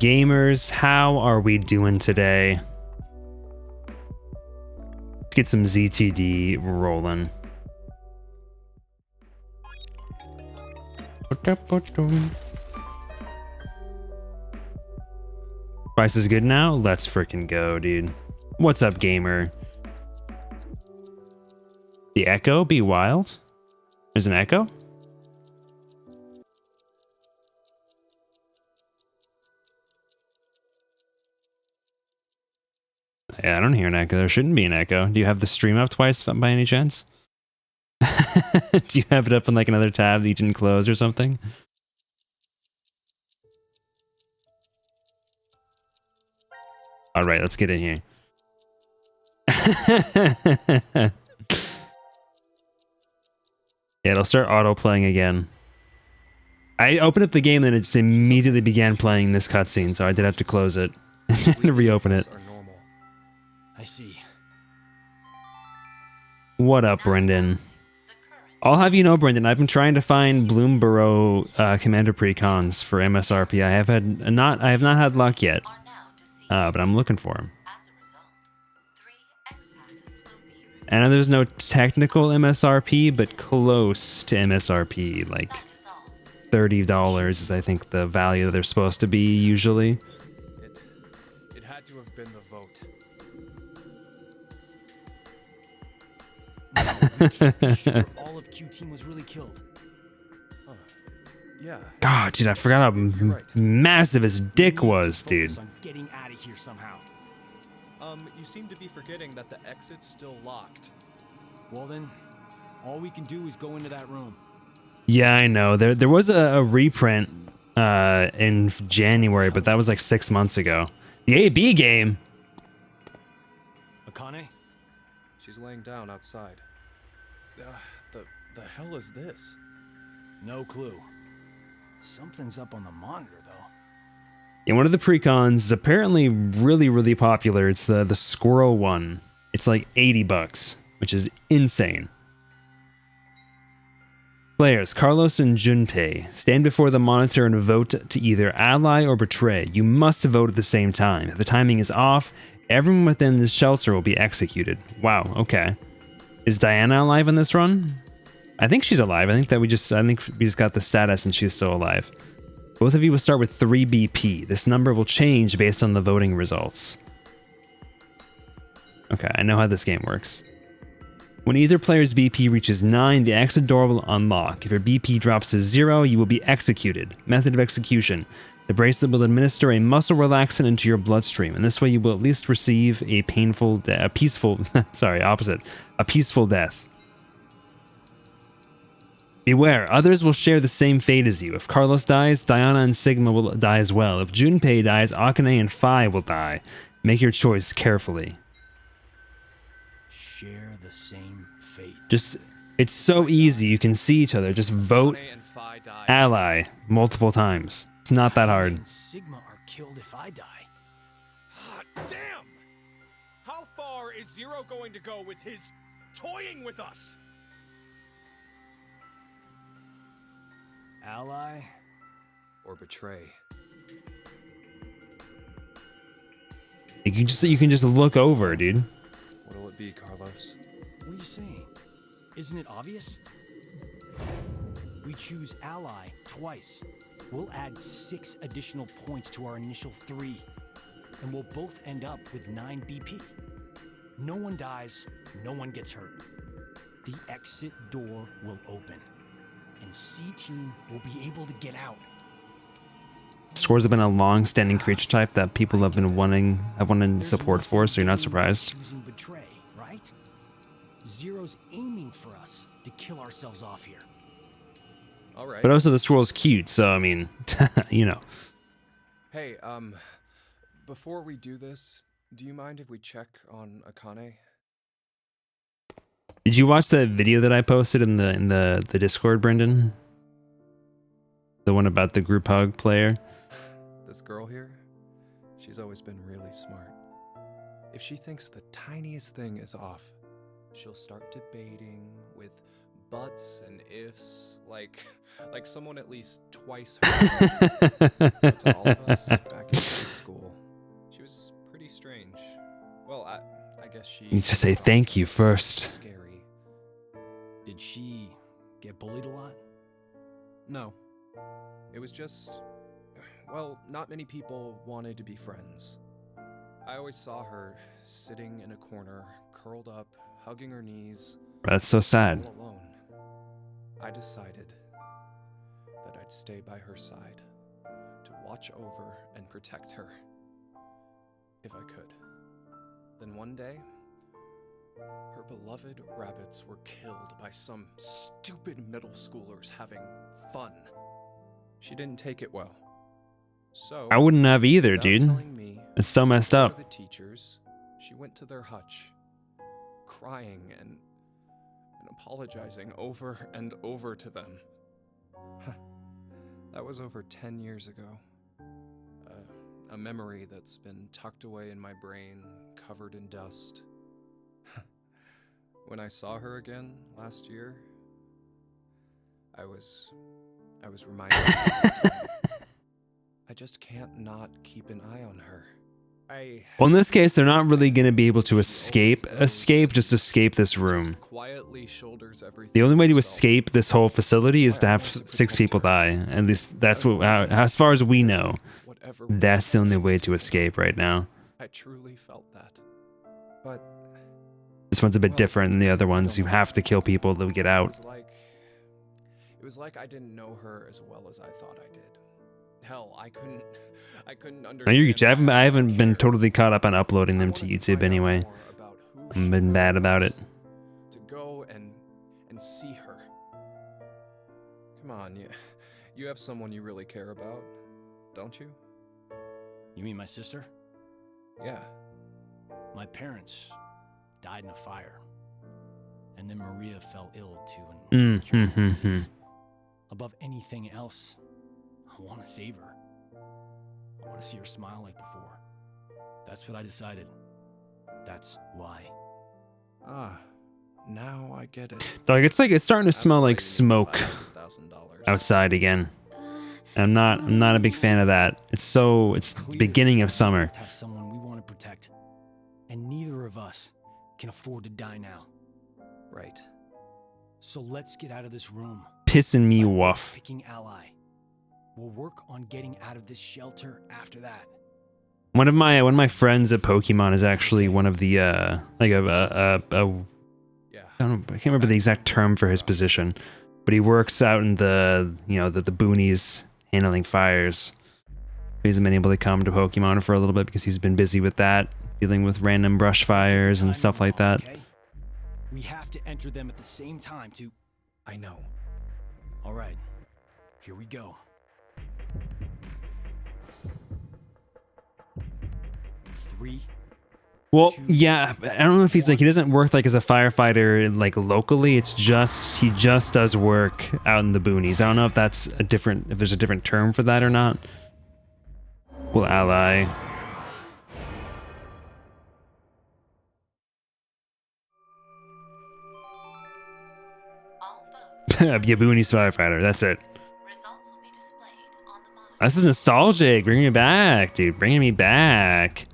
gamers? How are we doing today? Let's get some ZTD rolling. Price is good now? Let's freaking go, dude. What's up, gamer? The echo be wild? There's an echo? Yeah, I don't hear an echo. There shouldn't be an echo. Do you have the stream up twice by any chance? Do you have it up on like another tab that you didn't close or something? All right, let's get in here. Yeah, it'll start auto playing again. I opened up the game and it just immediately began playing this cutscene, so I did have to close it and reopen it. I see. What up, Brendan? I'll have you know, Brendan, I've been trying to find Bloomborough Commander Precons for MSRP. I have not had luck yet, but I'm looking for them. I know there's no technical MSRP, but close to MSRP, like $30 is I think the value that they're supposed to be usually. It had to have been the vote. No, sure all of Q team was really killed. Yeah. God, dude, I forgot how massive his dick was, dude. I'm getting out of here somehow. You seem to be forgetting that the exit's still locked. Well then, all we can do is go into that room. Yeah, I know. There was a reprint in January, but that was like 6 months ago. The AB game. Akane? She's laying down outside. The hell is this? No clue. Something's up on the monitor though. Yeah, one of the precons is apparently really, really popular. It's the squirrel one. It's like $80, which is insane. Players, Carlos and Junpei, stand before the monitor and vote to either ally or betray. You must vote at the same time. If the timing is off, everyone within the shelter will be executed. Wow, okay. Is Diana alive in this run? I think she's alive. I think we just got the status and she's still alive. Both of you will start with 3 BP. This number will change based on the voting results. Okay, I know how this game works. When either player's BP reaches 9, the exit door will unlock. If your BP drops to 0, you will be executed. Method of execution. The bracelet will administer a muscle relaxant into your bloodstream, and this way you will at least receive a peaceful death. Beware, others will share the same fate as you. If Carlos dies, Diana and Sigma will die as well. If Junpei dies, Akane and Fei will die. Make your choice carefully. Share the same fate. It's so easy. You can see each other. Just vote ally multiple times. It's not that hard. And Sigma are killed if I die. Hot damn! How far is Zero going to go with his toying with us? Ally Or betray? You can just look over, dude. What'll it be, Carlos? What are you saying? Isn't it obvious? We choose ally twice. We'll add 6 additional points to our initial 3. And we'll both end up with 9 BP. No one dies, no one gets hurt. The exit door will open. And C-Team will be able to get out. Scores have been a long-standing creature type that people have wanted support for, so you're not surprised. Choosing betray, right? Zero's aiming for us to kill ourselves off here. All right. But also the squirrel's cute, so I mean, you know. Hey, before we do this, do you mind if we check on Akane? Did you watch that video that I posted in the Discord, Brendan? The one about the group hug player? This girl here, she's always been really smart. If she thinks the tiniest thing is off, she'll start debating with buts and ifs, like someone at least twice heard. But to all of us back in grade school, she was pretty strange. Well, I guess she... You need to say thank you first. Scary. Did she get bullied a lot? No. It was just... Well, not many people wanted to be friends. I always saw her sitting in a corner, curled up, hugging her knees. That's so sad. All alone. I decided that I'd stay by her side to watch over and protect her, if I could. Then one day, her beloved rabbits were killed by some stupid middle schoolers having fun. She didn't take it well. So I wouldn't have either, without dude. telling me, It's so messed or up. the teachers, she went to their hutch, crying and apologizing over and over to them. That was over 10 years ago. A memory that's been tucked away in my brain, covered in dust. When I saw her again last year, I was reminded. I just can't not keep an eye on her. Well, in this case, they're not really going to be able to escape this room. Quietly shoulders everything. The only way to escape this whole facility is to have 6 people die. At least that's what, as far as we know, that's the only way to escape right now. I truly felt that. But This one's a bit different than the other ones. You have to kill people to get out. it was like I didn't know her as well as I thought I did. Hell, I couldn't understand. I haven't been totally caught up on uploading them to YouTube anyway. I've been bad about it. To go and see her. Come on, you have someone you really care about, don't you? You mean my sister? Yeah. My parents died in a fire. And then Maria fell ill too. Above anything else, I want to save her. I want to see her smile like before. That's what I decided. That's why. Ah, now I get it. Like it's starting to smell like smoke $5,000. outside again. I'm not a big fan of that. It's the beginning of summer. We have someone we want to protect, and neither of us can afford to die now. Right. So let's get out of this room. Pissing me off. Picking ally. We'll work on getting out of this shelter after that. One of my friends at Pokemon is actually one of the Yeah. I can't remember the exact term for his position, but he works out in the boonies handling fires. He hasn't been able to come to Pokemon for a little bit because he's been busy with that, dealing with random brush fires and stuff like that. Okay? We have to enter them at the same time to... I know. All right, here we go. 3. Well, yeah, I don't know if he doesn't work like as a firefighter like locally. It's just he just does work out in the boonies. I don't know if there's a different term for that or not. Well, ally. Yeah, boonies firefighter. That's it. Results will be displayed on the monitor. This is nostalgic. Bringing me back, dude. Bringing me back.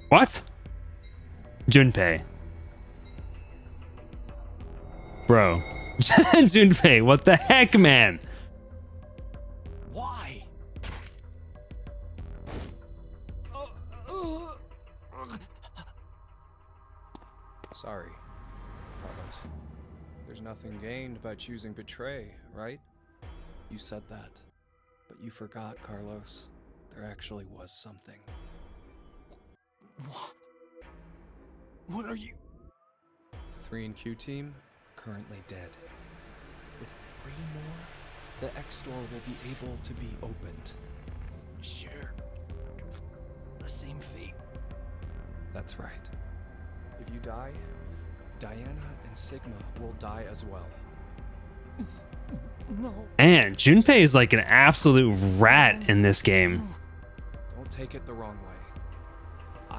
What? Junpei. Bro. Junpei, what the heck, man? Why? Sorry, Carlos. There's nothing gained by choosing betray, right? You said that. But you forgot, Carlos. There actually was something. What are you... 3 and Q team, currently dead. With 3 more, the X door will be able to be opened. Share the same fate. That's right. If you die, Diana and Sigma will die as well. No. Man, Junpei is like an absolute rat in this game. Don't take it the wrong way.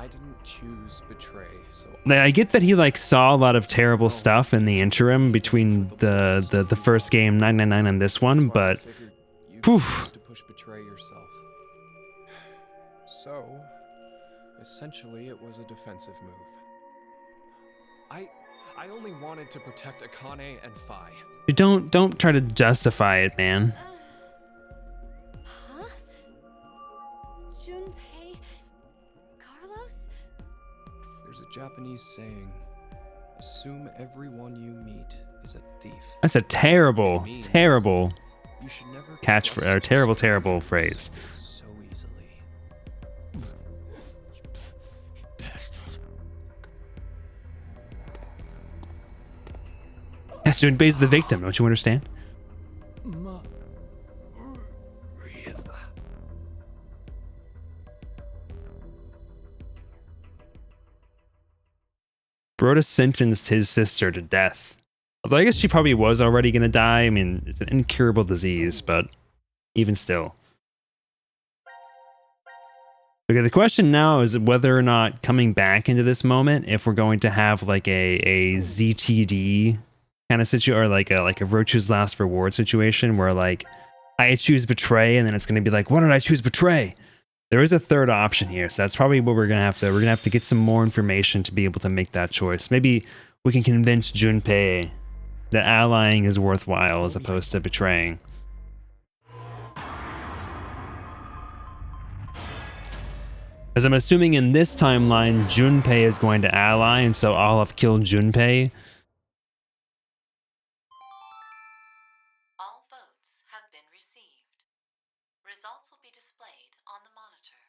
I didn't choose betray, so I get that he like saw a lot of terrible stuff in the interim between the first game 999 and this one, that's why I but figured you phew. chose to push betray yourself. So, essentially, it was a defensive move. I only wanted to protect Akane and Fi. Don't try to justify it, man. Huh? Junpei? Carlos? There's a Japanese saying, assume everyone you meet is a thief. That's a terrible, It means terrible you should never catch trust or terrible, strangers terrible phrase. so easily. Yeah, Junpei's the victim, don't you understand? Broda sentenced his sister to death. Although I guess she probably was already gonna die. I mean, it's an incurable disease, but even still. Okay, the question now is whether or not coming back into this moment, if we're going to have like a ZTD kind of situation, or like a virtue's last reward situation, where like I choose betray, and then it's gonna be like, why did I choose betray? There is a third option here, so that's probably what we're gonna have to get some more information to be able to make that choice. Maybe we can convince Junpei that allying is worthwhile as opposed to betraying. As I'm assuming in this timeline, Junpei is going to ally, and so I'll have killed Junpei. All votes have been received. Results will be displayed on the monitor.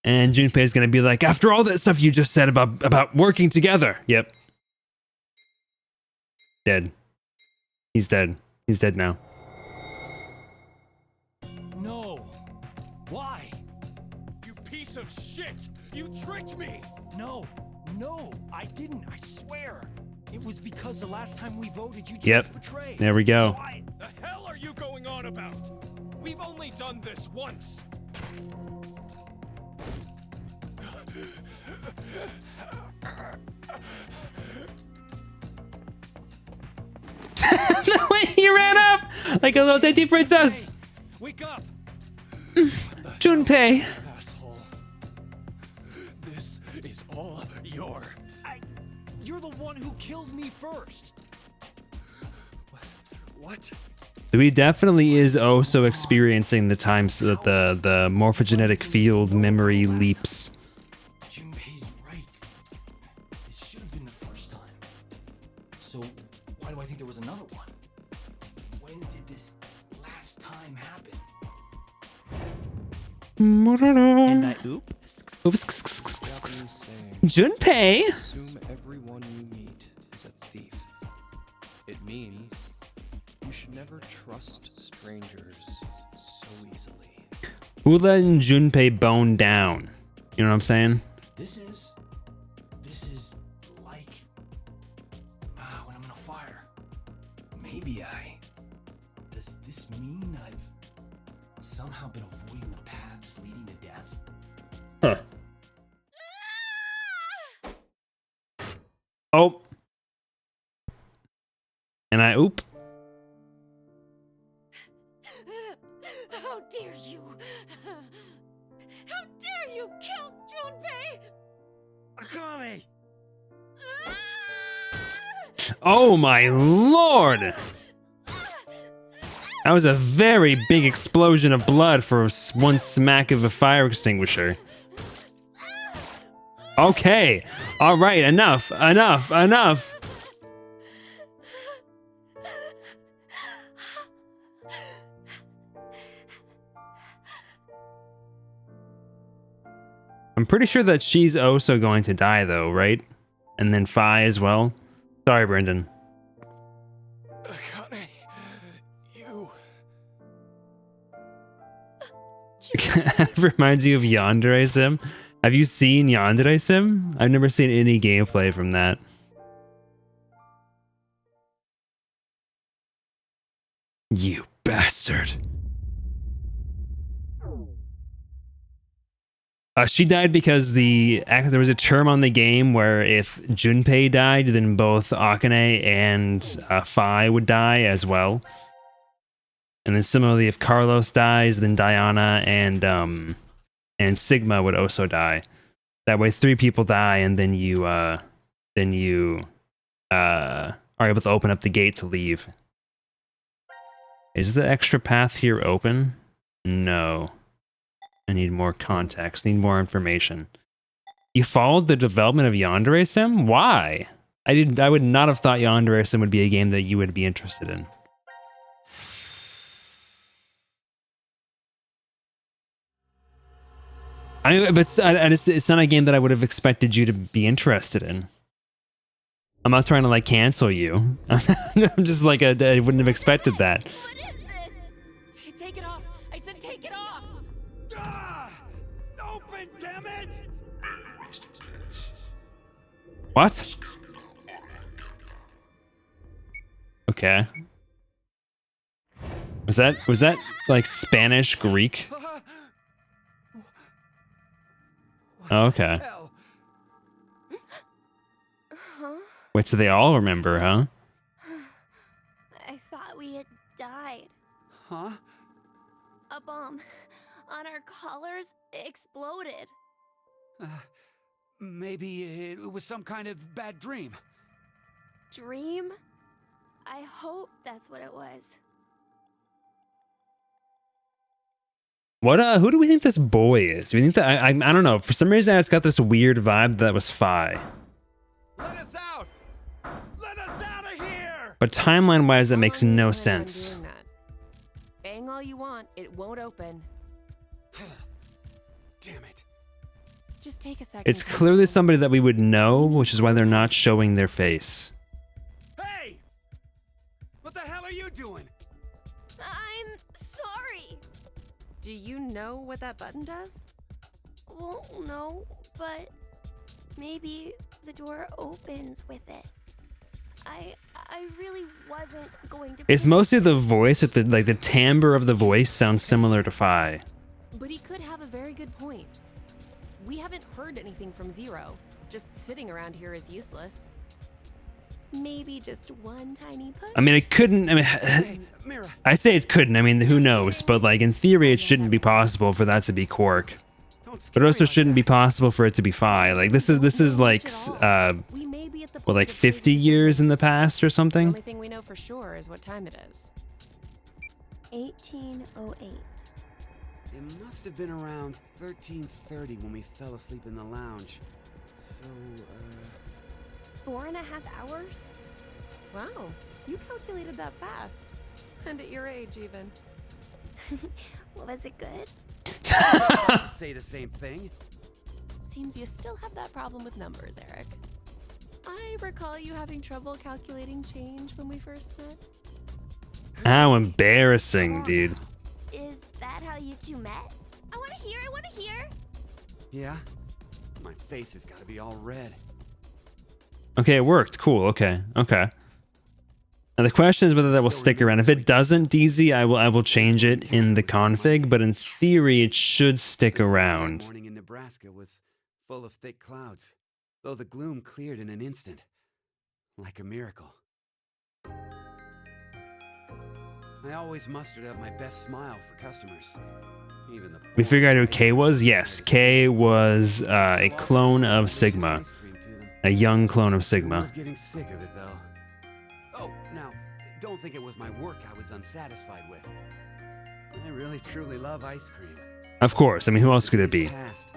And Junpei is going to be like, after all that stuff you just said about working together. Yep. Dead. He's dead. He's dead now. No. Why? You piece of shit! You tricked me! No, I didn't. I swear. It was because the last time we voted, you chose Yep. betray. There we go. So I... The hell are you going on about? We've only done this once. The way he ran up like a little dainty princess. Hey, wake up! Junpei. Asshole. This is all You're the one who killed me first. What? He definitely is also experiencing the times that the morphogenetic field memory leaps. Junpei's right. This should have been the first time. So, why do I think there was another one? When did this last time happen? And I oops. Japanese saying, Junpei. assume everyone you meet is a thief. It means you should never trust strangers so easily. Who let Junpei bone down? You know what I'm saying? This is like when I'm in a fire. Maybe does this mean I've somehow been avoiding the paths leading to death? Huh. Oh. And I oop. How dare you! How dare you kill Junpei! Akane! Oh my lord! That was a very big explosion of blood for one smack of a fire extinguisher. Okay. All right. Enough. I'm pretty sure that she's also going to die though, right? And then Fi as well. Sorry, Brendan. Akane, you. It reminds you of Yandere Sim. Have you seen Yandere Sim? I've never seen any gameplay from that. You bastard. She died because there was a term on the game where if Junpei died, then both Akane and Fei would die as well. And then similarly, if Carlos dies, then Diana and Sigma would also die. That way, 3 people die, and then you are able to open up the gate to leave. Is the extra path here open? No. I need more context, need more information. You followed the development of Yandere Sim? Why? I would not have thought Yandere Sim would be a game that you would be interested in. I mean, but it's not a game that I would have expected you to be interested in. I'm not trying to like cancel you. I'm just like I wouldn't have expected that. What is this? Take it off. I said take it off. Ah! Open, damn it! What? Okay. Was that like Spanish Greek? Oh, okay. Hell. Huh? Wait, so they all remember, huh? I thought we had died. Huh? A bomb on our collars exploded. Maybe it was some kind of bad dream. Dream? I hope that's what it was. What who do we think this boy is? Do we think that I don't know. For some reason it's got this weird vibe that was Fei. Let us out! Let us out of here! But timeline wise that makes How long do no you plan on sense. doing that? Bang all you want, it won't open. Damn it. Just take a second. It's to clearly think. somebody that we would know, which is why they're not showing their face. Hey! What the hell are you doing? I'm sorry. Do you know what that button does? Well, no, but maybe the door opens with it. I really wasn't going to. It's push mostly it. the voice, the timbre of the voice sounds similar to Fei. But he could have a very good point. We haven't heard anything from Zero. Just sitting around here is useless. Maybe just one tiny push. I mean, it couldn't. I mean, Hey, Mira. I say it couldn't. I mean, who knows? But like in theory, it shouldn't be possible for that to be Quark. Don't But scare it me also like shouldn't be that. possible for it to be Fei. Like this is like We may be at the what, point like of crazy 50 years in decisions. the past or The something. only thing we know for sure is what time it is. 1808. It must have been around 13:30 when we fell asleep in the lounge. So, 4.5 hours? Wow, you calculated that fast. And at your age, even. Well, was it good? to say the same thing. Seems you still have that problem with numbers, Eric. I recall you having trouble calculating change when we first met. How embarrassing, dude. Is that how you two met? I want to hear. Yeah? My face has got to be all red. Okay, it worked. Cool. Okay. Okay. Now the question is whether that will stick around. If it doesn't, DZ, I will change it in the config, but in theory it should stick The sky that around. morning in Nebraska was full of thick clouds, though the gloom cleared in an instant, like a miracle. I always mustered up my best smile for customers. Even the We figured out who K was? Yes, K was a clone of Sigma. A young clone of I Sigma. was getting sick of it though. Oh, now, don't think it was my work I was unsatisfied with. I really truly love ice cream. Of course. I mean, who else could it be? Past,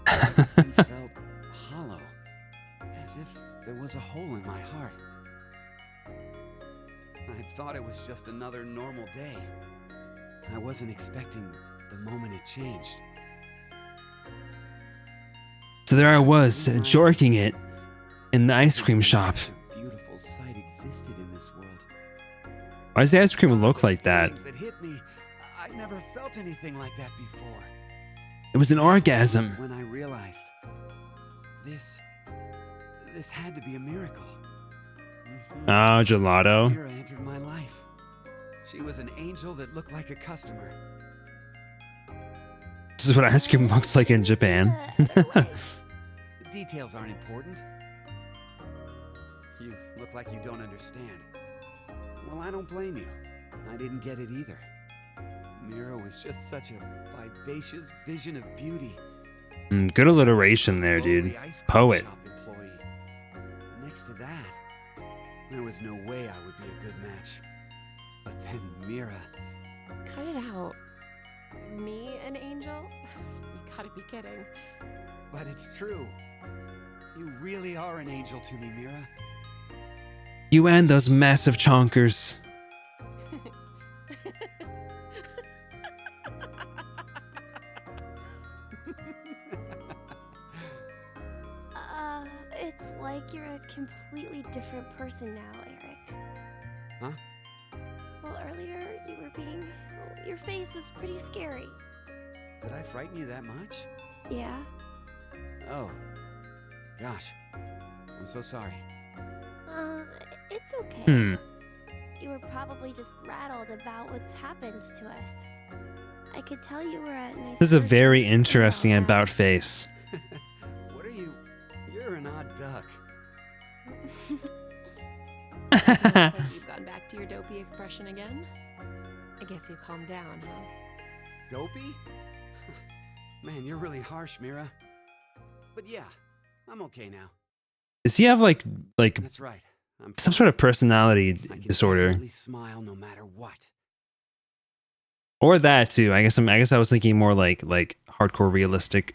everything felt hollow, as if there was a hole in my heart. I thought it was just another normal day. I wasn't expecting the moment it changed. So there I was, jorking it in the ice cream shop. Such a beautiful sight existed in this world. Why does the ice cream look like that? Feelings that hit me, I'd never felt anything like that before. It was an orgasm. When I realized this had to be a miracle. Oh, gelato. Mira entered my life. She was an angel that looked like a customer. This is what ice cream looks like in Japan. The details aren't important. You look like you don't understand. Well, I don't blame you. I didn't get it either. Mira was just such a vivacious vision of beauty. Good alliteration there, dude. Lowly ice cream Poet. shop employee. Next to that, there was no way I would be a good match. But then Mira. Cut it out. Me, an angel? You gotta be kidding. But it's true. You really are an angel to me, Mira. You and those massive chonkers. It's like you're a completely different person now, Eric. Huh? Well, earlier you were being... Your face was pretty scary. Did I frighten you that much? Yeah? Oh. Gosh. I'm so sorry. It's okay. You were probably just rattled about what's happened to us. I could tell you were a nice... This is a person very to interesting know about face. What are you? You're an odd duck. Looks like you've gone back to your dopey expression again. I guess you've calmed down, huh? Dopey? Man, you're really harsh, Mira. But yeah, I'm okay now. Does he have like That's right. I'm some sort of personality I can disorder? definitely smile no matter what. Or that too. I guess I was thinking more like hardcore realistic,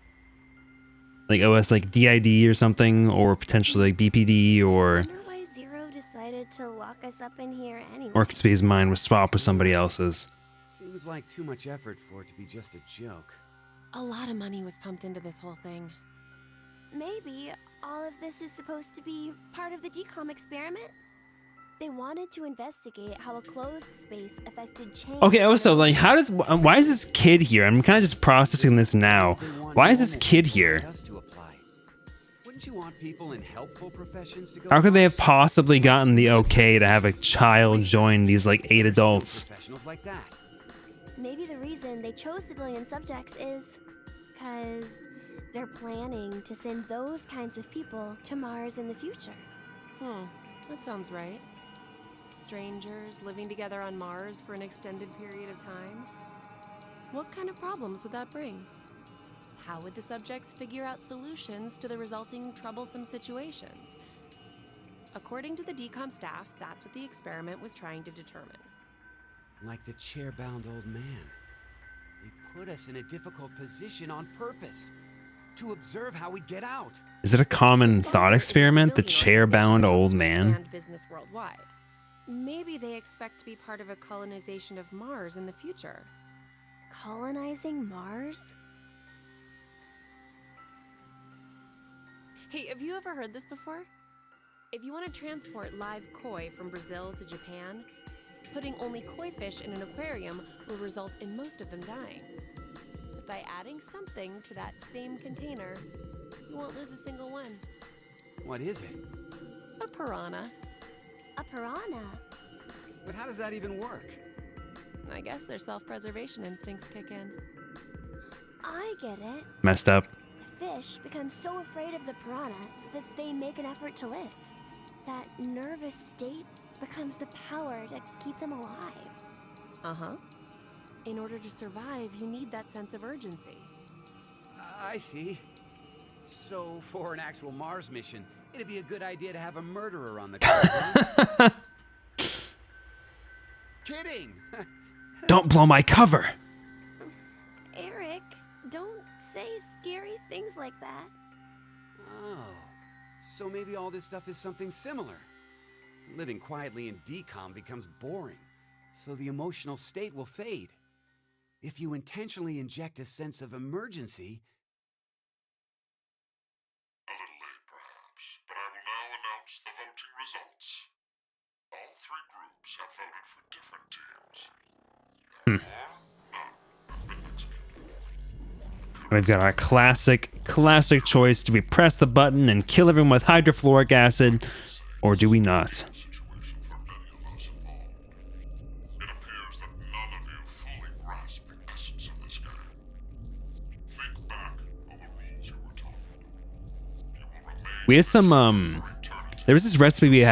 like OS like DID or something, or potentially like BPD, I or wonder why Zero decided to lock us up in here anyway. or it could be his mind was swapped with somebody else's. Seems like too much effort for it to be just a joke. A lot of money was pumped into this whole thing. Maybe all of this is supposed to be part of the decom experiment? They wanted to investigate how a closed space affected change. Okay, also like why is this kid here? I'm kind of just processing this now. They want Why is this normal kid people here? like us to apply. Wouldn't you want people in helpful professions to go? How could they have first? possibly gotten the okay to have a child join these like 8 Skilled adults? Professionals like that. Maybe the reason they chose civilian subjects is because they're planning to send those kinds of people to Mars in the future. That sounds right. Strangers living together on Mars for an extended period of time. What kind of problems would that bring? How would the subjects figure out solutions to the resulting troublesome situations? According to the decom staff, that's what the experiment was trying to determine. Like the chair-bound old man. They put us in a difficult position on purpose. To observe how we get out. Is it a common The thought sponsor is a experiment? The civilian chair-bound organization old that man? hopes to expand business worldwide. Maybe they expect to be part of a colonization of Mars in the future. Colonizing Mars? Hey, have you ever heard this before? If you want to transport live koi from Brazil to Japan, putting only koi fish in an aquarium will result in most of them dying. But by adding something to that same container, you won't lose a single one. What is it? A piranha. A piranha? But how does that even work? I guess their self-preservation instincts kick in. I get it. Messed up. The fish become so afraid of the piranha that they make an effort to live. That nervous state becomes the power to keep them alive. Uh-huh. In order to survive, you need that sense of urgency. I see. So, for an actual Mars mission, it'd be a good idea to have a murderer on the crew, huh? Kidding! Don't blow my cover. Eric, don't say scary things like that. Oh, so maybe all this stuff is something similar. Living quietly in decom becomes boring, so the emotional state will fade. If you intentionally inject a sense of emergency... A little late, perhaps, but I will now announce the voting results. All three groups have voted for different teams. Therefore, We've got our classic choice. Do we press the button and kill everyone with hydrofluoric acid, or do we not? situation for many of us involved. It appears that none of you fully grasp the essence of this game. We had some there was this recipe we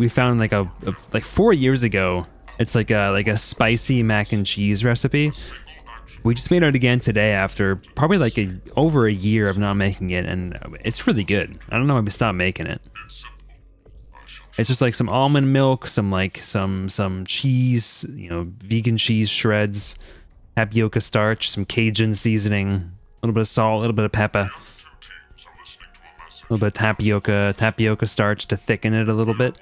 found like 4 years ago. It's like a spicy mac and cheese recipe. We just made it again today after probably like over a year of not making it, and it's really good. I don't know why we stopped making it. It's just like some almond milk, some cheese, vegan cheese shreds, tapioca starch, some Cajun seasoning, a little bit of salt, a little bit of pepper, a little bit of tapioca starch to thicken it a little bit.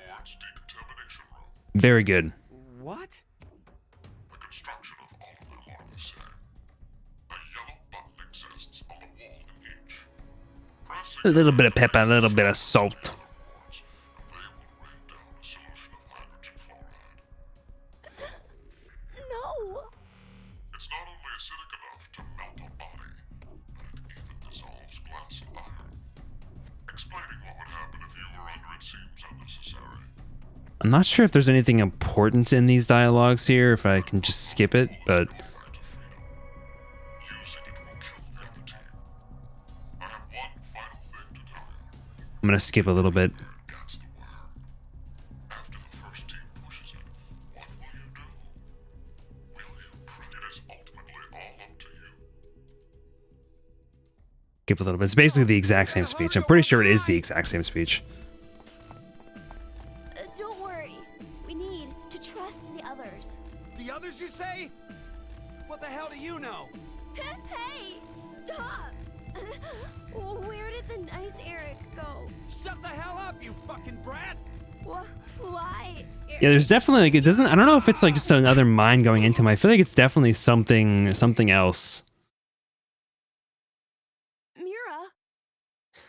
Very good. What? The construction of all of them are the same. A yellow button exists on the wall in each. Pressing A little bit of pepper, a little bit of salt. they will rain down a solution of hydrogen fluoride. No! It's not only acidic enough to melt a body, but it even dissolves glass and iron. Explaining what would happen if you were under it seems unnecessary. I'm not sure if there's anything important in these dialogues here, if I can just skip it, but Right to freedom. Using it will kill the other team. I have one final thing to tell you. I'm gonna skip a little bit. Against the worm. After the first team pushes it, what will you do? Will you pray? It is ultimately all up to you. Skip a little bit. It's basically the exact same speech. I'm pretty sure it is the exact same speech. Don't worry. We need to trust the others. The others, you say? What the hell do you know? Hey! Stop! Where did the nice Eric go? Shut the hell up, you fucking brat! Why? Yeah, there's definitely like it doesn't. I don't know if it's like just another mind going into him. I feel like it's definitely something else. Mira?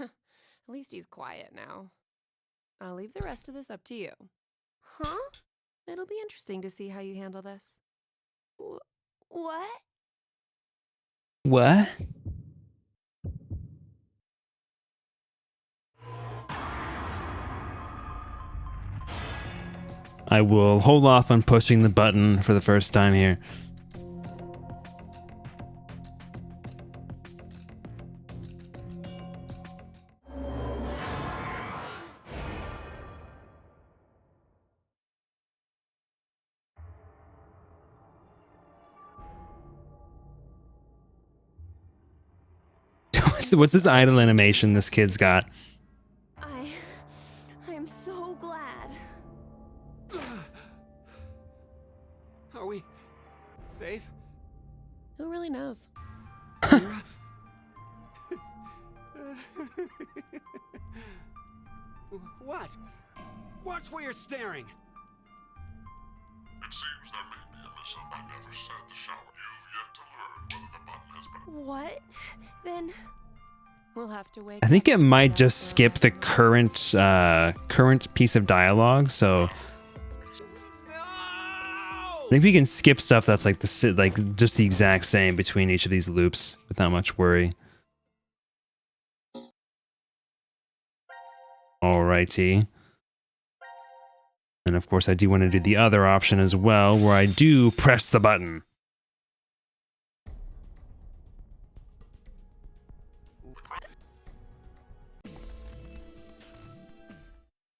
At least he's quiet now. I'll leave the rest of this up to you. Huh? It'll be interesting to see how you handle this. What? What? I will hold off on pushing the button for the first time here. What's this idle animation this kid's got? I am so glad. Are we safe? Who really knows? Mira? What? Watch where you're staring. It seems there may be a mishap. I never said the shower. You've yet to learn whether the button has been. What? Then We'll have to wait. I think it might just skip the current piece of dialogue, so I think we can skip stuff that's like just the exact same between each of these loops without much worry. Alrighty. And of course I do want to do the other option as well, where I do press the button.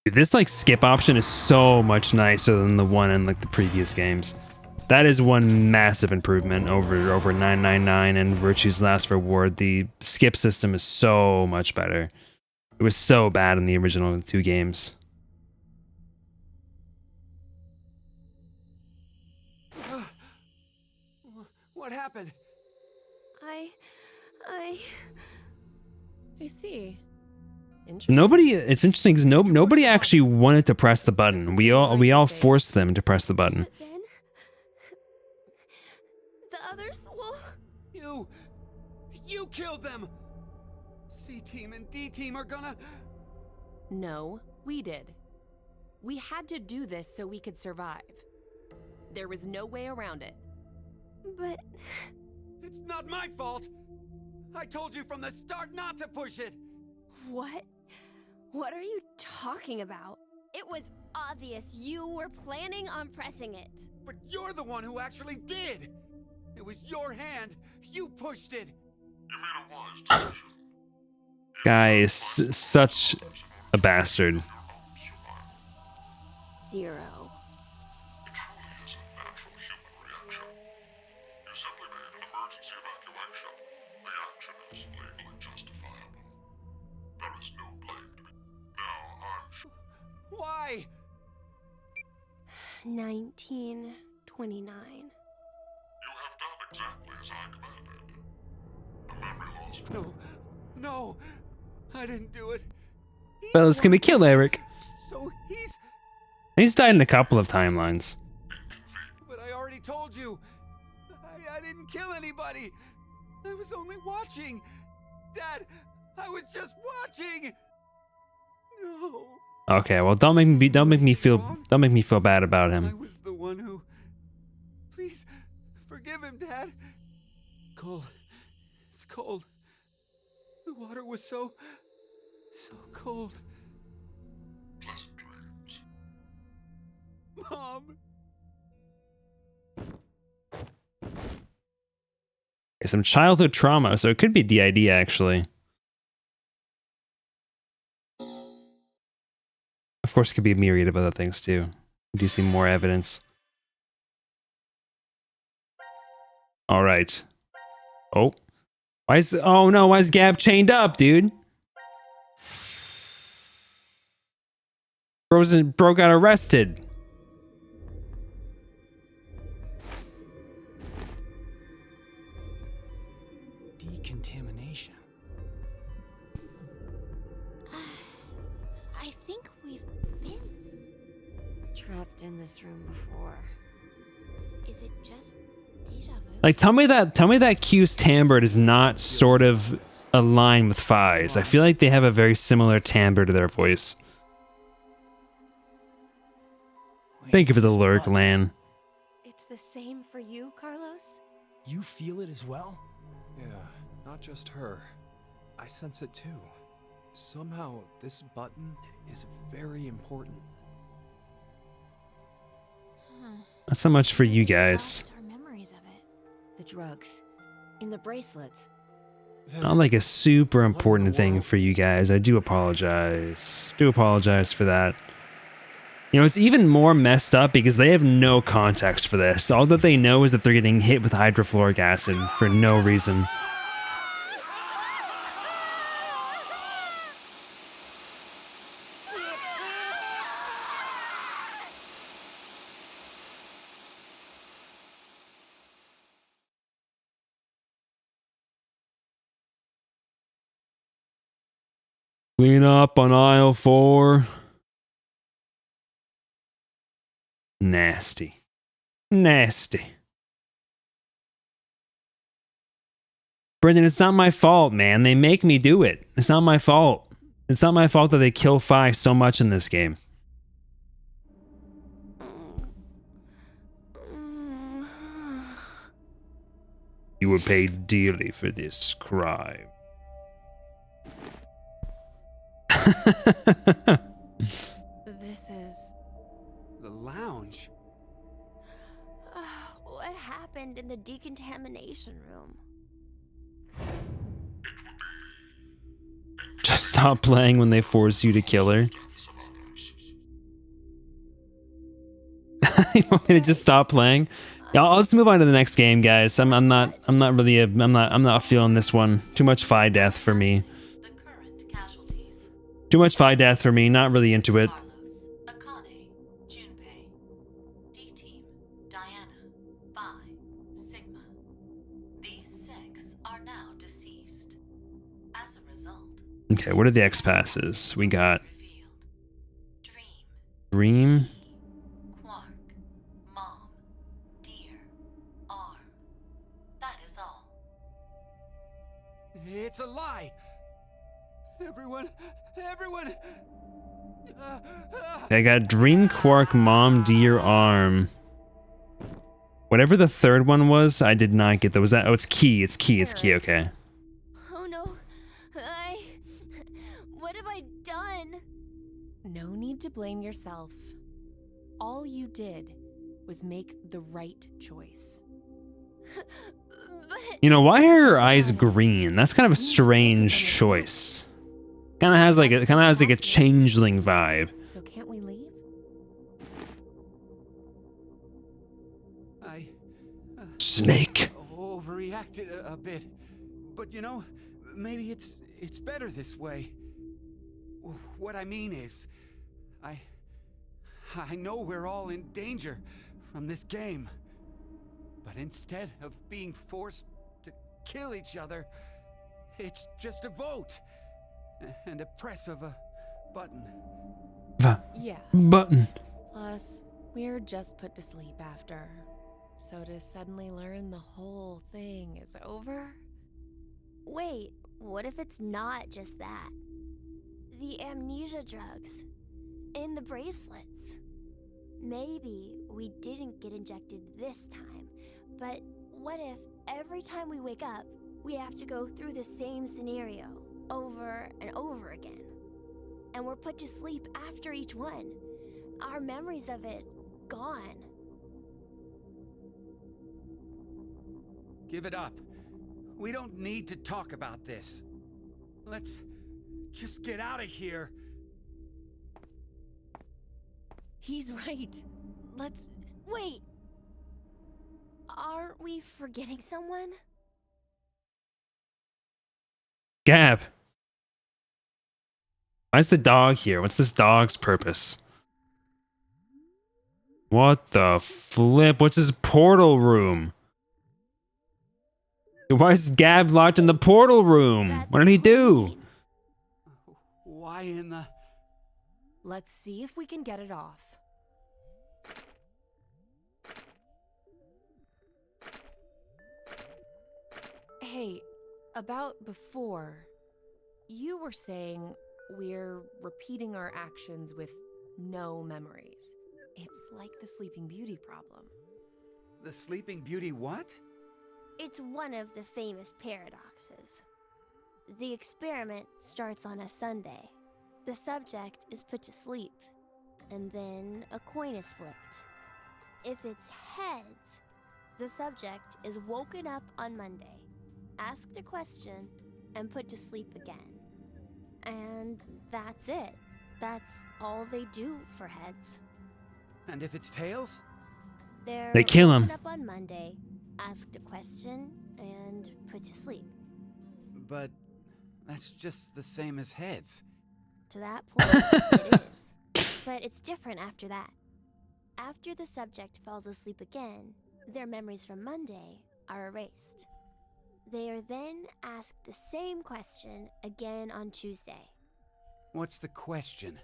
Dude, this like skip option is so much nicer than the one in like the previous games. That is one massive improvement over 999 and Virtue's Last Reward. The skip system is so much better. It was so bad in the original 2 games. What happened? I see. It's interesting because nobody actually wanted to press the button. We all forced them to press the button. But then the others will. You killed them. C team and D team are gonna. No, we did. We had to do this so we could survive. There was no way around it. But It's not my fault. I told you from the start not to push it. what? What are you talking about? It was obvious you were planning on pressing it. But you're the one who actually did. It was your hand. You pushed it. You made a wise decision. Guys, such A bastard. your own survival. 0. It truly is a natural human reaction. You simply made an emergency evacuation. The action is legally justifiable. There is no blame to be. Now, I'm sure. Why? 1929. You have done exactly as I commanded. The memory loss. No, I didn't do it. He's Fellas, the can one we who kill did it. Eric? So He's died in a couple of timelines. But I already told you. I didn't kill anybody. I was only watching. Dad, I was just watching. No. Okay, well, don't make me feel bad about I him. was the one who. Please forgive him, Dad. Cold. It's cold. The water was so cold. Pleasant dreams. Mom. Some childhood trauma, so it could be DID actually. Of course, it could be a myriad of other things too. We do see more evidence. All right. Oh, oh no, why is Gab chained up, dude? Bro got arrested. Decontamination. I think we've been trapped in this room before. Is it just deja vu? Like, tell me that Q's timbre is not sort of aligned with Phi's. I feel like they have a very similar timbre to their voice. Thank you for the lurk, Lan. It's the same for you, Carlos? You feel it as well? Yeah, not just her. I sense it too. Somehow, this button is very important. Not so much for you guys. Lost our memories of it. The drugs. In the bracelets. Not like a super important thing for you guys. I do apologize. Do apologize for that. You know, it's even more messed up because they have no context for this. All that they know is that they're getting hit with hydrofluoric acid for no reason. Clean up on aisle 4. Nasty. Nasty. Brendan, it's not my fault, man. They make me do it. It's not my fault. It's not my fault that they kill Phi so much in this game. You were paid dearly for this crime. This is... The lounge. What happened in the decontamination room? Just stop playing when they force you to kill her. You want me to just stop playing? Yeah, I'll just move on to the next game, guys. I'm not feeling this one. Too much Phi death for me. The current casualties. Too much Phi death for me. Not really into it. Carlos, Akane, Junpei, D-Team, Diana, Phi, Sigma. These 6 are now deceased. As a result... Okay, what are the X passes? We got revealed. Dream. Quark, Mom, Deer, Arm. That is all. It's a lie. Everyone. I got Dream, Quark, Mom, Deer, Arm. Whatever the third one was, I did not get that. Was that? Oh, it's Key. It's Key. Okay. Oh no. What have I done? No need to blame yourself. All you did was make the right choice. But You know, why are her eyes green? That's kind of a strange choice. Kind of has like a Passwords. changeling vibe. So can't we leave? I Snake. overreacted a bit, but you know, maybe it's better this way. What I mean is, I know we're all in danger from this game, but instead of being forced to kill each other, it's just a vote and a press of a button. Yeah. Button. Plus, we're just put to sleep after. So to suddenly learn the whole thing is over? Wait, what if it's not just that? The amnesia drugs. In the bracelets. Maybe we didn't get injected this time, but what if every time we wake up, we have to go through the same scenario over and over again? And we're put to sleep after each one. Our memories of it gone. Give it up. We don't need to talk about this. Let's just get out of here. He's right. Let's... Wait! Aren't we forgetting someone? Gab. Why's the dog here? What's this dog's purpose? What the flip? What's his portal room? Why is Gab locked in the portal room? What did he do? Why in the... Let's see if we can get it off. Hey, about before, you were saying we're repeating our actions with no memories. It's like the Sleeping Beauty problem. The Sleeping Beauty what? It's one of the famous paradoxes. The experiment starts on a Sunday. The subject is put to sleep, and then a coin is flipped. If it's heads, the subject is woken up on Monday, asked a question, and put to sleep again. And that's it. That's all they do for heads. And if it's tails? They kill him. Woken up on Monday, asked a question, and put to sleep. But that's just the same as heads. To that point, it is. But it's different after that. After the subject falls asleep again, their memories from Monday are erased. They are then asked the same question again on Tuesday. What's the question?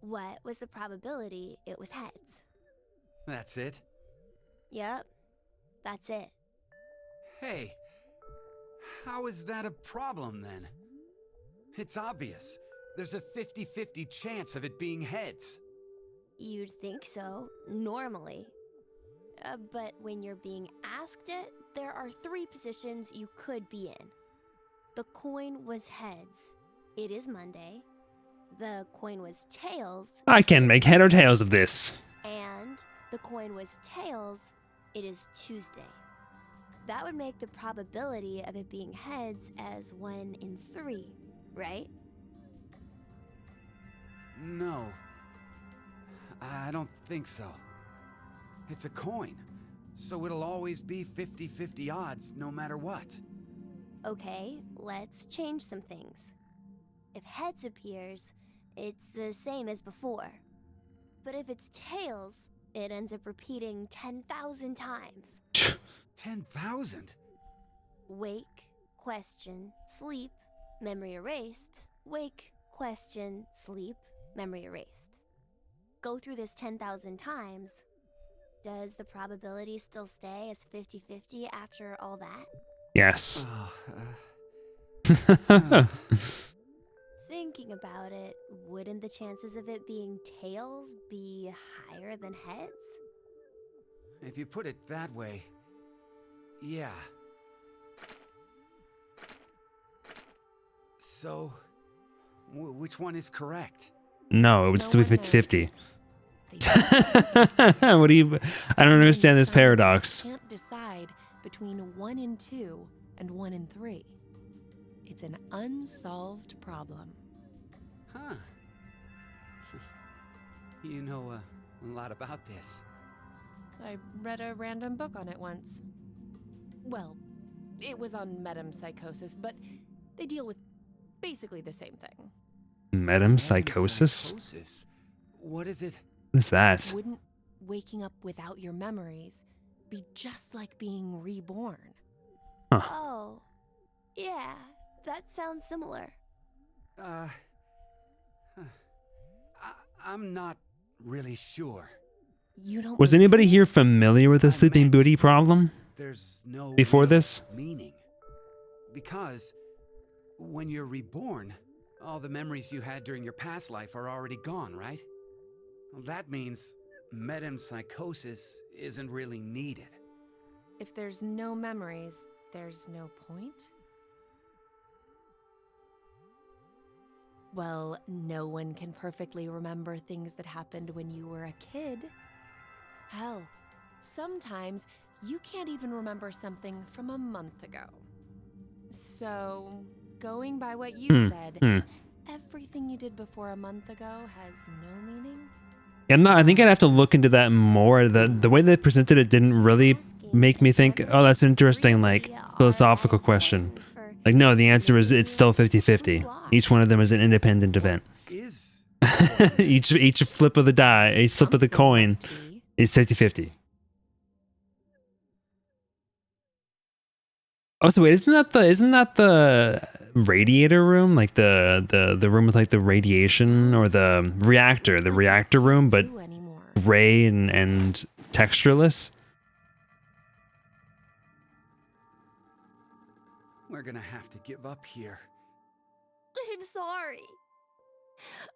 What was the probability it was heads? That's it? Yep, that's it. Hey, how is that a problem then? It's obvious. There's a 50-50 chance of it being heads. You'd think so, normally. But when you're being asked it, there are 3 positions you could be in. The coin was heads. It is Monday. The coin was tails. I can make head or tails of this. And the coin was tails. It is Tuesday. That would make the probability of it being heads as 1 in 3, right? No. I don't think so. It's a coin, so it'll always be 50-50 odds no matter what. Okay, let's change some things. If heads appears, it's the same as before. But if it's tails, it ends up repeating 10,000 times. 10,000? Wake, question, sleep, memory erased. Wake, question, sleep, memory erased. Go through this 10,000 times. Does the probability still stay as 50-50 after all that? Yes. Thinking about it, wouldn't the chances of it being tails be higher than heads? If you put it that way, yeah. So, which one is correct? No, it would No still be one knows. 50-50. They don't answer. What do you... I don't understand this Scientists paradox. Can't decide between 1 in 2 and 1 in 3. It's an unsolved problem. Huh. You know a lot about this. I read a random book on it once. Well, it was on metempsychosis, but they deal with basically the same thing. Metempsychosis? Metempsychosis? What is it? What is that? Wouldn't waking up without your memories be just like being reborn? Huh. Oh, yeah, that sounds similar. I'm not really sure. You don't Was believe anybody it? here familiar with the Sleeping Beauty problem? There's no Before real this? meaning. Because when you're reborn, all the memories you had during your past life are already gone, right? Well, that means metempsychosis isn't really needed. If there's no memories, there's no point? Well, no one can perfectly remember things that happened when you were a kid. Hell, sometimes you can't even remember something from a month ago. So, going by what you said, everything you did before a month ago has no meaning? I think I'd have to look into that more. The way they presented it didn't really make me think, oh, that's an interesting, like, philosophical question. Like, no, the answer is it's still 50-50. Each one of them is an independent event. each flip of the die, each flip of the coin is 50-50. Oh, so wait, isn't that the radiator room? Like the room with like the radiation, or the reactor room, but gray and textureless? We're gonna have to give up here. I'm sorry.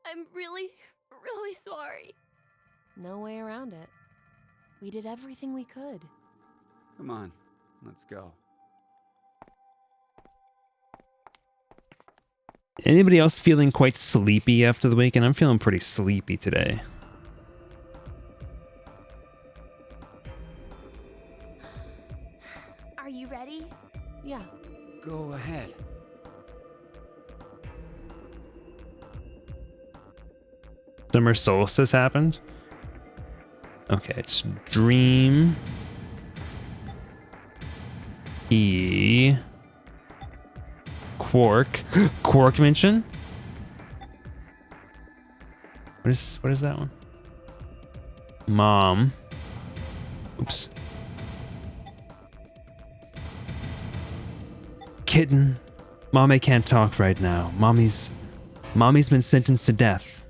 I'm really, really sorry. No way around it. We did everything we could. Come on, let's go. Anybody else feeling quite sleepy after the weekend? I'm feeling pretty sleepy today. Are you ready? Yeah. Go ahead. Summer solstice happened. Okay, it's dream. Quark. Quark mention? What is that one? Mom. Oops. Kitten. Mommy can't talk right now. Mommy's been sentenced to death.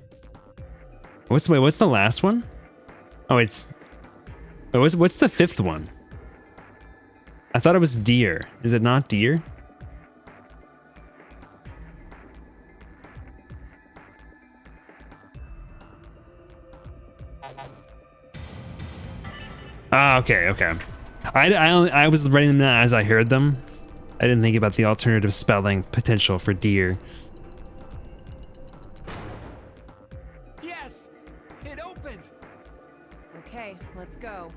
What's the last one? Oh, it's what's the fifth one? I thought it was deer. Is it not deer? Ah, okay. I was writing them down as I heard them. I didn't think about the alternative spelling potential for deer. Yes! It opened! Okay, let's go.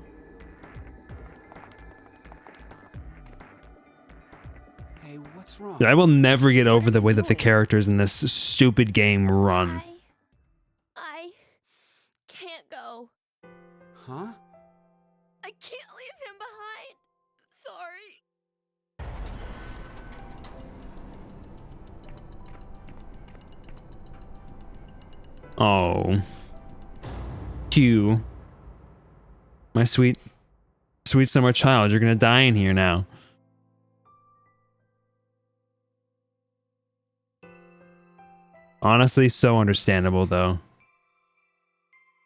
Hey, what's wrong? I will never get over the way that the characters in this stupid game run. I can't go. Huh? I can't leave him behind. Sorry. Oh. Q. My sweet summer child, you're gonna die in here now. Honestly, so understandable though.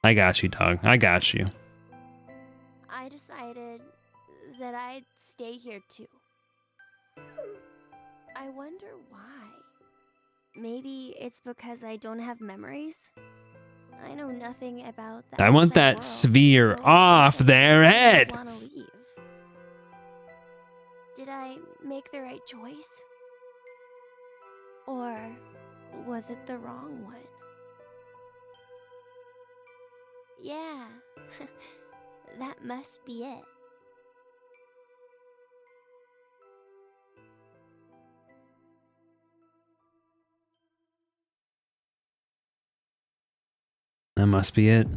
I got you, dog. I got you. I decided that I'd stay here too. I wonder why. Maybe it's because I don't have memories? I know nothing about the I want outside that world, sphere so off I their don't head. wanna leave. Did I make the right choice? Or was it the wrong one? Yeah, that must be it. That must be it.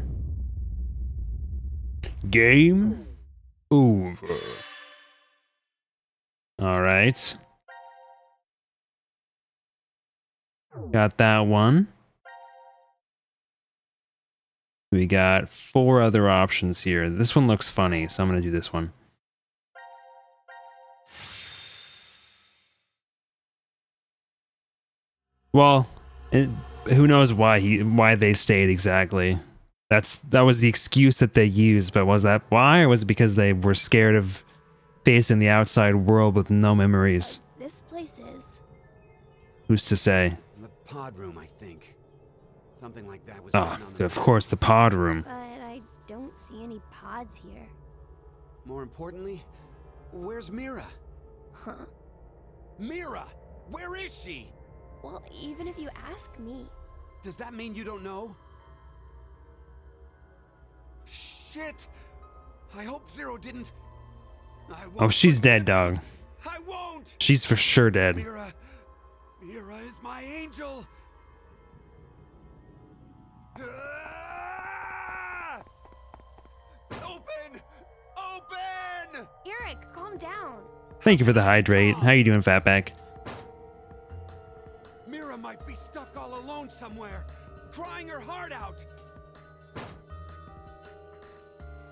Game over. All right. Got that one. We got 4 other options here. This one looks funny, so I'm going to do this one. Well, who knows why they stayed exactly. That was the excuse that they used, but was that why, or was it because they were scared of facing the outside world with no memories? This place is. Who's to say? The pod room, I think. Something like that was Oh, written on the of course, the pod room. But I don't see any pods here. More importantly, where's Mira? Huh? Mira! Where is she? Well, even if you ask me. Does that mean you don't know? Shit! I hope Zero didn't... Oh, she's dead, dog. I won't! She's for sure dead. Mira is my angel! Ah! Open! Open! Eric, calm down. Thank you for the hydrate. How you doing, Fatback? Mira might be stuck all alone somewhere, crying her heart out.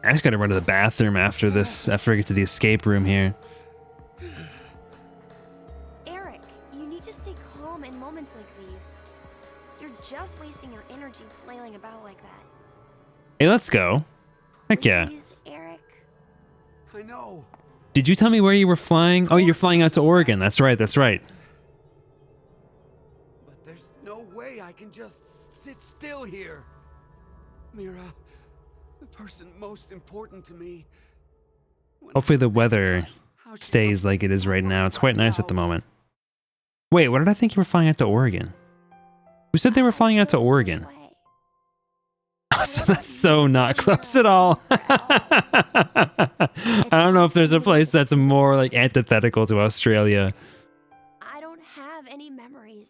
I just gotta run to the bathroom after this, after I get to the escape room here. Eric, you need to stay calm in moments like these. You're just wasting your energy flailing about like that. Hey, let's go. Heck yeah. Please, Eric. I know. Did you tell me where you were flying? Oh, you're flying out to Oregon. That's right, that's right. But there's no way I can just sit still here. Mira, the person most important to me. Hopefully the weather stays like it is right now. It's quite nice at the moment. Wait, what did I think you were flying out to Oregon? Who said they were flying out to Oregon? Oh, so that's so not close at all. I don't know if there's a place that's more like antithetical to Australia I don't have any memories.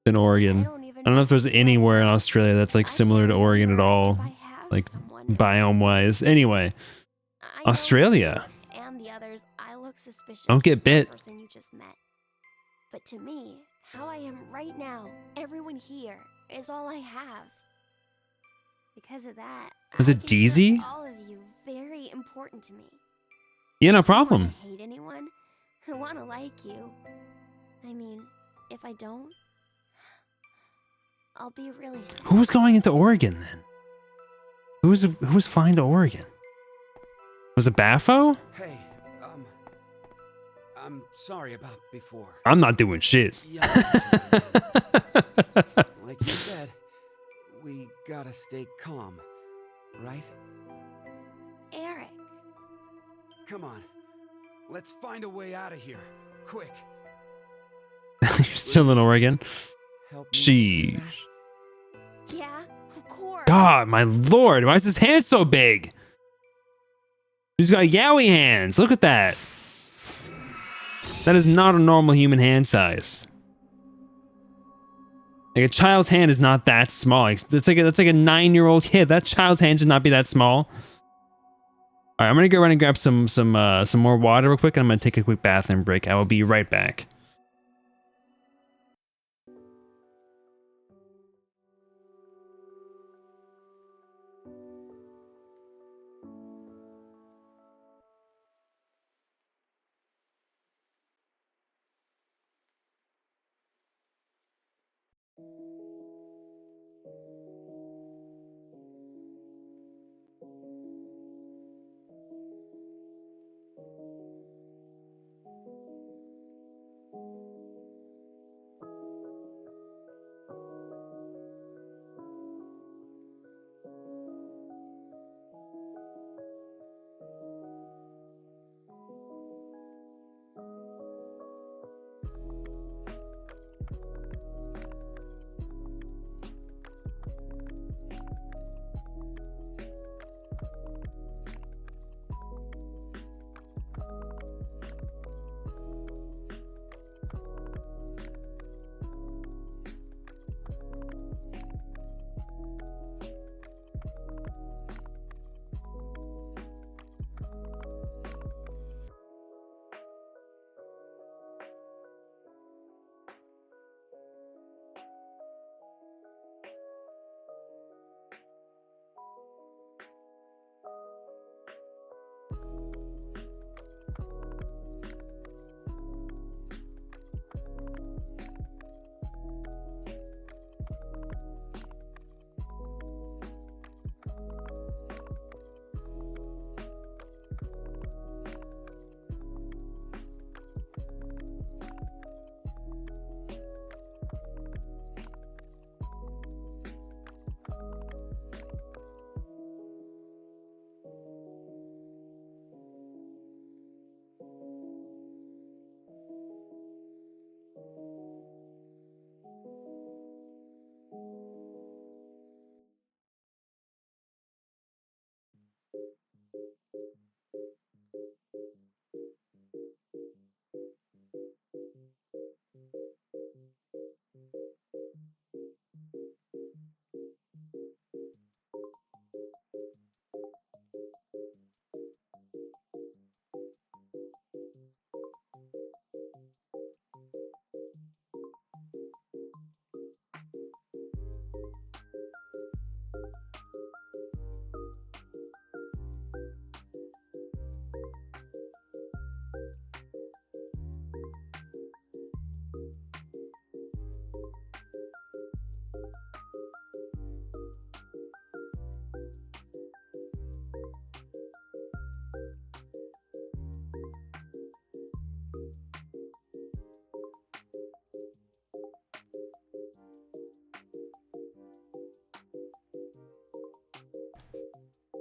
than Oregon. I don't know if there's anywhere in Australia that's like similar to Oregon at all, like biome-wise. Anyway, Australia. And the others, I look suspicious. Don't get to the bit. person you just met. But to me, how I am right now, everyone here is all I have. Because of that, Was I it consider DZ? all of you very important to me. Yeah, no I don't problem. wanna hate anyone. I want to like you. I mean, if I don't, I'll be really sad. Who was going into Oregon then? Who was flying to Oregon? Was it Baffo? Hey, I'm sorry about before. I'm not doing shit. Yeah, like you said, we gotta stay calm, right? Eric. Come on, let's find a way out of here, quick. You're still in Oregon? Help me to do Sheesh. that? Yeah, of course. God, my lord, why is his hand so big? He's got yowie hands. Look at that. That is not a normal human hand size. Like a child's hand is not that small. That's like a 9-year-old kid. That child's hand should not be that small. All right, I'm gonna go around and grab some more water real quick, and I'm gonna take a quick bathroom break. I will be right back.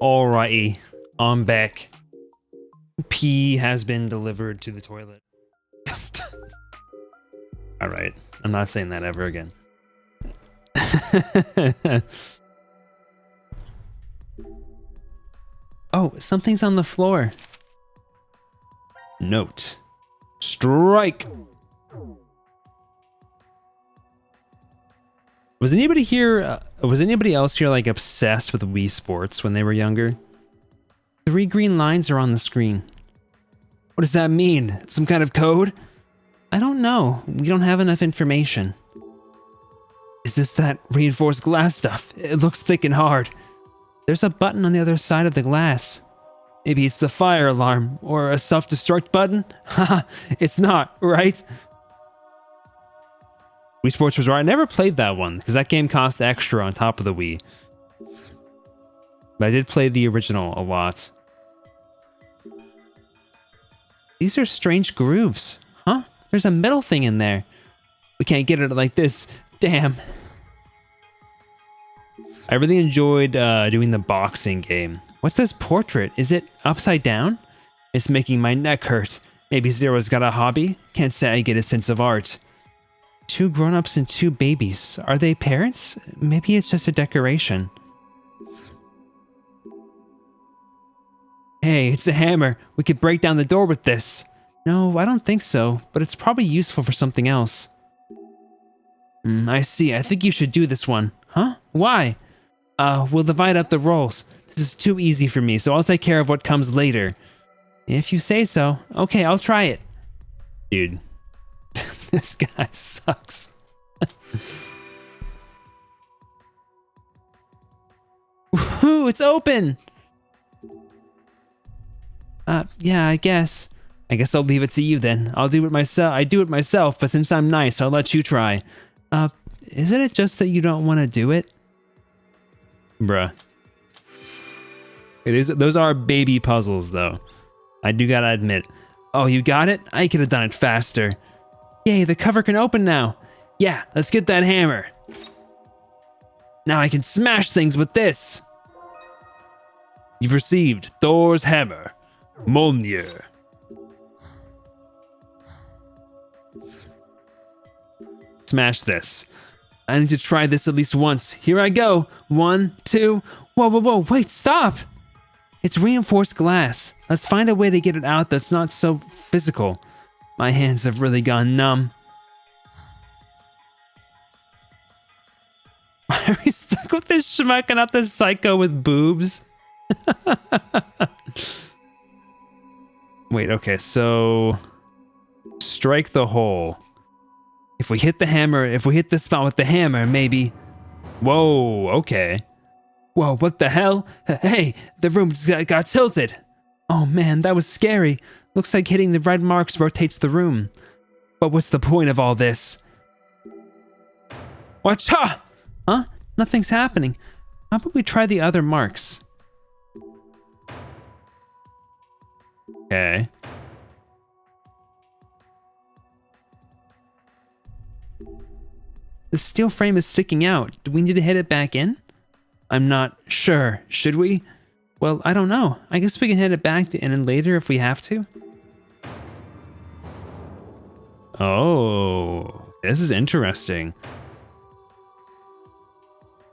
Alrighty, I'm back. Pee has been delivered to the toilet. Alright, I'm not saying that ever again. Oh, something's on the floor. Note. Strike! Was anybody here, was anybody else here like obsessed with Wii Sports when they were younger? 3 green lines are on the screen. What does that mean? Some kind of code? I don't know. We don't have enough information. Is this that reinforced glass stuff? It looks thick and hard. There's a button on the other side of the glass. Maybe it's the fire alarm or a self-destruct button? Haha, it's not, right? Wii Sports was right. I never played that one because that game cost extra on top of the Wii. But I did play the original a lot. These are strange grooves. Huh? There's a metal thing in there. We can't get it like this. Damn. I really enjoyed doing the boxing game. What's this portrait? Is it upside down? It's making my neck hurt. Maybe Zero's got a hobby? Can't say I get a sense of art. 2 grown-ups and 2 babies. Are they parents? Maybe it's just a decoration. Hey, it's a hammer. We could break down the door with this. No, I don't think so, but it's probably useful for something else. I see. I think you should do this one. Huh? Why? We'll divide up the roles. This is too easy for me, so I'll take care of what comes later. If you say so. Okay, I'll try it. Dude. This guy sucks. Woohoo, it's open! Yeah, I guess. I guess I'll leave it to you then. I'll do it myself. I do it myself, but since I'm nice, I'll let you try. Isn't it just that you don't want to do it? Bruh. It is. Those are baby puzzles, though. I do gotta admit. Oh, you got it? I could have done it faster. Yay, the cover can open now. Yeah, let's get that hammer. Now I can smash things with this. You've received Thor's hammer. Mjolnir. Smash this. I need to try this at least once. Here I go. 1, 2. Whoa, whoa, whoa. Wait, stop. It's reinforced glass. Let's find a way to get it out that's not so physical. My hands have really gone numb. Why are we stuck with this schmuck and not this psycho with boobs? Wait, okay, so... Strike the hole. If we hit the hammer, if we hit the spot with the hammer, maybe... Whoa, okay. Whoa, what the hell? Hey, the room got tilted. Oh man, that was scary. Looks like hitting the red marks rotates the room. But what's the point of all this? Watcha! Huh? Nothing's happening. How about we try the other marks? Okay. The steel frame is sticking out. Do we need to hit it back in? I'm not sure. Should we? Well, I don't know. I guess we can hit it back in later if we have to. Oh, this is interesting.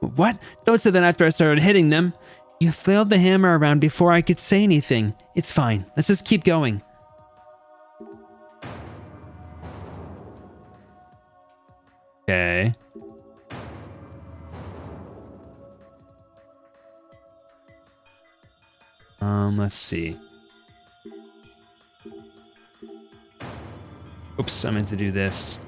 What? Don't say that after I started hitting them. You flailed the hammer around before I could say anything. It's fine. Let's just keep going. Okay. Let's see. Oops, I meant to do this.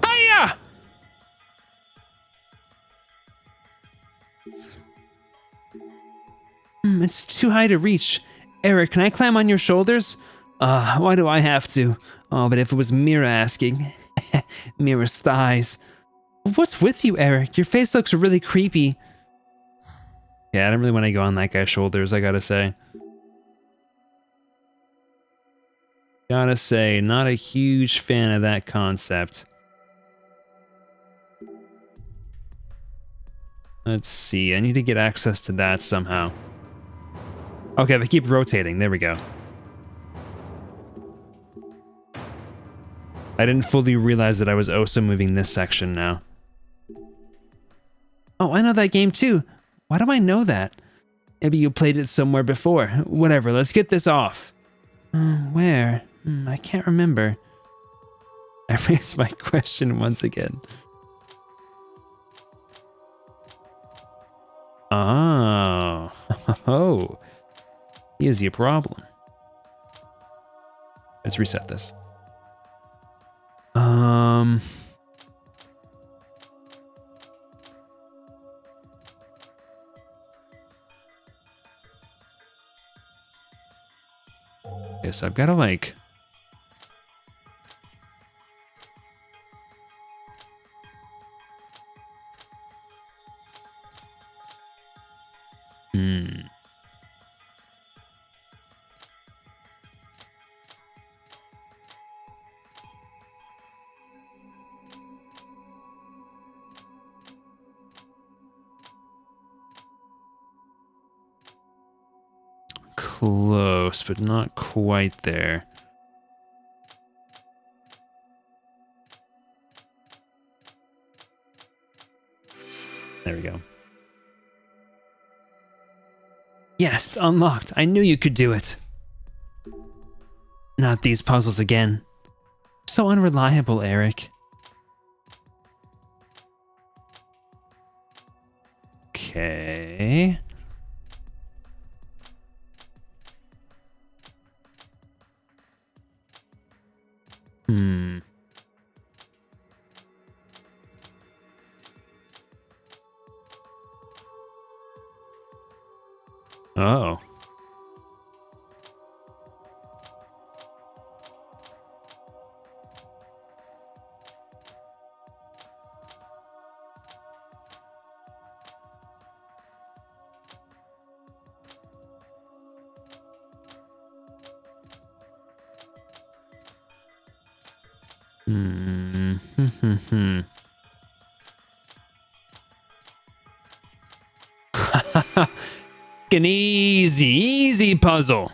Hiya! It's too high to reach. Eric, can I climb on your shoulders? Why do I have to? Oh, but if it was Mira asking. Mira's thighs. What's with you, Eric? Your face looks really creepy. Yeah, I don't really want to go on that guy's shoulders, I gotta say. Gotta say, not a huge fan of that concept. Let's see. I need to get access to that somehow. Okay, they keep rotating. There we go. I didn't fully realize that I was also moving this section now. Oh, I know that game too. Why do I know that? Maybe you played it somewhere before. Whatever, let's get this off. Where? I can't remember. I raised my question once again. Oh. Oh. Here's your problem. Let's reset this. Okay, so I've got to like... Close, but not quite there. There we go. Yes, it's unlocked. I knew you could do it. Not these puzzles again. So unreliable, Eric. Okay. Oh. An easy puzzle.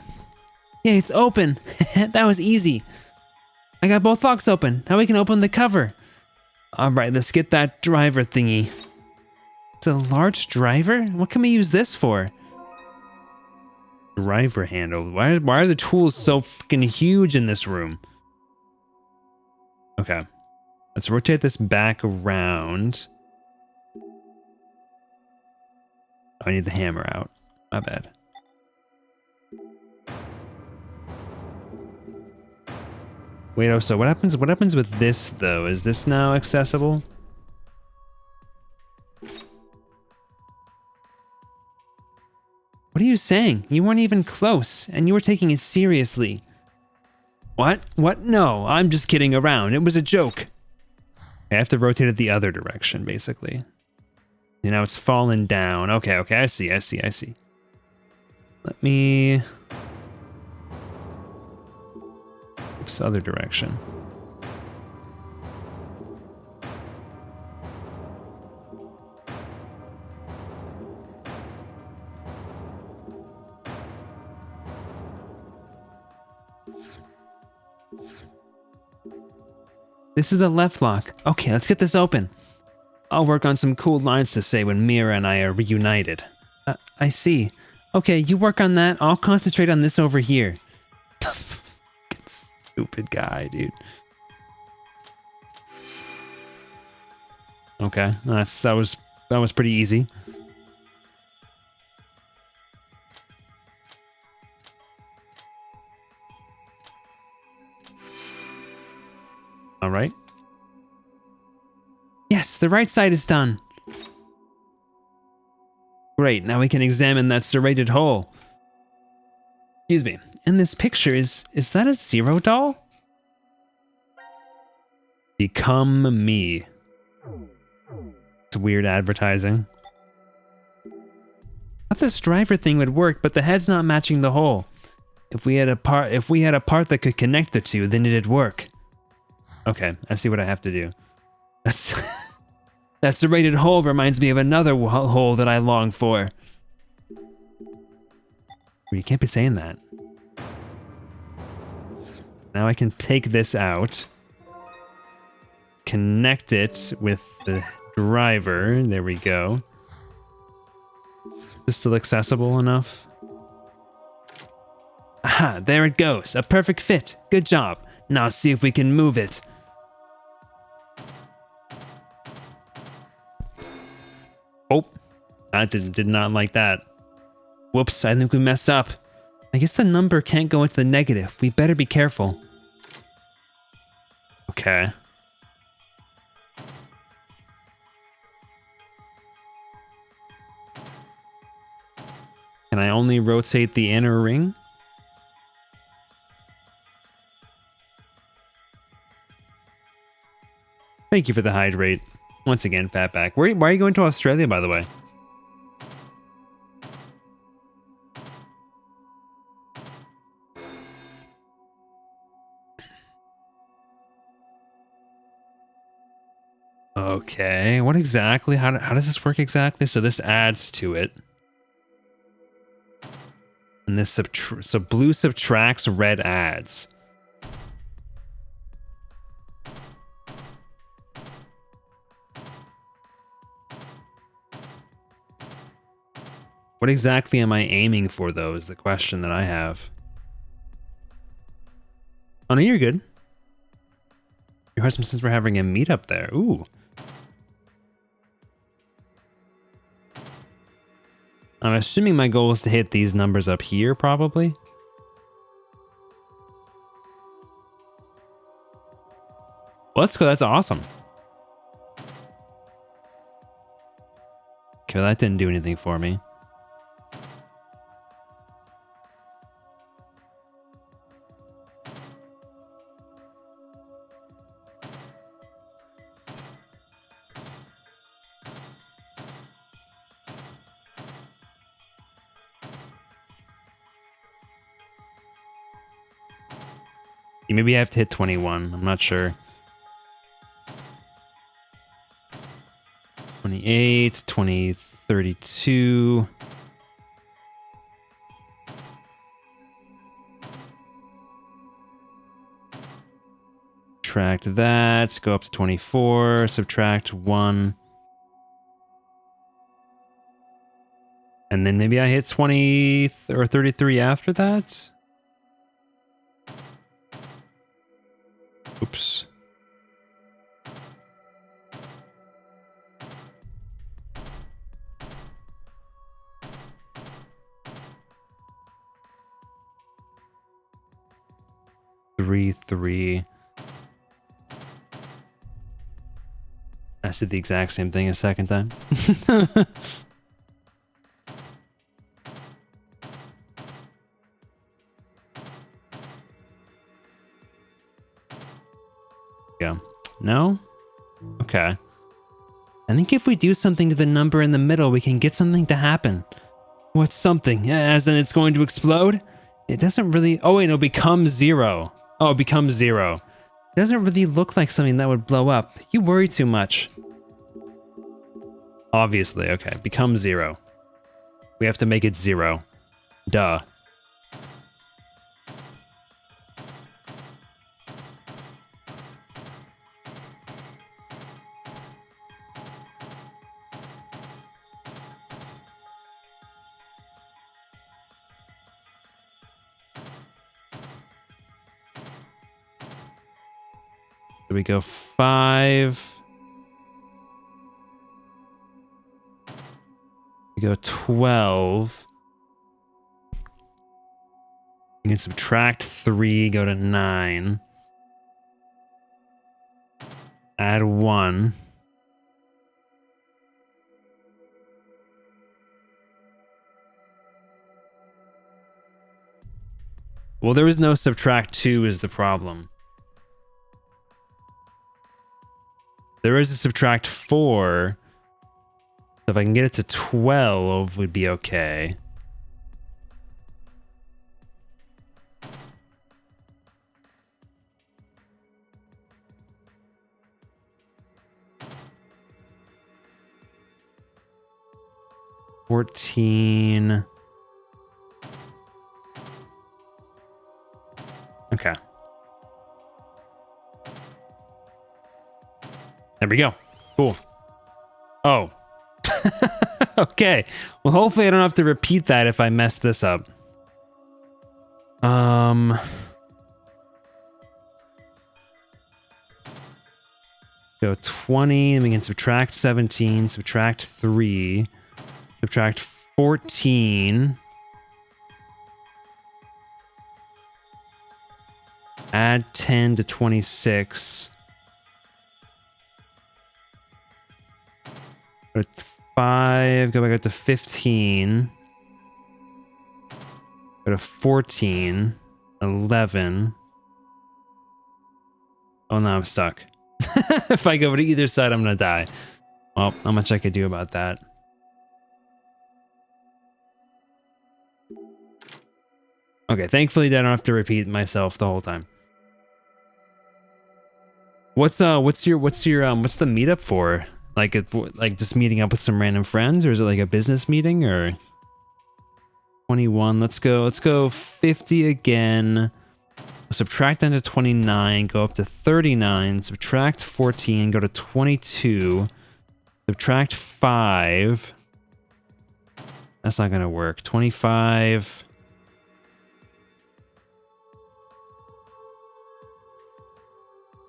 Yeah, it's open. That was easy. I got both locks open. Now we can open the cover. All right, let's get that driver thingy. It's a large driver? What can we use this for? Driver handle. Why are the tools so fucking huge in this room? Okay. Let's rotate this back around. I need the hammer out. My bad. Wait, oh, so what happens with this though? Is this now accessible? What are you saying? You weren't even close, and you were taking it seriously. What? What? No, I'm just kidding around. It was a joke. I have to rotate it the other direction, basically. You know, it's fallen down. Okay, I see. Let me... This other direction. This is the left lock. Okay, let's get this open. I'll work on some cool lines to say when Mira and I are reunited. I see. Okay, you work on that. I'll concentrate on this over here. Stupid guy, dude. Okay, that was pretty easy. All right. Yes, the right side is done. Great, now we can examine that serrated hole. Excuse me. In this picture, is that a Zero doll? Become me. It's weird advertising. I thought this driver thing would work, but the head's not matching the hole. If we had a part that could connect the two, then it'd work. Okay, I see what I have to do. That's That serrated hole reminds me of another hole that I long for. You can't be saying that. Now I can take this out. Connect it with the driver. There we go. Is this still accessible enough? Aha, there it goes. A perfect fit. Good job. Now see if we can move it. Oh, I did not like that. Whoops, I think we messed up. I guess the number can't go into the negative. We better be careful. Okay. Can I only rotate the inner ring? Thank you for the hydrate. Once again, Fatback. Why are you going to Australia, by the way? Okay, what exactly? How does this work exactly? So this adds to it. And this so blue subtracts, red adds. What exactly am I aiming for, though, is the question that I have. Oh, no, you're good. Your husband says we're having a meetup there. Ooh. I'm assuming my goal is to hit these numbers up here, probably. Well, let's go. That's awesome. Okay, well, that didn't do anything for me. Maybe I have to hit 21. I'm not sure. 28, 20, 32. Subtract that. Go up to 24. Subtract 1. And then maybe I hit 20 or 33 after that? Oops. Three. I did the exact same thing a second time. Yeah. No? Okay. I think if we do something to the number in the middle, we can get something to happen. What's something? As in it's going to explode? It doesn't really... Oh, wait, no, become 0. Oh, it becomes 0. It doesn't really look like something that would blow up. You worry too much. Obviously, okay. Become 0. We have to make it 0. Duh. So we go 5. We go 12. You can subtract 3, go to 9. Add 1. Well, there is no subtract 2 is the problem. There is a subtract 4. So if I can get it to 12, would be okay. 14. Okay. There we go. Cool. Oh. Okay. Well, hopefully I don't have to repeat that if I mess this up. So 20, and we can subtract 17, subtract 3, subtract 14, add 10 to 26. Go to 5, go back up to 15. Go to 14, 11. Oh no, I'm stuck. If I go to either side, I'm gonna die. Well, not much I could do about that. Okay, thankfully I don't have to repeat myself the whole time. What's the meetup for? Like just meeting up with some random friends, or is it like a business meeting, or 21? Let's go 50 again. Subtract down to 29, go up to 39, subtract 14, go to 22, subtract 5. That's not gonna work. 25.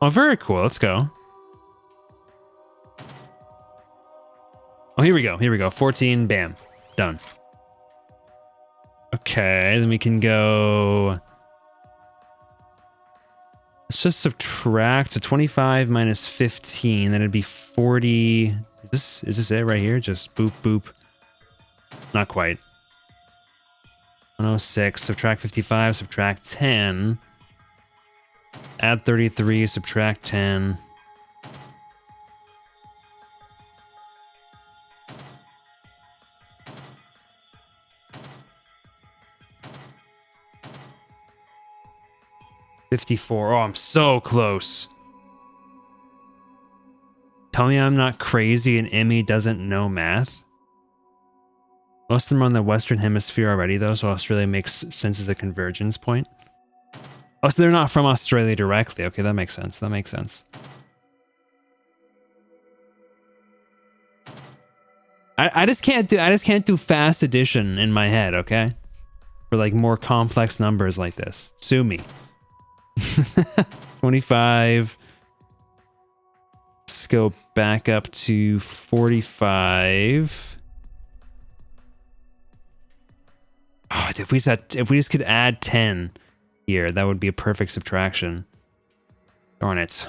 Oh, very cool. Let's go. Oh, here we go. Here we go. 14. Bam. Done. Okay, then we can go... Let's just subtract. So 25 minus 15. Then it'd be 40. Is this it right here? Just boop, boop. Not quite. 106. Subtract 55. Subtract 10. Add 33. Subtract 10. $54. Oh, I'm so close. Tell me I'm not crazy and Emmy doesn't know math. Most of them are on the Western Hemisphere already, though, so Australia makes sense as a convergence point. Oh, so they're not from Australia directly. Okay, that makes sense. That makes sense. I just can't do fast addition in my head, okay? For like more complex numbers like this. Sue me. 25. Let's go back up to 45. Oh, if we just could add 10 here, that would be a perfect subtraction. Darn it.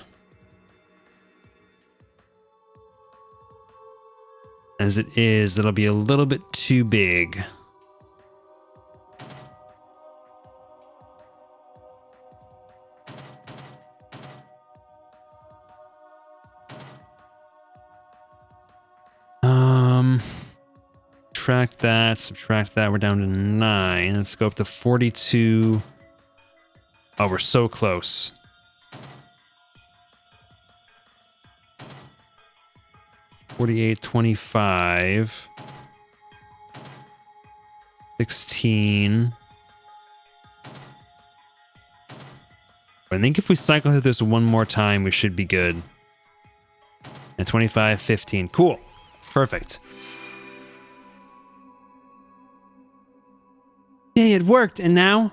As it is, that'll be a little bit too big. Subtract that, we're down to 9. Let's go up to 42. Oh, we're so close. $48, $25, 16. I think if we cycle through this one more time, we should be good. And 25, 15. Cool. Perfect. Yay, it worked. And now?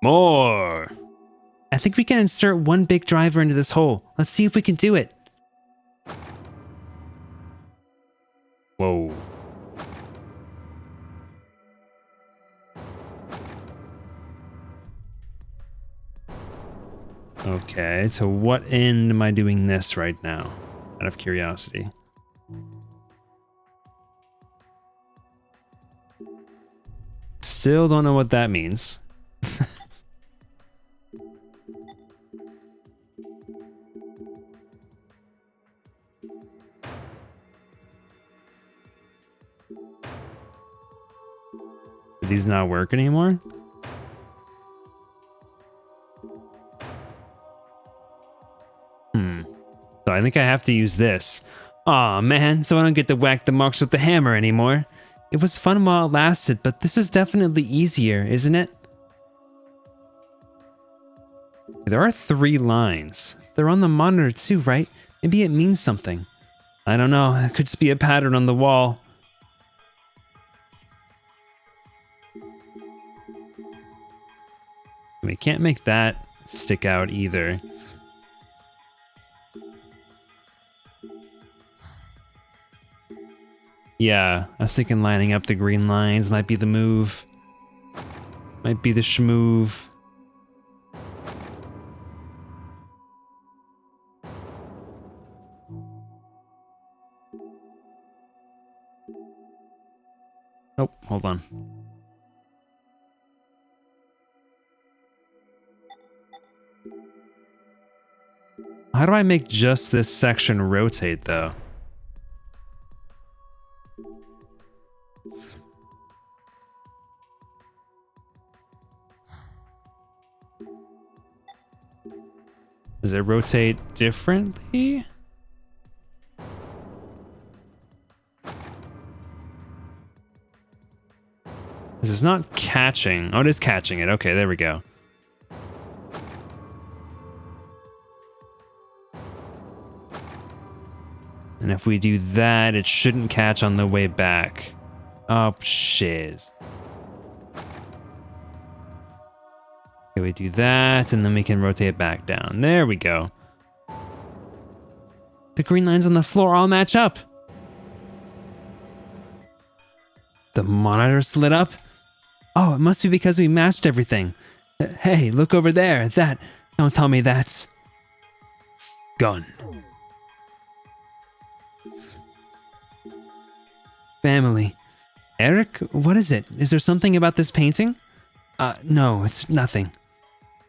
More. I think we can insert one big driver into this hole. Let's see if we can do it. Whoa. Okay, so what end am I doing this right now? Out of curiosity. Still don't know what that means. Do these not work anymore? So I think I have to use this. Aw, man, so I don't get to whack the marks with the hammer anymore. It was fun while it lasted, but this is definitely easier, isn't it? There are 3 lines. They're on the monitor too, right? Maybe it means something. I don't know, it could just be a pattern on the wall. We can't make that stick out either. Yeah, I was thinking lining up the green lines might be the move. Might be the schmoove. Oh, hold on. How do I make just this section rotate, though? Does it rotate differently? This is not catching. Oh, it is catching it. Okay, there we go. And if we do that, it shouldn't catch on the way back. Oh, shiz. Okay, we do that, and then we can rotate it back down. There we go. The green lines on the floor all match up. The monitor lit up? Oh, it must be because we matched everything. Hey, look over there. That. Don't tell me that's... gun. Family. Eric, what is it? Is there something about this painting? No, it's nothing.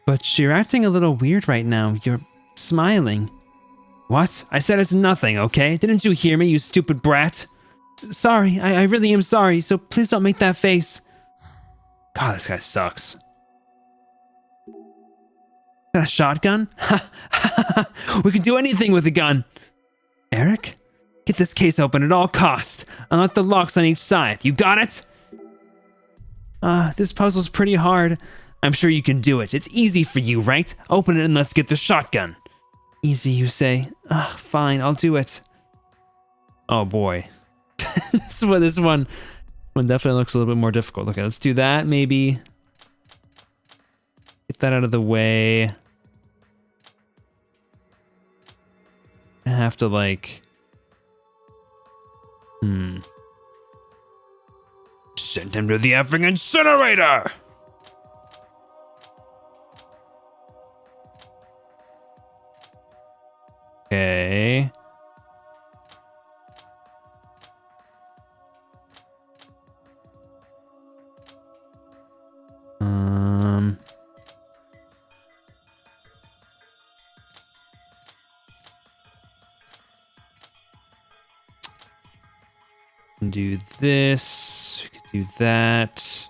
But you're acting a little weird right now. You're smiling. What? I said it's nothing, okay? Didn't you hear me, you stupid brat? Sorry, I really am sorry, so please don't make that face. God, this guy sucks. Got a shotgun? We can do anything with a gun. Eric? Get this case open at all costs. Unlock the locks on each side. You got it? This puzzle's pretty hard. I'm sure you can do it. It's easy for you, right? Open it and let's get the shotgun. Easy, you say? Fine, I'll do it. Oh boy. this one definitely looks a little bit more difficult. Okay, let's do that, maybe. Get that out of the way. I have to, like... Send him to the effing incinerator! Okay. Do this. We could do that.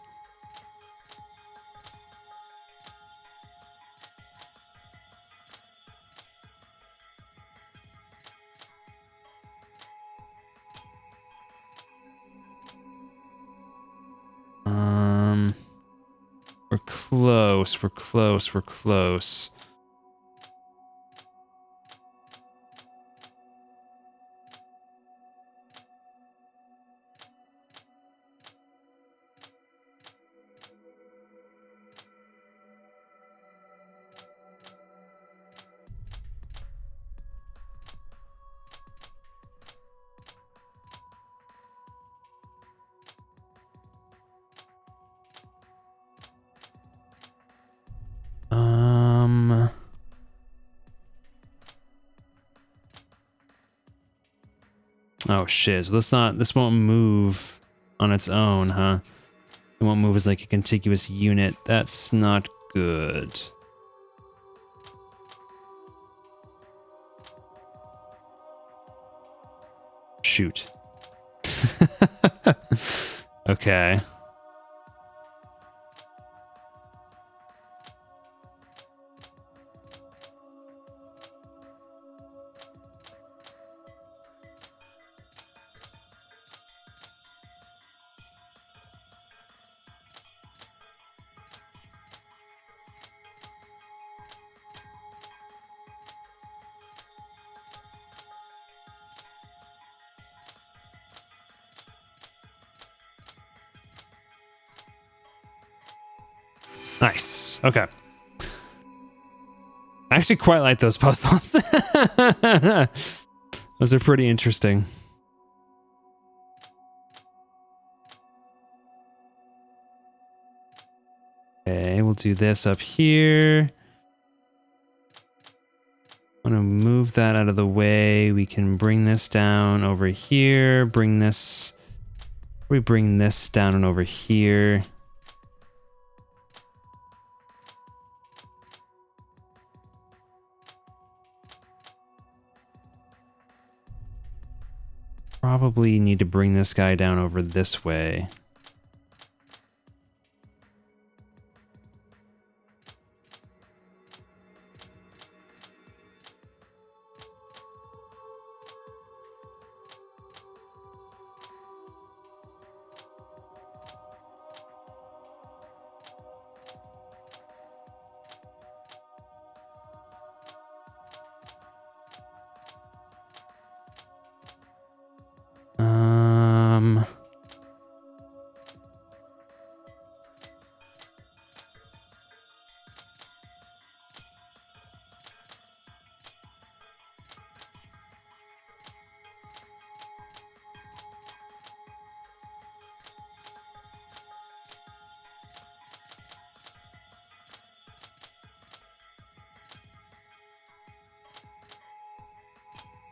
We're close. We're close. We're close. Oh shit, so this won't move on its own, huh? It won't move as like a contiguous unit. That's not good. Shoot. Okay. Nice. Okay. I actually quite like those puzzles. Those are pretty interesting. Okay, we'll do this up here. I'm gonna move that out of the way. We can bring this down over here. Bring this down and over here. Probably need to bring this guy down over this way.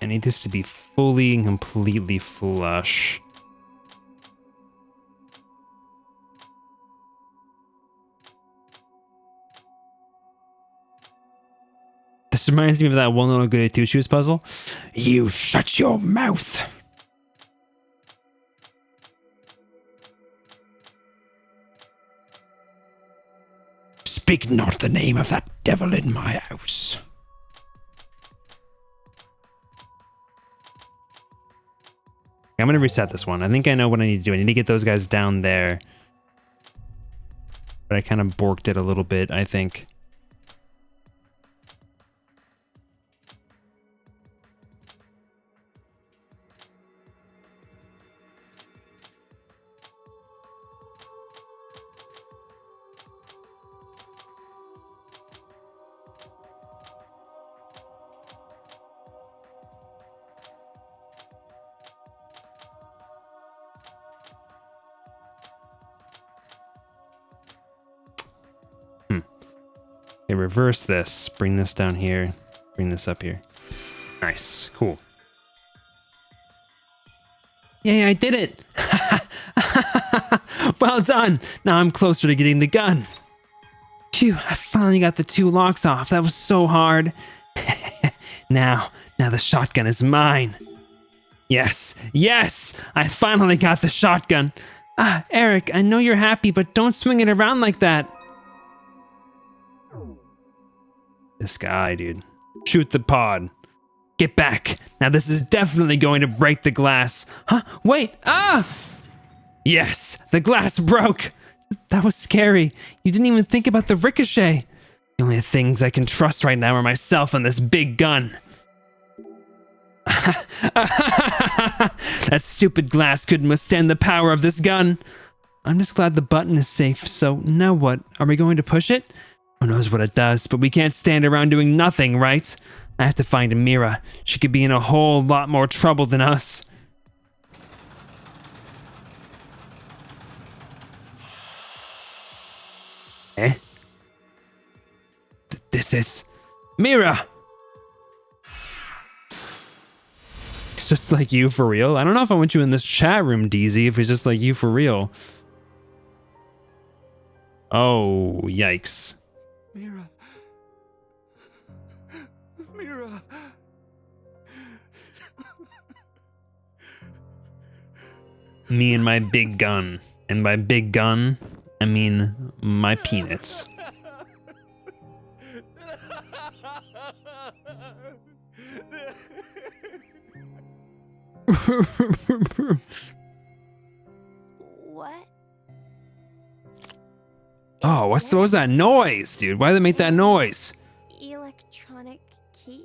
I need this to be fully and completely flush. This reminds me of that one little goody two-shoes puzzle. You shut your mouth. Speak not the name of that devil in my house. I'm gonna reset this one. I think I know what I need to do. I need to get those guys down there. But I kind of borked it a little bit, I think. Okay, reverse this. Bring this down here. Bring this up here. Nice. Cool. Yay, I did it! Well done! Now I'm closer to getting the gun. Phew, I finally got the 2 locks off. That was so hard. Now the shotgun is mine. Yes, I finally got the shotgun. Ah, Eric, I know you're happy, but don't swing it around like that. This guy, dude. Shoot the pod. Get back. Now this is definitely going to break the glass. Huh? Wait. Ah! Yes, the glass broke. That was scary. You didn't even think about the ricochet. The only things I can trust right now are myself and this big gun. That stupid glass couldn't withstand the power of this gun. I'm just glad the button is safe. So now what? Are we going to push it? Who knows what it does, but we can't stand around doing nothing, right? I have to find Mira. She could be in a whole lot more trouble than us. Eh? This is... Mira! It's just like you for real? I don't know if I want you in this chat room, DZ, if it's just like you for real. Oh, yikes. Mira. Mira. Me and my big gun. And by big gun, I mean my peanuts. What? Oh, what was that noise, dude? Why did they make that noise? Electronic key?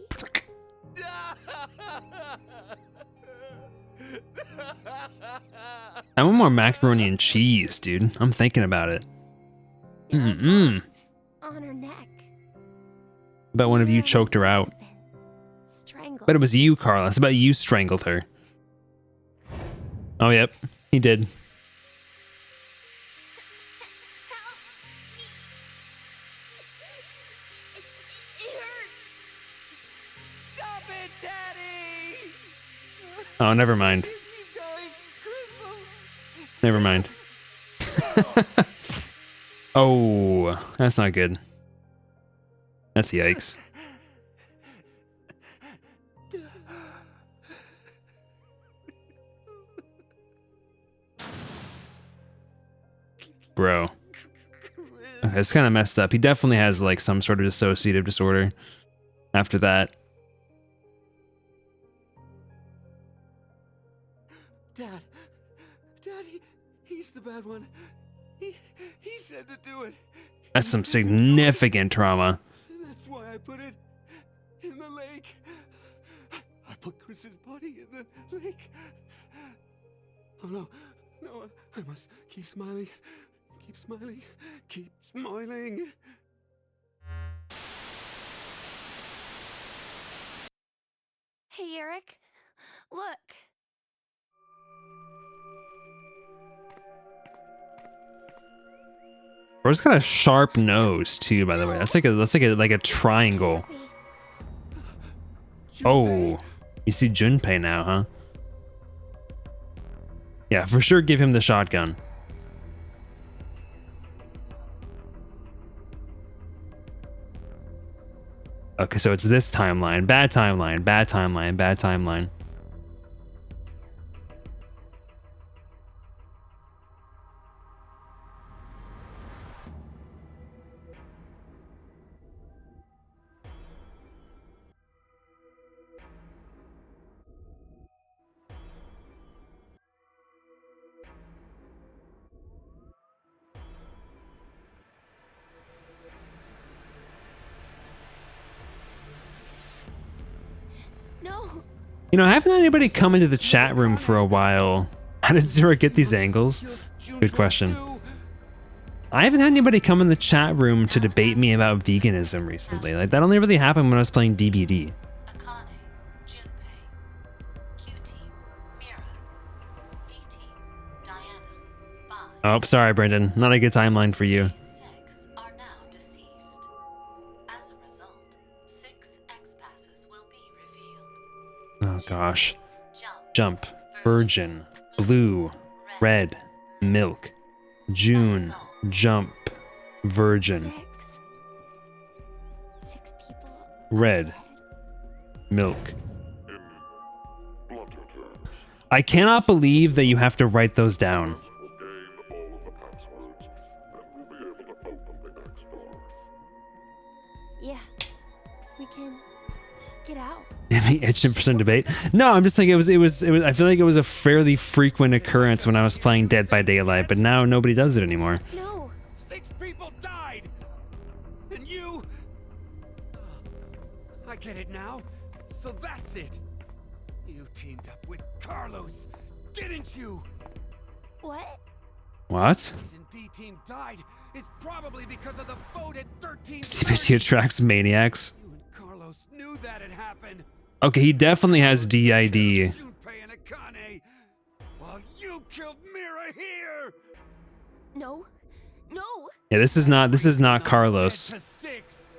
I want more macaroni and cheese, dude. I'm thinking about it. Mm-mm. neck. Bet one of you Mira choked her must out. have been strangled. Bet it was you, Carlos. I bet you strangled her. Oh, yep. He did. Help me. It hurts. Stop it, Daddy! Oh, never mind. Keep going, Crystal. Never mind. Oh, that's not good. That's yikes. Bro. Okay, it's kind of messed up. He definitely has like some sort of dissociative disorder after that. Daddy, he's the bad one. He said to do it. That's some significant trauma. That's why I put it in the lake. I put Chris's body in the lake. Oh no, I must keep smiling. Keep smiling. Keep smiling. Hey, Eric. Look. Bro's got a sharp nose too, by the way. That's like a triangle. Oh, you see Junpei now, huh? Yeah, for sure. Give him the shotgun. Okay, so it's this timeline. Bad timeline. Bad timeline. Bad timeline. No. You know, I haven't had anybody come into the chat room for a while. How did Zero get these angles? Good question. I haven't had anybody come in the chat room to debate me about veganism recently. Like, that only really happened when I was playing DBD. Akane, Junpei, Q-Team, Mira, D-Team, Diana, Bai. Oh, sorry, Brendan. Not a good timeline for you. These 6 are now deceased. As a result, 6 X-passes will be revealed. Oh, gosh. Jump, Jump. Virgin. Blue. Red. Milk. June. Jump. Virgin. 6 people. Red. Dead. Milk. In blunt terms, I cannot believe that you have to write those down. will gain all of the passwords and will be able to open the X door. Yeah. We can get out. Am I itching for some debate? No, I'm just thinking it was. I feel like it was a fairly frequent occurrence when I was playing Dead by Daylight, but now nobody does it anymore. No. 6 people died! And you... I get it now. So that's it. You teamed up with Carlos, didn't you? What? What? The reason D-Team died is probably because of the vote at 13. CPT attracts maniacs. You and Carlos knew that had happened. Okay, he definitely has DID. Junpei and Akane, while you killed Mira here. No. No. Yeah, this is not Carlos. Dead to 6.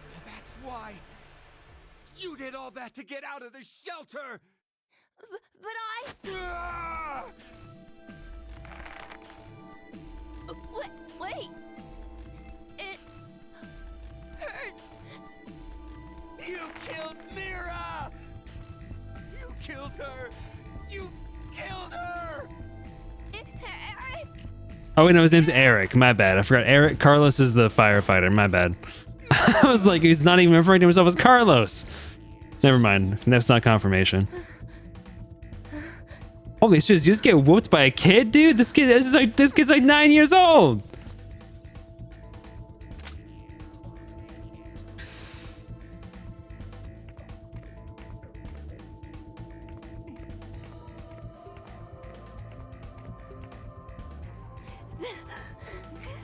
So that's why you did all that to get out of the shelter. But I... Ah! Wait. It hurts. You killed Mira. You killed her. You killed her. Eric. Oh, wait, no, his name's Eric. My bad. I forgot. Eric. Carlos is the firefighter. My bad. I was like, he's not even referring to himself as Carlos. Never mind. That's not confirmation. Holy shit! You just get whooped by a kid, dude. This kid's like 9 years old.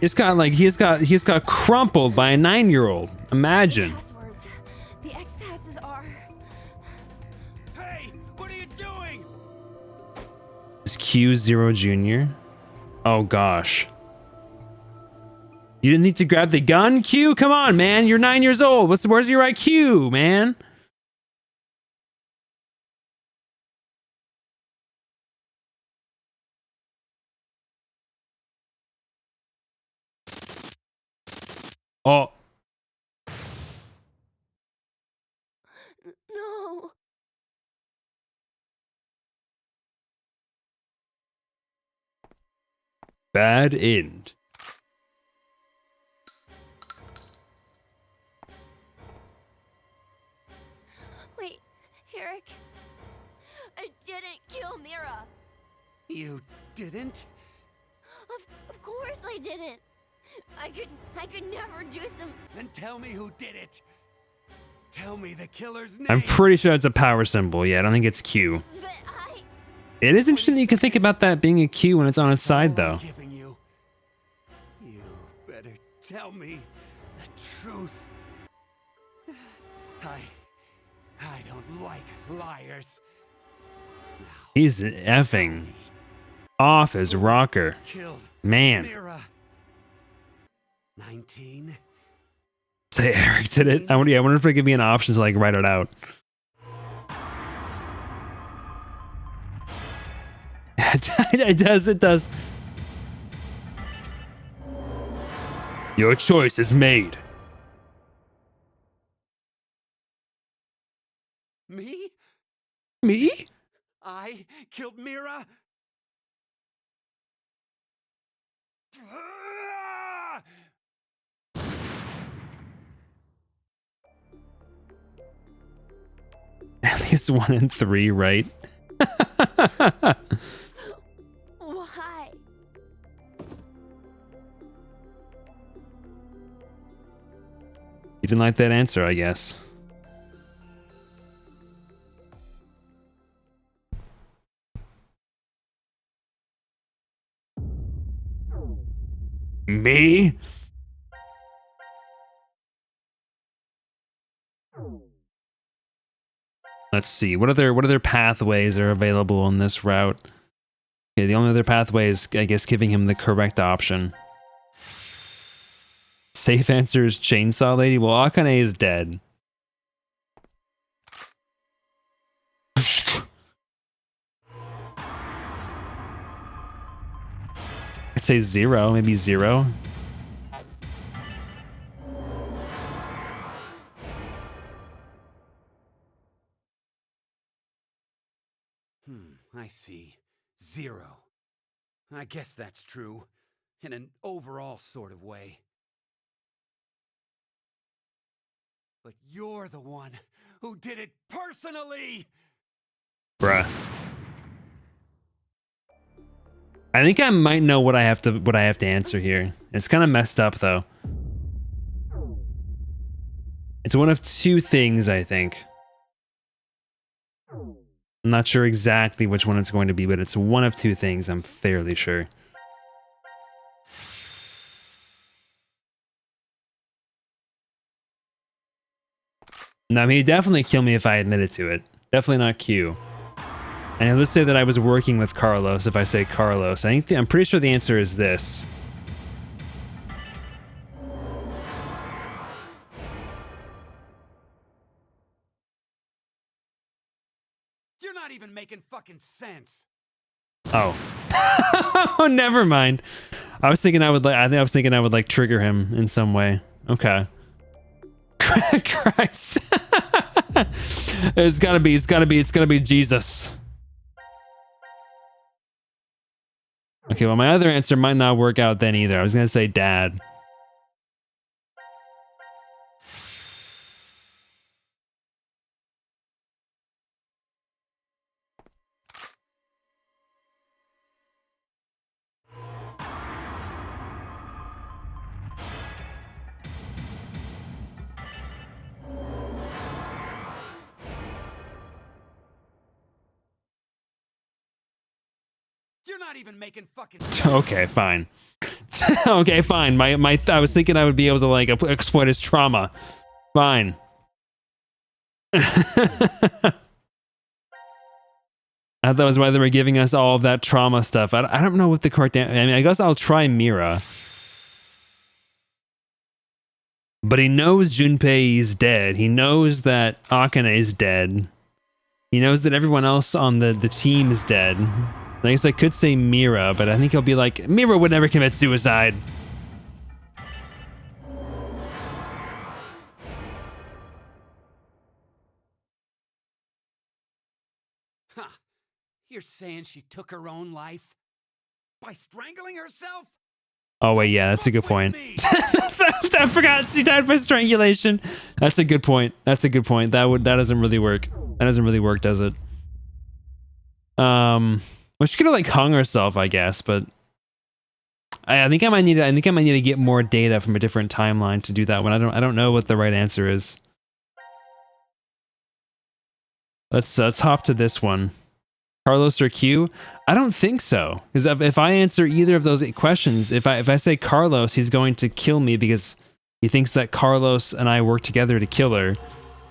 He's got crumpled by a 9-year-old. Imagine. Passwords. The X passes are. Hey, what are you doing? Is Q Zero Jr.? Oh gosh. You didn't need to grab the gun, Q? Come on, man. You're 9 years old. Where's your IQ, man? Oh. No. Bad end. Wait, Eric. I didn't kill Mira. You didn't? Of course I didn't. I could never do some. Then tell me who did it. Tell me the killer's name. I'm pretty sure it's a power symbol. Yeah, I don't think it's Q. But I. It is interesting that you can think about that being a Q when it's on its side, though. I'm giving you. You better tell me the truth. I don't like liars. Now, He's effing off his rocker. killed Man. Mira. 19. Say Eric did it. I wonder if they give me an option to like write it out. It does. Your choice is made. Me? Me? I killed Mira? Ah! At least 1 in 3, right? Why? You didn't like that answer, I guess. Me? Let's see. What other pathways are available in this route? Okay, the only other pathway is, I guess, giving him the correct option. Safe answer is Chainsaw Lady. Well, Akane is dead. I'd say 0, maybe 0. I see. 0. I guess that's true. In an overall sort of way. But you're the one who did it personally! Bruh. I think I might know what I have to answer here. It's kind of messed up though. It's one of 2 things, I think. I'm not sure exactly which one it's going to be, but it's one of 2 things, I'm fairly sure. No, I mean, he'd definitely kill me if I admitted to it. Definitely not Q. And let's say that I was working with Carlos, if I say Carlos. I'm pretty sure the answer is this. You're not even making fucking sense. Oh. Oh, never mind. I was thinking I would like trigger him in some way. Okay. Christ. It's gotta be Jesus. Okay, well, my other answer might not work out then either. I was gonna say Dad. You're not even making fucking. Okay, fine. Okay, fine. I was thinking I would be able to like exploit his trauma. Fine. I thought that was why they were giving us all of that trauma stuff. I don't know what the correct I mean, I guess I'll try Mira. But he knows Junpei is dead. He knows that Akane is dead. He knows that everyone else on the team is dead. I guess I could say Mira, but I think he'll be like, Mira would never commit suicide. Huh. You're saying she took her own life? By strangling herself? Oh wait, yeah, that's a good point. I forgot she died by strangulation. That's a good point. That's a good point. That doesn't really work. That doesn't really work, does it? Well, she could have like hung herself, I guess, but I think I might need to get more data from a different timeline to do that one. I don't know what the right answer is. Let's hop to this one. Carlos or Q? I don't think so. Because if I answer either of those 8 questions, if I say Carlos, he's going to kill me because he thinks that Carlos and I work together to kill her.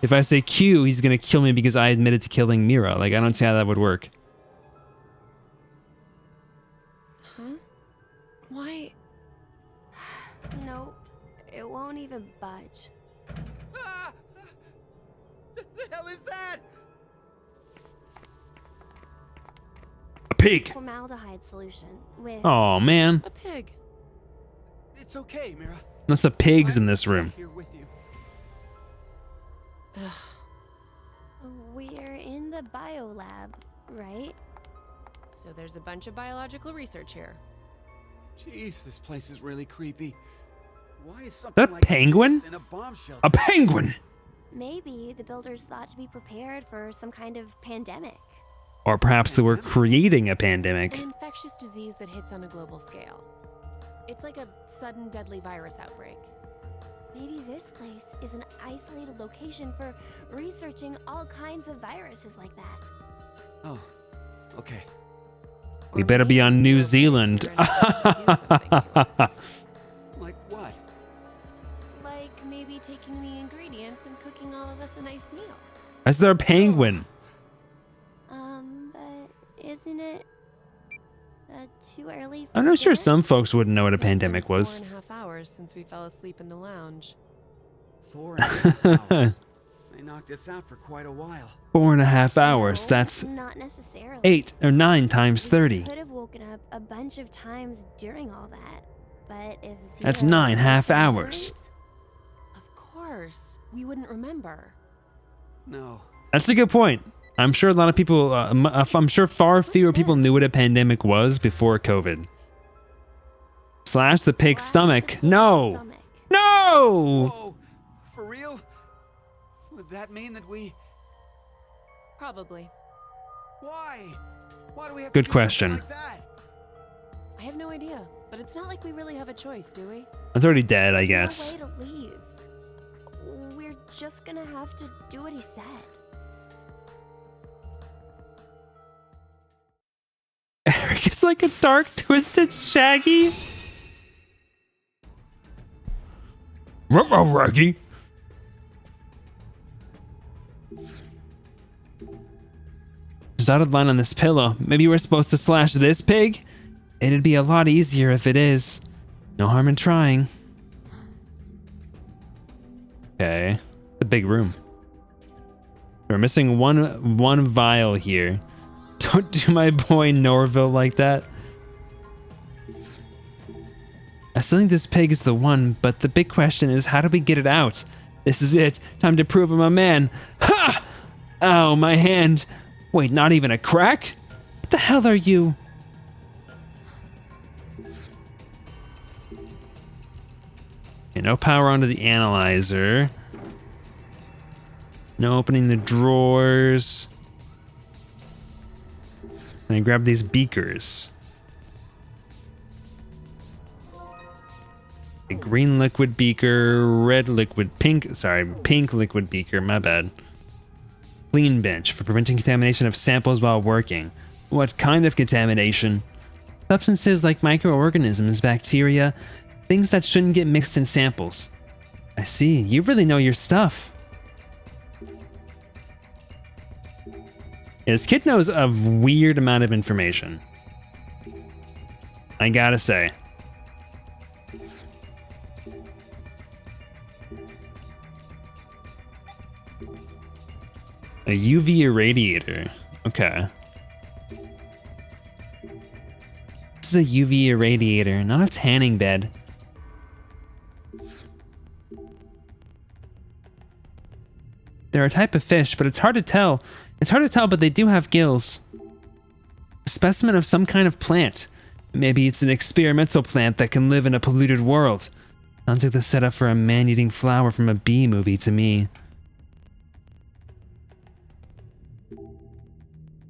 If I say Q, he's going to kill me because I admitted to killing Mira. Like, I don't see how that would work. Huh? Why? Nope. It won't even budge. Ah! The hell is that? A pig! Formaldehyde solution with... Oh, man. A pig. It's okay, Mira. Lots of pigs in this room. I'm here with you. We're in the biolab, right? So there's a bunch of biological research here. Jeez, this place is really creepy. Why is something That like penguin? this in a bomb shelter? A penguin! Maybe the builders thought to be prepared for some kind of pandemic. Or perhaps they were creating a pandemic. An infectious disease that hits on a global scale. It's like a sudden deadly virus outbreak. Maybe this place is an isolated location for researching all kinds of viruses like that. Oh, okay. We better be on New Zealand. Like what? Like maybe taking the ingredients and cooking all of us a nice meal. Is there a penguin? But isn't it too early for I'm not sure dinner? some folks wouldn't know what a It's been pandemic was. 4.5 hours since we fell asleep in the lounge. 4.5 hours. They knocked us out for quite a while. 4.5 hours. No, That's not necessarily. 8 or 9 times 30. We could have woken up a bunch of times during all that, but if That's Zero 9 half has hours. memories- Of course, we wouldn't remember. No. That's a good point. I'm sure a lot of people, I'm sure far fewer people knew what a pandemic was before COVID. Slash the pig's Slash stomach. the pig's No! stomach. No! Whoa! For real? Would that mean that we... Probably. Why? Why do we have Good to do question. something like that? I have no idea, but it's not like we really have a choice, do we? It's already dead, I There's guess. no way to leave. We're just gonna have to do what he said. Eric is like a dark, twisted Shaggy. Ruh-roh, Raggy. Dotted line on this pillow. Maybe we're supposed to slash this pig? It'd be a lot easier if it is. No harm in trying. Okay. A big room. We're missing one vial here. Don't do my boy Norville like that. I still think this pig is the one, but the big question is, how do we get it out? This is it. Time to prove I'm a man. Ha! Ow, my hand. Wait, not even a crack? What the hell are you? Okay, no power onto the analyzer. No opening the drawers. And I grab these beakers. A green liquid beaker, red liquid, pink liquid beaker, my bad. Clean bench for preventing contamination of samples while working. What kind of contamination? Substances like microorganisms, bacteria, things that shouldn't get mixed in samples. I see, you really know your stuff. This kid knows a weird amount of information. I gotta say. A UV irradiator. Okay. This is a UV irradiator, not a tanning bed. They're a type of fish, but it's hard to tell. It's hard to tell, but they do have gills. A specimen of some kind of plant. Maybe it's an experimental plant that can live in a polluted world. Sounds like the setup for a man-eating flower from a bee movie to me.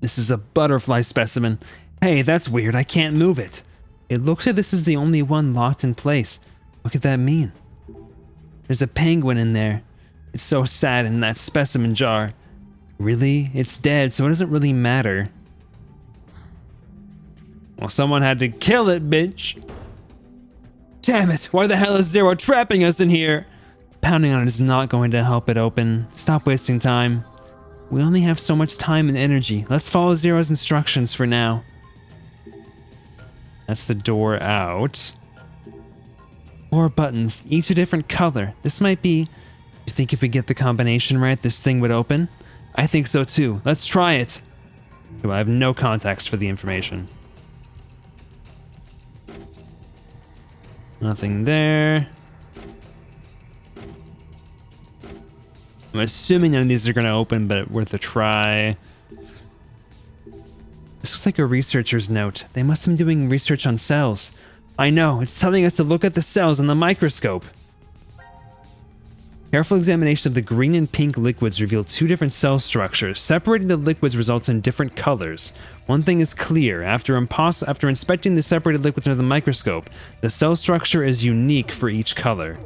This is a butterfly specimen. Hey, that's weird. I can't move it. It looks like this is the only one locked in place. What could that mean? There's a penguin in there. It's so sad in that specimen jar. Really? It's dead, so it doesn't really matter. Well, someone had to kill it, bitch. Damn it! Why the hell is Zero trapping us in here? Pounding on it is not going to help it open. Stop wasting time. We only have so much time and energy. Let's follow Zero's instructions for now. That's the door out. 4 buttons, each a different color. This might be... You think if we get the combination right, this thing would open? I think so too. Let's try it. Well, I have no context for the information. Nothing there. I'm assuming none of these are going to open, but worth a try. This looks like a researcher's note. They must have been doing research on cells. I know, it's telling us to look at the cells in the microscope. Careful examination of the green and pink liquids reveal 2 different cell structures. Separating the liquids results in different colors. One thing is clear, after inspecting the separated liquids under the microscope, the cell structure is unique for each color.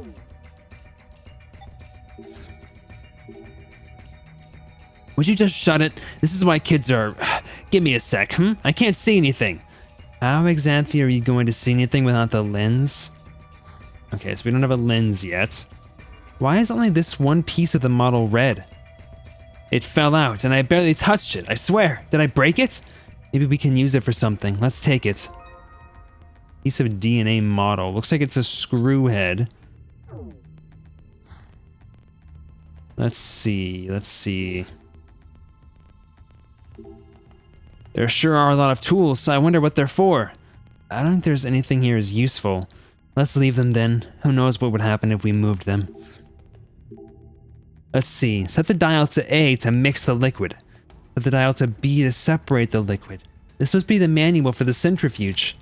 Would you just shut it? This is why kids are... Give me a sec, I can't see anything. How exactly are you going to see anything without the lens? Okay, so we don't have a lens yet. Why is only this one piece of the model red? It fell out, and I barely touched it, I swear. Did I break it? Maybe we can use it for something. Let's take it. Piece of DNA model. Looks like it's a screw head. Let's see. There sure are a lot of tools, so I wonder what they're for. I don't think there's anything here as useful. Let's leave them then. Who knows what would happen if we moved them. Let's see. Set the dial to A to mix the liquid. Set the dial to B to separate the liquid. This must be the manual for the centrifuge.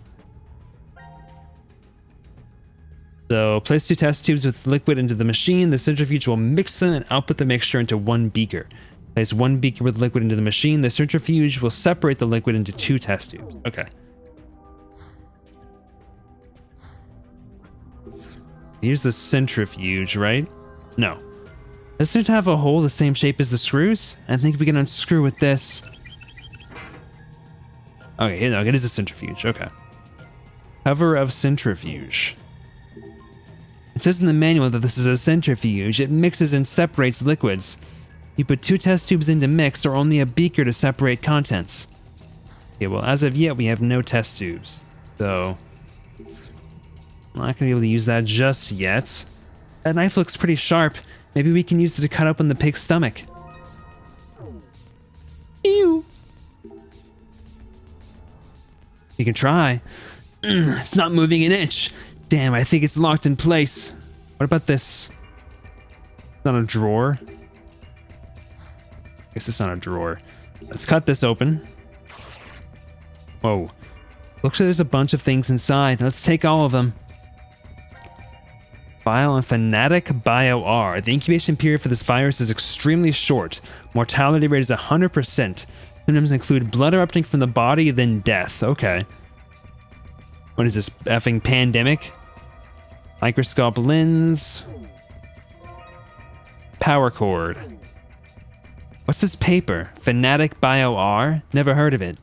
So, place 2 test tubes with liquid into the machine. The centrifuge will mix them and output the mixture into 1 beaker. Place 1 beaker with liquid into the machine. The centrifuge will separate the liquid into 2 test tubes. Okay. Here's the centrifuge, right? No. Doesn't it have a hole the same shape as the screws? I think we can unscrew with this. Okay, no, it is a centrifuge. Okay. Cover of centrifuge. It says in the manual that this is a centrifuge. It mixes and separates liquids. You put 2 test tubes in to mix or only a beaker to separate contents. Okay, well, as of yet, we have no test tubes. So, I'm not going to be able to use that just yet. That knife looks pretty sharp. Maybe we can use it to cut open the pig's stomach. Ew. You can try. It's not moving an inch. Damn, I think it's locked in place. What about this? It's not a drawer. I guess it's not a drawer. Let's cut this open. Whoa. Looks like there's a bunch of things inside. Let's take all of them. Vial and Fanatic Bio-R. The incubation period for this virus is extremely short. Mortality rate is 100%. Symptoms include blood erupting from the body, then death. Okay. What is this, effing pandemic? Microscope lens. Power cord. What's this paper? Fanatic Bio-R? Never heard of it.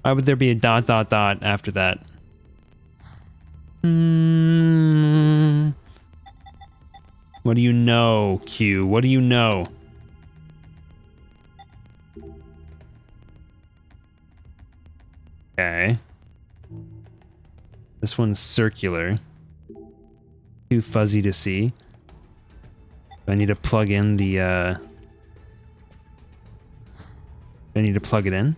Why would there be a ... after that? What do you know, Q? What do you know? Okay. This one's circular. Too fuzzy to see. I need to plug in the, I need to plug it in.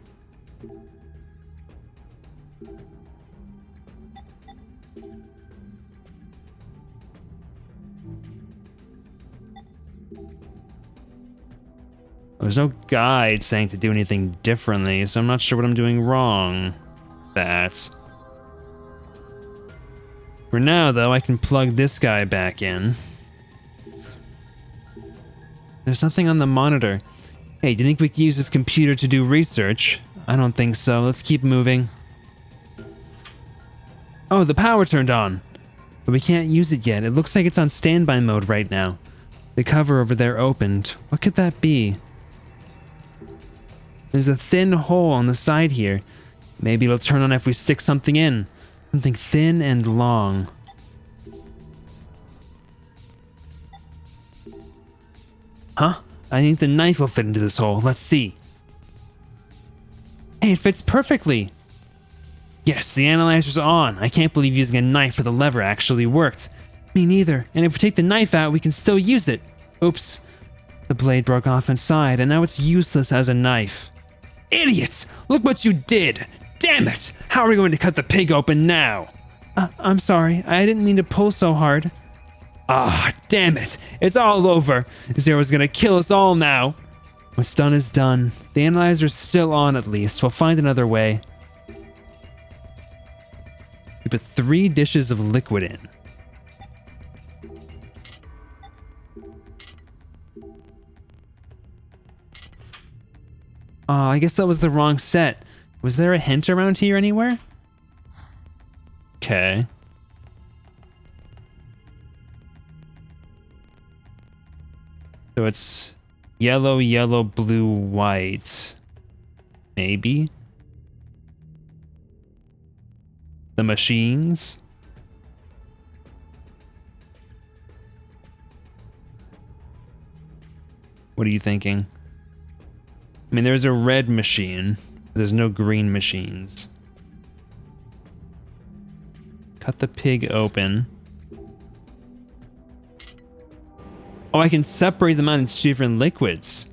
There's no guide saying to do anything differently, so I'm not sure what I'm doing wrong. For now, though, I can plug this guy back in. There's nothing on the monitor. Hey, do you think we could use this computer to do research? I don't think so. Let's keep moving. Oh, the power turned on. But we can't use it yet. It looks like it's on standby mode right now. The cover over there opened. What could that be? There's a thin hole on the side here. Maybe it'll turn on if we stick something in. Something thin and long. Huh? I think the knife will fit into this hole. Let's see. Hey, it fits perfectly. Yes, the analyzer's on. I can't believe using a knife with a lever actually worked. Me neither. And if we take the knife out, we can still use it. Oops. The blade broke off inside, and now it's useless as a knife. Idiots! Look what you did! Damn it! How are we going to cut the pig open now? I'm sorry. I didn't mean to pull so hard. Ah, damn it. It's all over. Zero's gonna kill us all now. What's done is done. The analyzer's still on at least. We'll find another way. We put 3 dishes of liquid in. Oh, I guess that was the wrong set. Was there a hint around here anywhere? Okay. So it's yellow, yellow, blue, white. Maybe. The machines. What are you thinking? I mean, there's a red machine. There's no green machines. Cut the pig open. Oh, I can separate them out into different liquids.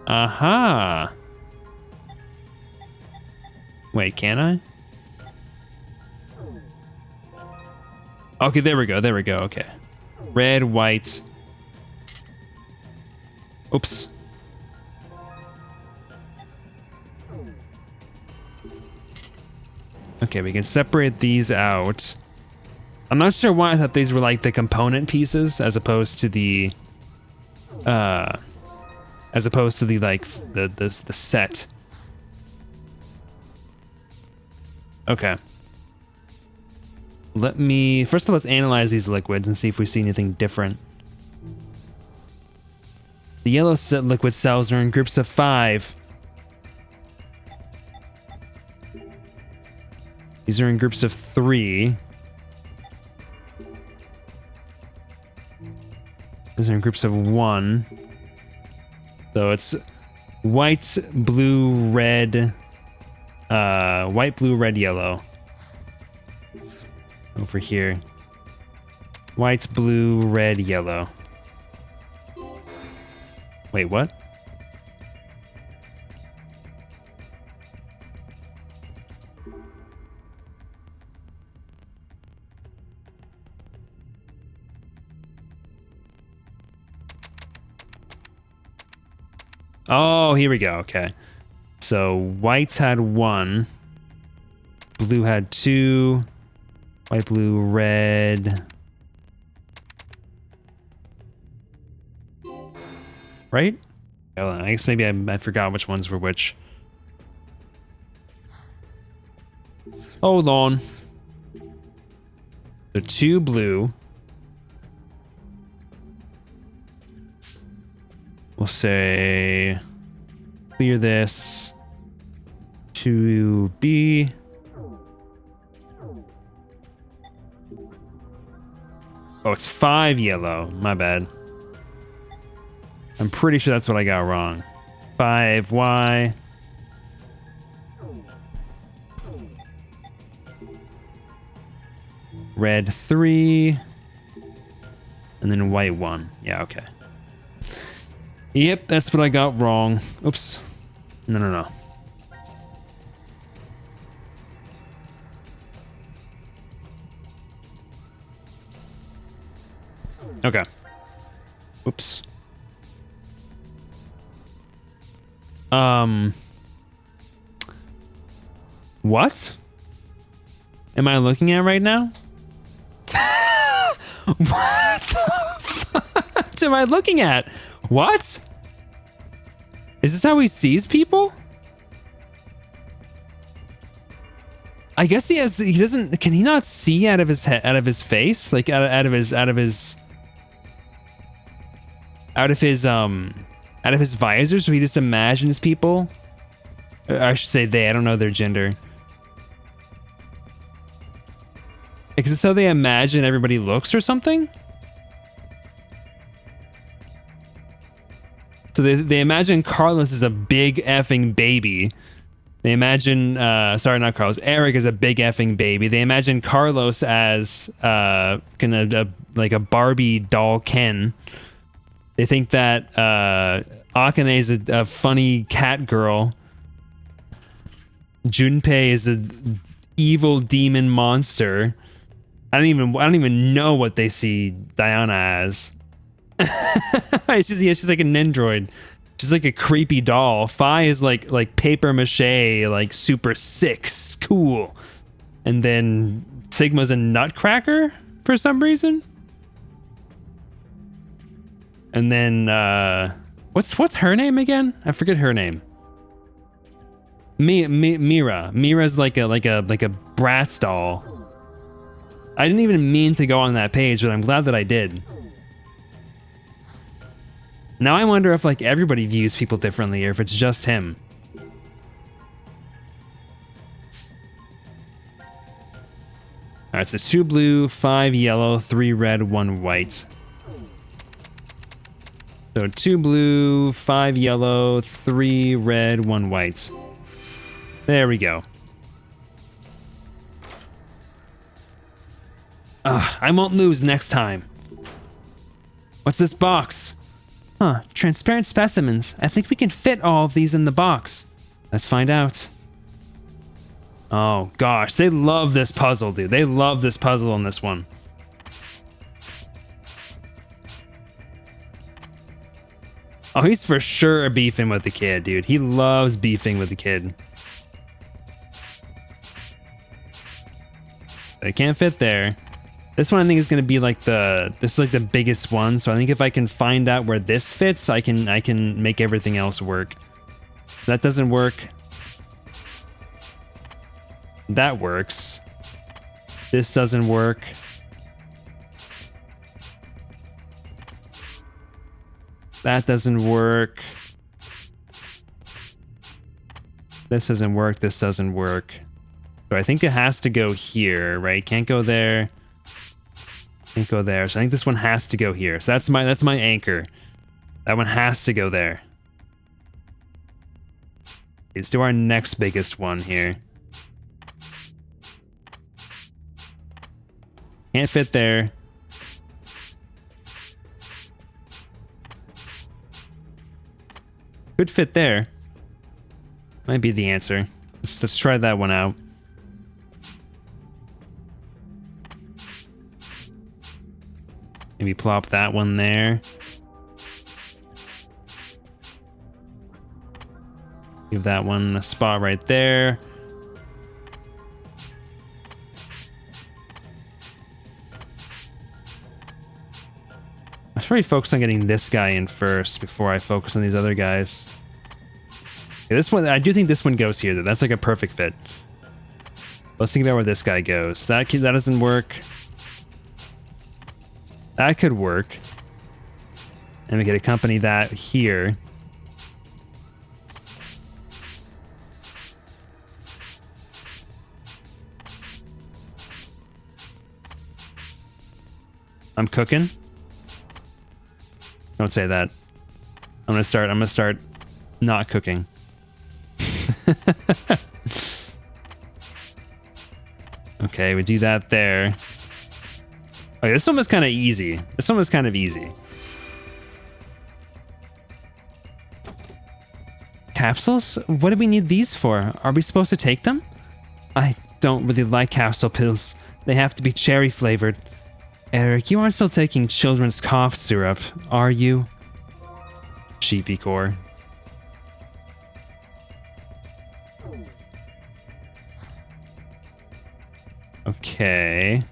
Aha! Wait, can I? Okay, there we go, okay. Red, white. Oops. Okay, we can separate these out. I'm not sure why I thought these were like the component pieces as opposed to the like the set. Okay. First of all, let's analyze these liquids and see if we see anything different. The yellow liquid cells are in groups of 5. These are in groups of 3. These are in groups of 1. So it's white, blue, red, white, blue, red, yellow. Over here. White, blue, red, yellow. Wait, what? Oh, here we go. Okay. So whites had 1. Blue had 2. White, blue, red. Right? I guess maybe I forgot which ones were which. Hold on. So 2 blue. We'll say clear this to B. Oh, it's 5 yellow. My bad. I'm pretty sure that's what I got wrong. 5Y. Red 3. And then white 1. Yeah, okay. Yep, that's what I got wrong. Oops. No. Okay. Oops. What am I looking at right now? What the fuck am I looking at? What? Is this how he sees people? I guess he doesn't, can he not see out of his head, out of his face? Like out of his visor, so he just imagines people? Or I should say they, I don't know their gender. Is this how they imagine everybody looks or something? So they imagine Carlos is a big effing baby. They imagine, sorry, not Carlos, Eric is a big effing baby. They imagine Carlos as like a Barbie doll Ken. They think that Akane is a funny cat girl. Junpei is an evil demon monster. I don't even know what they see Diana as. She's like an android. She's like a creepy doll. Fi is like paper mache, like super sick, cool. And then Sigma's a nutcracker for some reason. And then what's her name again? I forget her name. Mira. Mira's like a Bratz doll. I didn't even mean to go on that page, but I'm glad that I did. Now I wonder if like everybody views people differently or if it's just him. Alright, so 2 blue, 5 yellow, 3 red, 1 white. So 2 blue, 5 yellow, 3 red, 1 white. There we go. I won't lose next time. What's this box? Huh, transparent specimens. I think we can fit all of these in the box. Let's find out. Oh gosh, they love this puzzle, dude. They love this puzzle in this one. Oh, he's for sure beefing with the kid, dude. He loves beefing with the kid. They can't fit there. This one I think is going to be like this is like the biggest one. So I think if I can find out where this fits, I can make everything else work. That doesn't work. That works. This doesn't work. That doesn't work. This doesn't work. This doesn't work. So I think it has to go here, right? Can't go there. Can't go there. So I think this one has to go here. So that's my anchor. That one has to go there. Let's do our next biggest one here. Can't fit there. Could fit there. Might be the answer. Let's try that one out. Maybe plop that one there. Give that one a spot right there. I should probably focus on getting this guy in first before I focus on these other guys. Okay, this one, I do think this one goes here though. That's like a perfect fit. Let's think about where this guy goes. That doesn't work. That could work. And we could accompany that here. I'm cooking. Don't say that. I'm gonna start not cooking. Okay, we do that there. Okay, this one was kind of easy. This one was kind of easy. Capsules? What do we need these for? Are we supposed to take them? I don't really like capsule pills. They have to be cherry flavored. Eric, you aren't still taking children's cough syrup, are you? Sheepy core. Okay.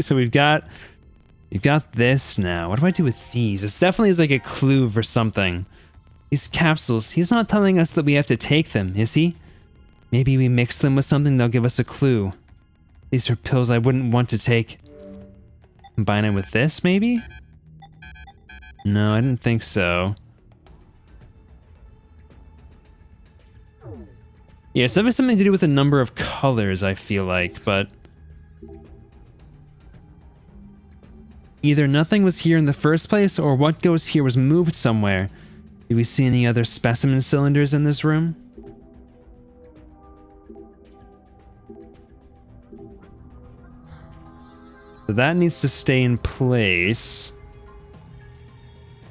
So we've got this now. What do I do with these? This definitely is like a clue for something. These capsules, he's not telling us that we have to take them, is he? Maybe we mix them with something, they'll give us a clue. These are pills I wouldn't want to take. Combine it with this, maybe? No, I didn't think so. Yeah, it's definitely something to do with a number of colors, I feel like, but... either nothing was here in the first place, or what goes here was moved somewhere. Do we see any other specimen cylinders in this room? So that needs to stay in place.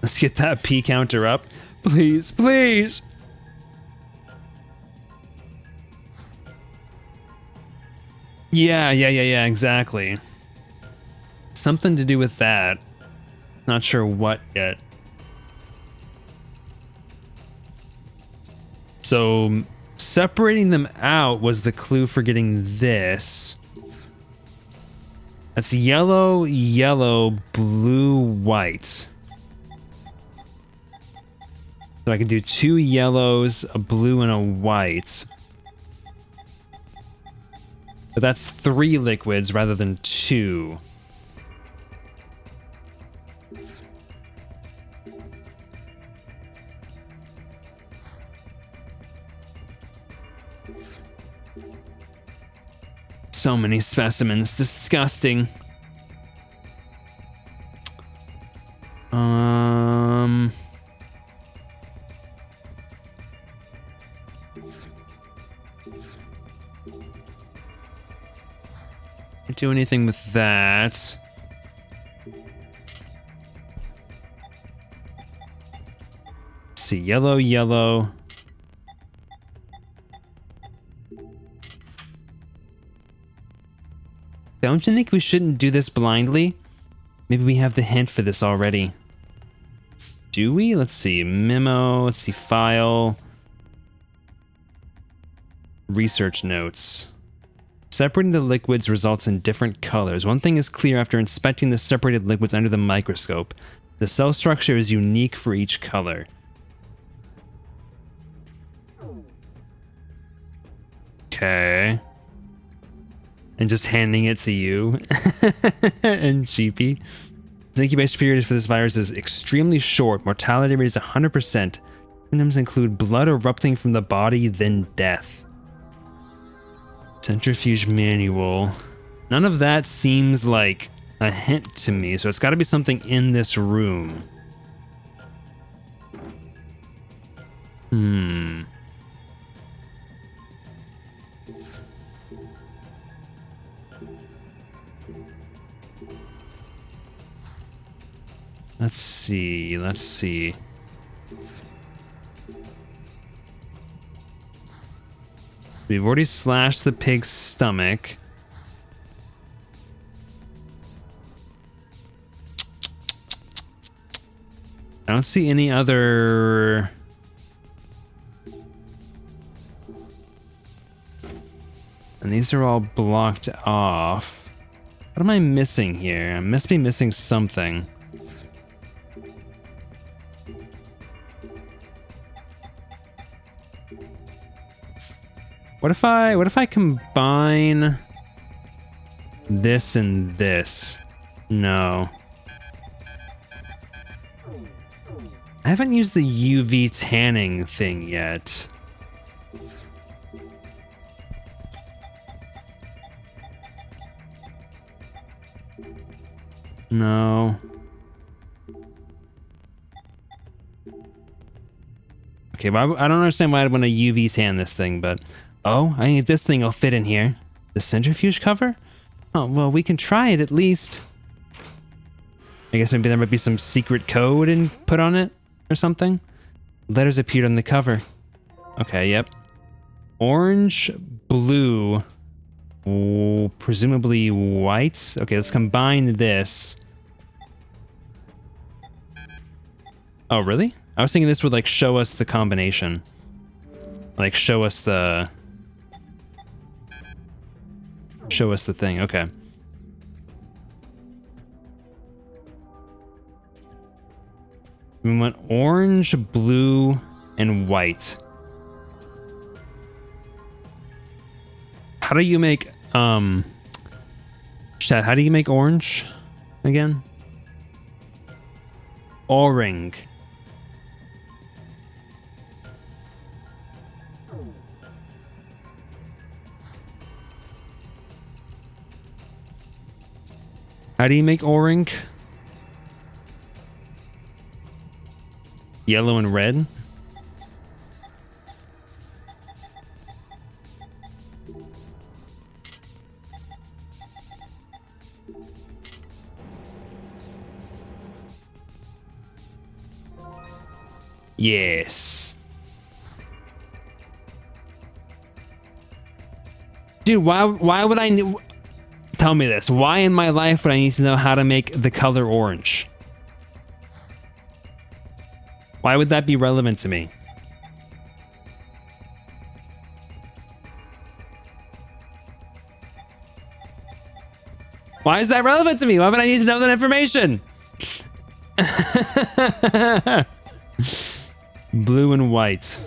Let's get that P counter up. Please, please! Yeah, exactly. Something to do with that. Not sure what yet. So, separating them out was the clue for getting this. That's yellow, yellow, blue, white. So I can do 2 yellows, a blue, and a white. But that's 3 liquids rather than 2. So many specimens. Disgusting. Can't do anything with that. Let's see, yellow, yellow. Don't you think we shouldn't do this blindly? Maybe we have the hint for this already. Do we? Let's see. Memo. Let's see. File. Research notes. Separating the liquids results in different colors. One thing is clear after inspecting the separated liquids under the microscope. The cell structure is unique for each color. Okay. And just handing it to you. And cheapy. The incubation period for this virus is extremely short. Mortality rate is 100%. Symptoms include blood erupting from the body, then death. Centrifuge manual. None of that seems like a hint to me, so it's got to be something in this room. Let's see. We've already slashed the pig's stomach. I don't see any other... And these are all blocked off. What am I missing here? I must be missing something. What if I combine this and this? No. I haven't used the UV tanning thing yet. No. Okay, but I don't understand why I'd want to UV tan this thing, but... Oh, I think this thing will fit in here. The centrifuge cover? Oh, well, we can try it at least. I guess maybe there might be some secret code and put on it or something. Letters appeared on the cover. Okay, yep. Orange, blue, presumably white. Okay, let's combine this. Oh, really? I was thinking this would like show us the combination. Like show us the thing. Okay. We went orange, blue, and white. How do you make chat, how do you make orange again? Orange. How do you make orange? Yellow and red? Yes. Dude, why would I tell me this? Why in my life would I need to know how to make the color orange? Why would that be relevant to me? Why is that relevant to me? Why would I need to know that information? Blue and white.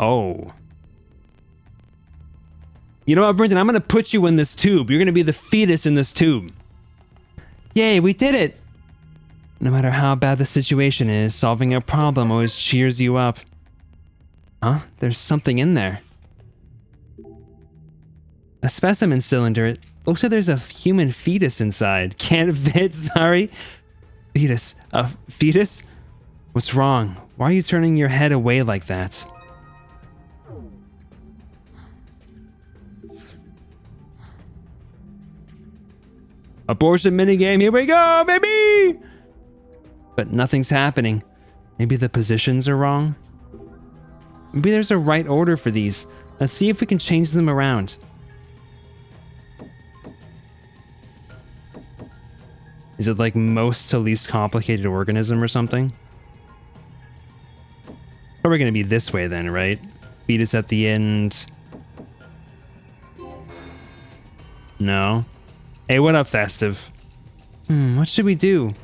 Oh. You know what, Brendan? I'm going to put you in this tube. You're going to be the fetus in this tube. Yay, we did it! No matter how bad the situation is, solving a problem always cheers you up. Huh? There's something in there. A specimen cylinder. It looks like there's a human fetus inside. Can't fit, sorry. Fetus. A fetus? What's wrong? Why are you turning your head away like that? Abortion minigame, here we go, baby! But nothing's happening. Maybe the positions are wrong? Maybe there's a right order for these. Let's see if we can change them around. Is it like most to least complicated organism or something? Probably gonna be this way then, right? Fetus at the end. No. Hey, what up, Festive? What should we do?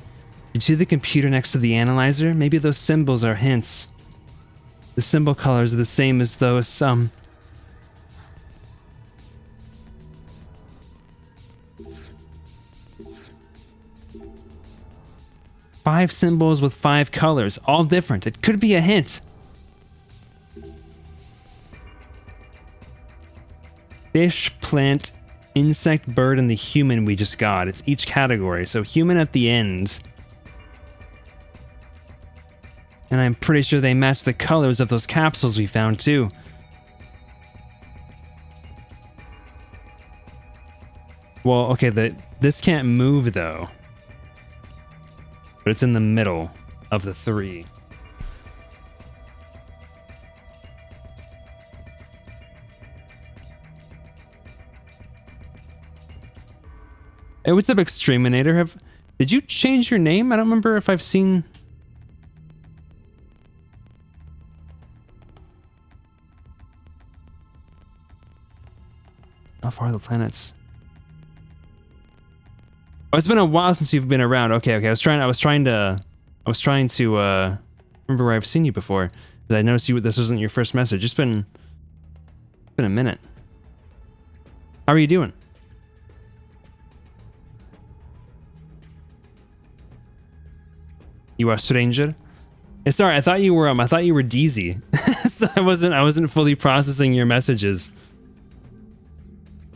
Did you see the computer next to the analyzer? Maybe those symbols are hints. The symbol colors are the same as those, 5 symbols with 5 colors, all different. It could be a hint. Fish, plant, insect, bird, and the human we just got. It's each category, so human at the end. And I'm pretty sure they match the colors of those capsules we found too. Well, okay, this can't move though. But it's in the middle of the 3. Hey, what's up, Extreminator? Did you change your name? I don't remember if I've seen... How far are the planets? Oh, it's been a while since you've been around. Okay. I was trying to remember where I've seen you before. 'Cause I noticed this wasn't your first message. It's been a minute. How are you doing? You are a stranger? Sorry, I thought you were DZ. So I wasn't fully processing your messages.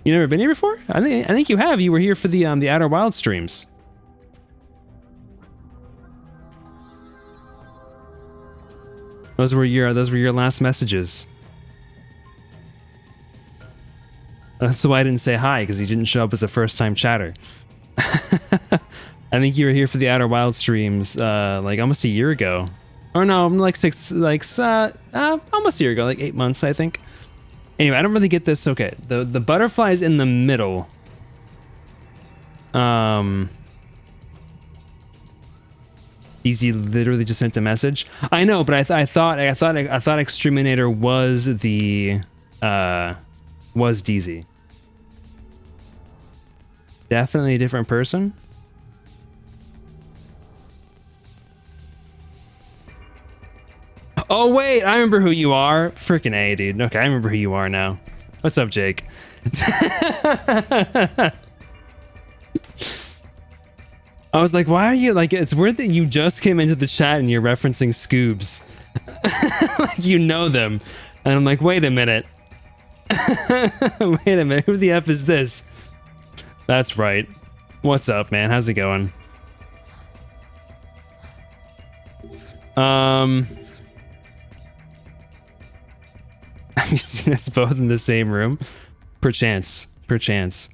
You never been here before? I think you have. You were here for the Outer Wild streams. Those were your last messages. That's why I didn't say hi, because you didn't show up as a first-time chatter. I think you were here for the Outer Wild streams like almost a year ago. Or no, like almost a year ago, like 8 months, I think. Anyway, I don't really get this. Okay, the butterfly's in the middle. Easy literally just sent a message. I know, but I thought Exterminator was the was DZ. Definitely a different person. Oh wait, I remember who you are. Freaking A, dude. Okay, I remember who you are now. What's up, Jake? I was like, why are you like? It's weird that you just came into the chat and you're referencing Scoobs. Like you know them, and I'm like, wait a minute. Wait a minute. Who the F is this? That's right. What's up, man? How's it going? Have you seen us both in the same room? Perchance. Perchance.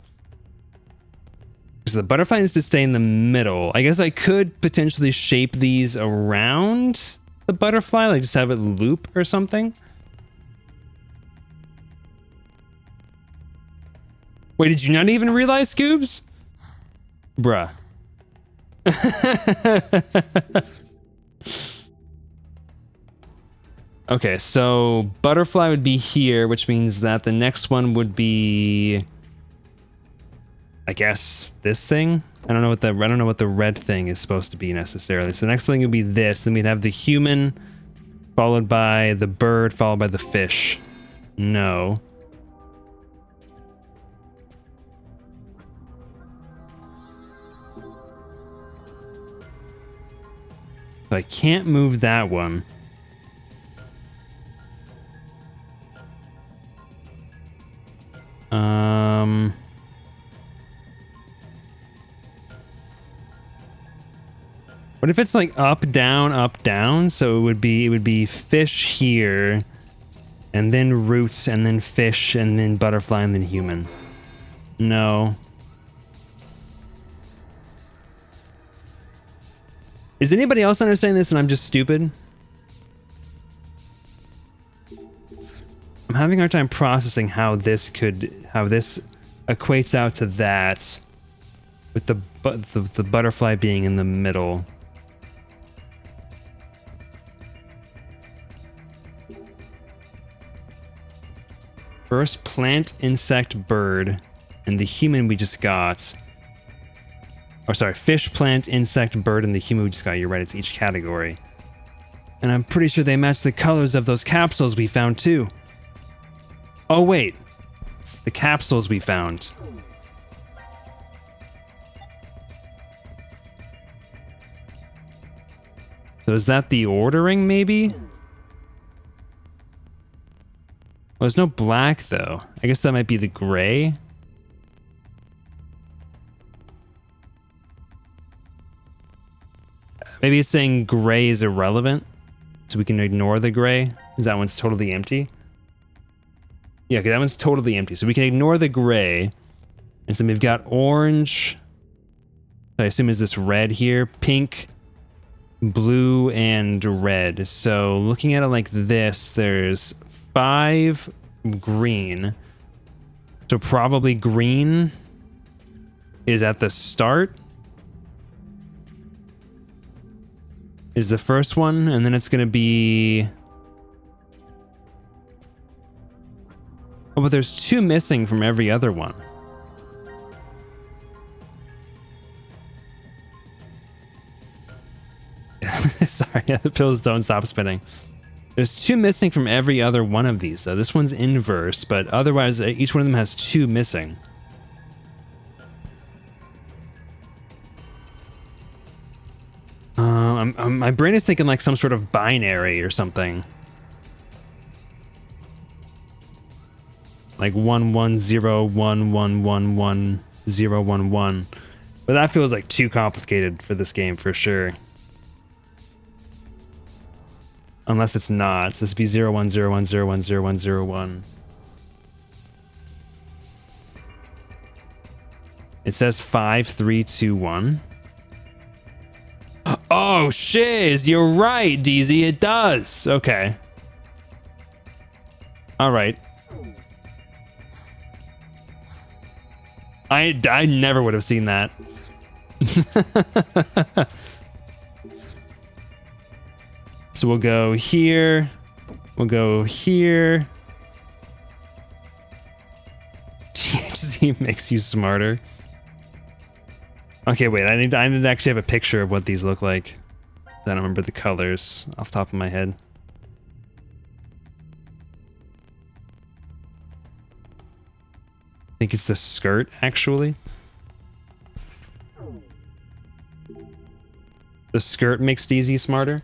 So the butterfly needs to stay in the middle. I guess I could potentially shape these around the butterfly, like just have it loop or something. Wait, did you not even realize, Scoobs? Bruh. Okay, so butterfly would be here, which means that the next one would be, I guess, this thing. I don't know what the red thing is supposed to be necessarily. So the next thing would be this. Then we'd have the human, followed by the bird, followed by the fish. No. So I can't move that one. What if it's like up, down? So it would be fish here, and then roots, and then fish, and then butterfly, and then human. No. Is anybody else understanding this and I'm just stupid? I'm having a hard time processing how this equates out to that, with the butterfly being in the middle. First, plant, insect, bird, and the human we just got. Oh, sorry, fish, plant, insect, bird, and the human we just got. You're right, it's each category. And I'm pretty sure they match the colors of those capsules we found too. Oh wait, the capsules we found. So is that the ordering, maybe? Well, there's no black, though. I guess that might be the gray. Maybe it's saying gray is irrelevant, so we can ignore the gray. Is that one's totally empty? Yeah, okay, that one's totally empty, so we can ignore the gray. And so we've got orange. I assume is this red here? Pink, blue, and red. So looking at it like this, there's 5 green. So probably green is at the start. Is the first one, and then it's gonna be... Oh, but there's 2 missing from every other one. Sorry, the pills don't stop spinning. There's 2 missing from every other one of these, though. This one's inverse, but otherwise each one of them has 2 missing. My brain is thinking like some sort of binary or something. Like 1101111111. But that feels like too complicated for this game for sure. Unless it's not. This would be 0101010101. It says 5321. Oh, shiz, you're right, DZ, it does. Okay. All right. I never would have seen that. So we'll go here. We'll go here. THC makes you smarter. Okay, wait. I need to actually have a picture of what these look like. I don't remember the colors off the top of my head. I think it's the skirt, actually. The skirt makes DZ smarter.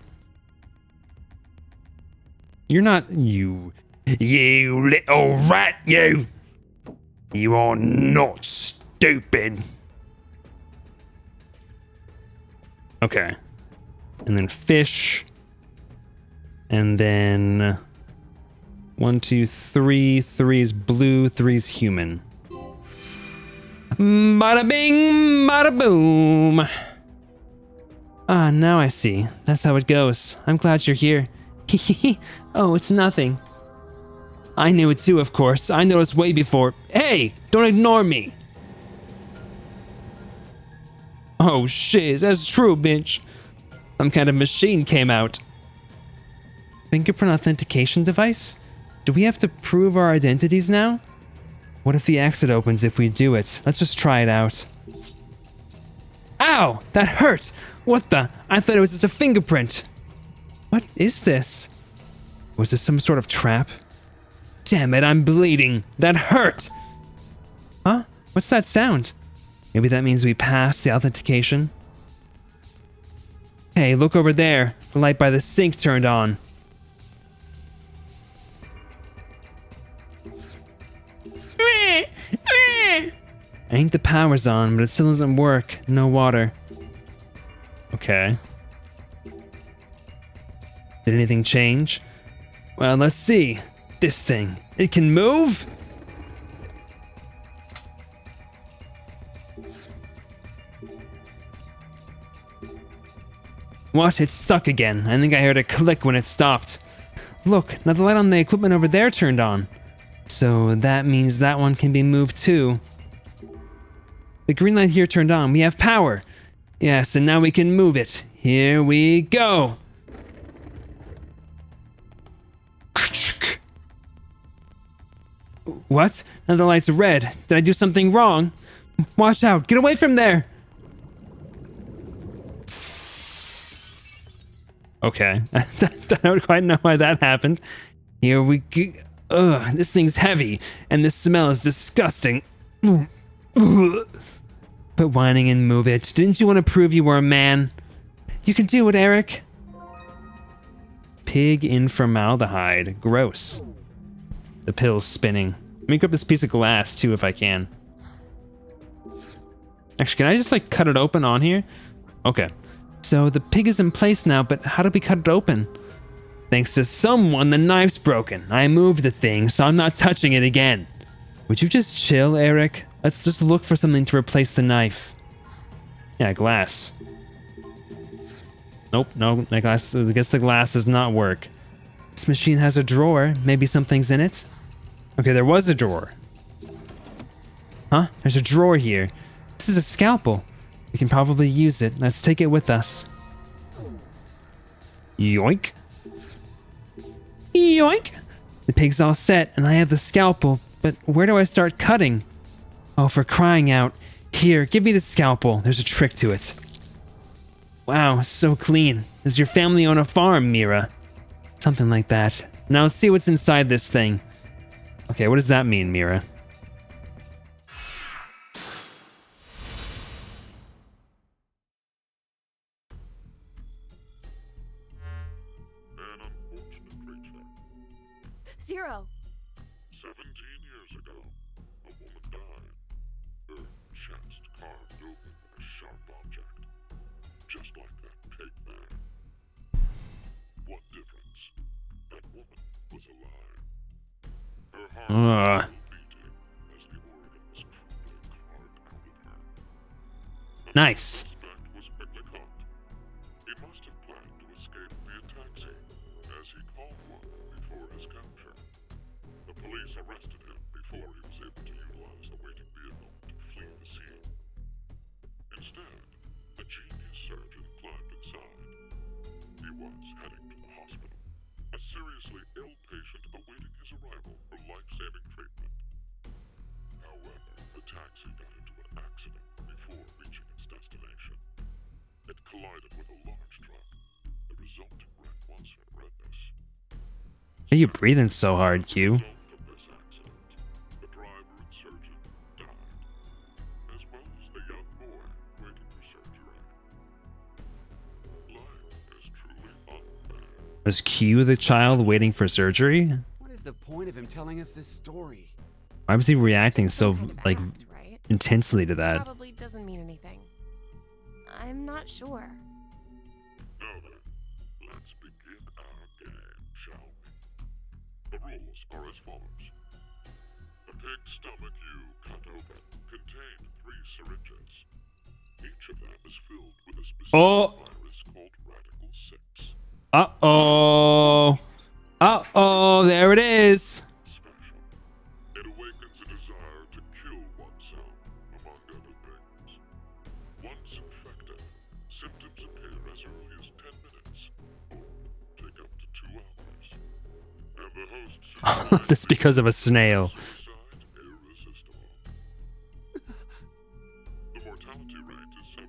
You're not... You little rat, you! You are not stupid. Okay. And then fish. And then... 1, 2, 3. 3 is blue, 3 is human. Bada bing, bada boom. Ah, now I see. That's how it goes. I'm glad you're here. Oh, it's nothing. I knew it too, of course. I noticed way before. Hey, don't ignore me. Oh, shiz, that's true, bitch. Some kind of machine came out. Fingerprint authentication device? Do we have to prove our identities now? What if the exit opens if we do it? Let's just try it out. Ow! That hurt! What the? I thought it was just a fingerprint. What is this? Was this some sort of trap? Damn it, I'm bleeding. That hurt! Huh? What's that sound? Maybe that means we passed the authentication? Hey, look over there. The light by the sink turned on. I think the power's on, but it still doesn't work. No water. Okay. Did anything change? Well, let's see. This thing. It can move? What? It's stuck again. I think I heard a click when it stopped. Look, now the light on the equipment over there turned on. So that means that one can be moved too. The green light here turned on. We have power. Yes, and now we can move it. Here we go. What? Now the light's red. Did I do something wrong? Watch out. Get away from there. Okay. I don't quite know why that happened. Here we go. Ugh, this thing's heavy, and this smell is disgusting. Quit whining and move it. Didn't you want to prove you were a man? You can do it, Eric. Pig in formaldehyde. Gross. The pill's spinning. Let me grab this piece of glass, too, if I can. Actually, can I just, like, cut it open on here? Okay. So, the pig is in place now, but how do we cut it open? Thanks to someone, the knife's broken. I moved the thing, so I'm not touching it again. Would you just chill, Eric? Let's just look for something to replace the knife. Yeah, glass. Nope, no, I guess the glass does not work. This machine has a drawer. Maybe something's in it? Okay, there was a drawer. Huh? There's a drawer here. This is a scalpel. We can probably use it. Let's take it with us. Yoink. Yoink! The pig's all set, and I have the scalpel, but where do I start cutting? Oh, for crying out. Here, give me the scalpel. There's a trick to it. Wow, so clean. Does your family own a farm, Mira? Something like that. Now let's see what's inside this thing. Okay, what does that mean, Mira? Zero. 17 years ago, a woman died. Her chest carved open with a sharp object. Just like that pig there. What difference? That woman was alive. Her heart was still beating as the organ was cruelly carved out of her. The Nice. suspect was quickly caught. He must have planned to escape via taxi, as he called one before his capture. The police arrested him before he was able to utilize the waiting vehicle to flee the scene. Instead, the genius surgeon climbed inside. He was heading to the hospital, a seriously ill patient awaiting his arrival for life-saving treatment. However, the taxi got into an accident before reaching its destination. It collided with a large truck. The resulting wreck was horrendous. Why are you breathing so hard, Q? Result of this accident, the driver and surgeon died, as well as the young boy waiting for surgery. Life is truly unfair. Was Q the child waiting for surgery? What is the point of him telling us this story? Why was he reacting Just some so, kind of like, act, right? intensely to that? Probably doesn't mean anything. I'm not sure. Now then, let's begin our game, shall we? The rules are as follows. The pig's stomach you cut open contained 3 syringes. Each of them is filled with a specific virus called Radical 6. Uh-oh. Uh-oh, there it is. Special. It awakens a desire to kill oneself, among other things. Once infected, symptoms appear as early as 10 minutes, or take up to 2 hours. And the host That's because of a snail. suicide irresistible. The mortality rate is 75%.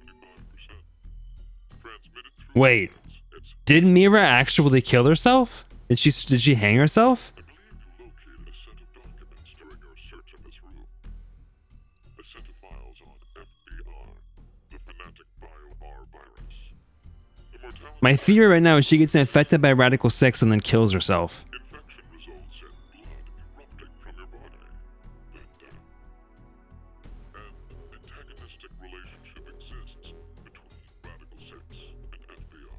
Transmitted through Wait. hands, it's Did Mira actually kill herself? Did she hang herself? I believe you located a set of documents during your search of this room. A set of files on FBR, the Fanatic Bio-R virus. The mortality My fear right now is she gets infected by Radical 6 and then kills herself. infection results in blood erupting from your body, then death. An antagonistic relationship exists between Radical 6 and FBR.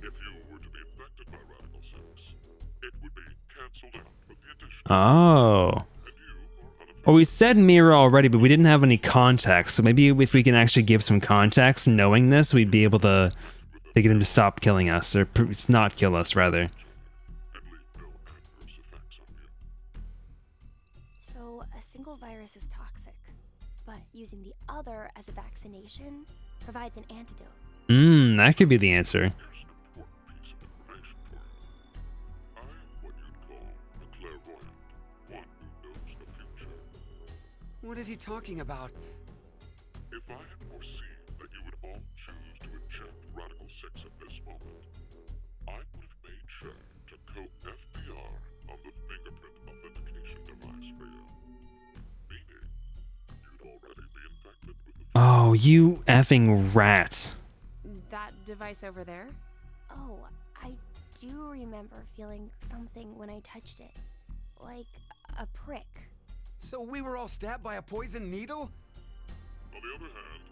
If you were to be infected by Radical 6, it would be cancelled out with the addition Oh. and you are unaffected. Well, we said Mira already, but we didn't have any context. So maybe if we can actually give some context, knowing this, we'd be able to get him to stop killing us, or not kill us, rather. and leave no adverse effects on you. So, a single virus is toxic, but using the other as a vaccination provides an antidote. That could be the answer. Here's an important piece of information for you. I am what you'd call a clairvoyant, one who knows the future. What is he talking about? If I had foreseen that you would all choose to inject Radical 6 at this moment, I would have made sure to coat FBR on the fingerprint authentication device for you. Meaning, you'd already be infected with the Oh, you effing rat. That device over there? Oh, I do remember feeling something when I touched it. Like a prick. So we were all stabbed by a poison needle? On the other hand,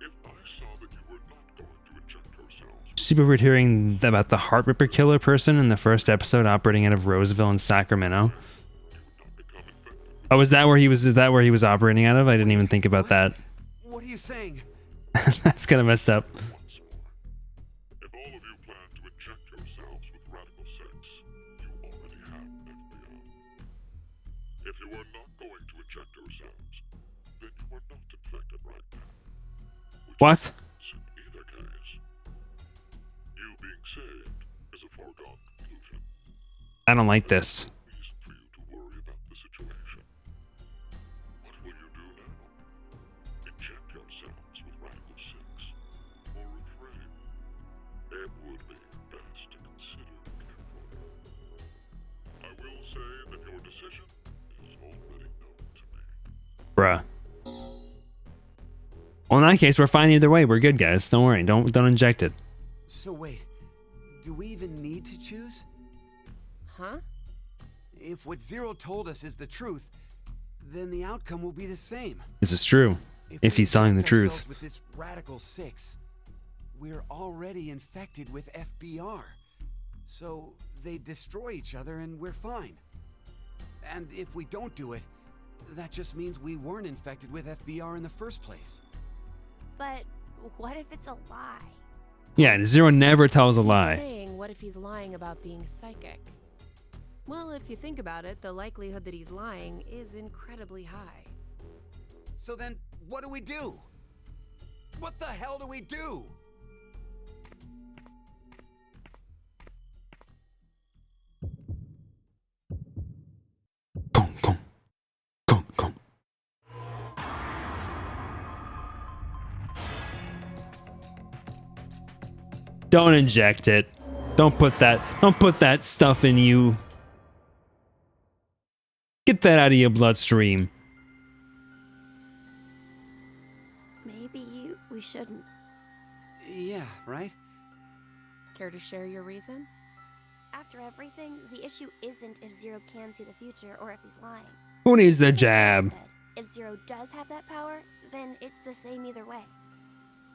if I saw that you were not going to inject yourselves, Super weird hearing about the Heart Ripper killer person in the first episode operating out of Roseville in Sacramento. you would not become infected with Oh, is that where he was operating out of? I didn't even think about that. What are you saying? That's kind of messed up. once more. If all of you plan to inject yourselves with Radical 6, you already have FBR. If you are not going to inject yourselves, then you are not infected right now. Which What? means, in either case, you being saved is a foregone conclusion. I don't like this. Reason for you to worry about the situation. What will you do now? Inject yourselves with Radical 6, or refrain? It would be best to consider carefully. I will say that your decision is already known to me. Bruh. Well, in that case, we're fine either way. We're good, guys. Don't worry. Don't inject it. So wait, do we even need to choose? Huh? If what Zero told us is the truth, then the outcome will be the same. This is true. If we he's telling the inject truth. ourselves with this Radical 6, we're already infected with FBR. So they destroy each other and we're fine. And if we don't do it, that just means we weren't infected with FBR in the first place. But what if it's a lie? Yeah, Zero never tells a He's lie. saying, what if he's lying about being psychic? Well, if you think about it, the likelihood that he's lying is incredibly high. So then, what do we do? What the hell do we do? Come, come. Come, come. Don't inject it. Don't put that stuff in you. Get that out of your bloodstream. Maybe we shouldn't. Yeah, right? Care to share your reason? After everything, the issue isn't if Zero can see the future or if he's lying. Who needs the Like jab? Zero said, if Zero does have that power, then it's the same either way.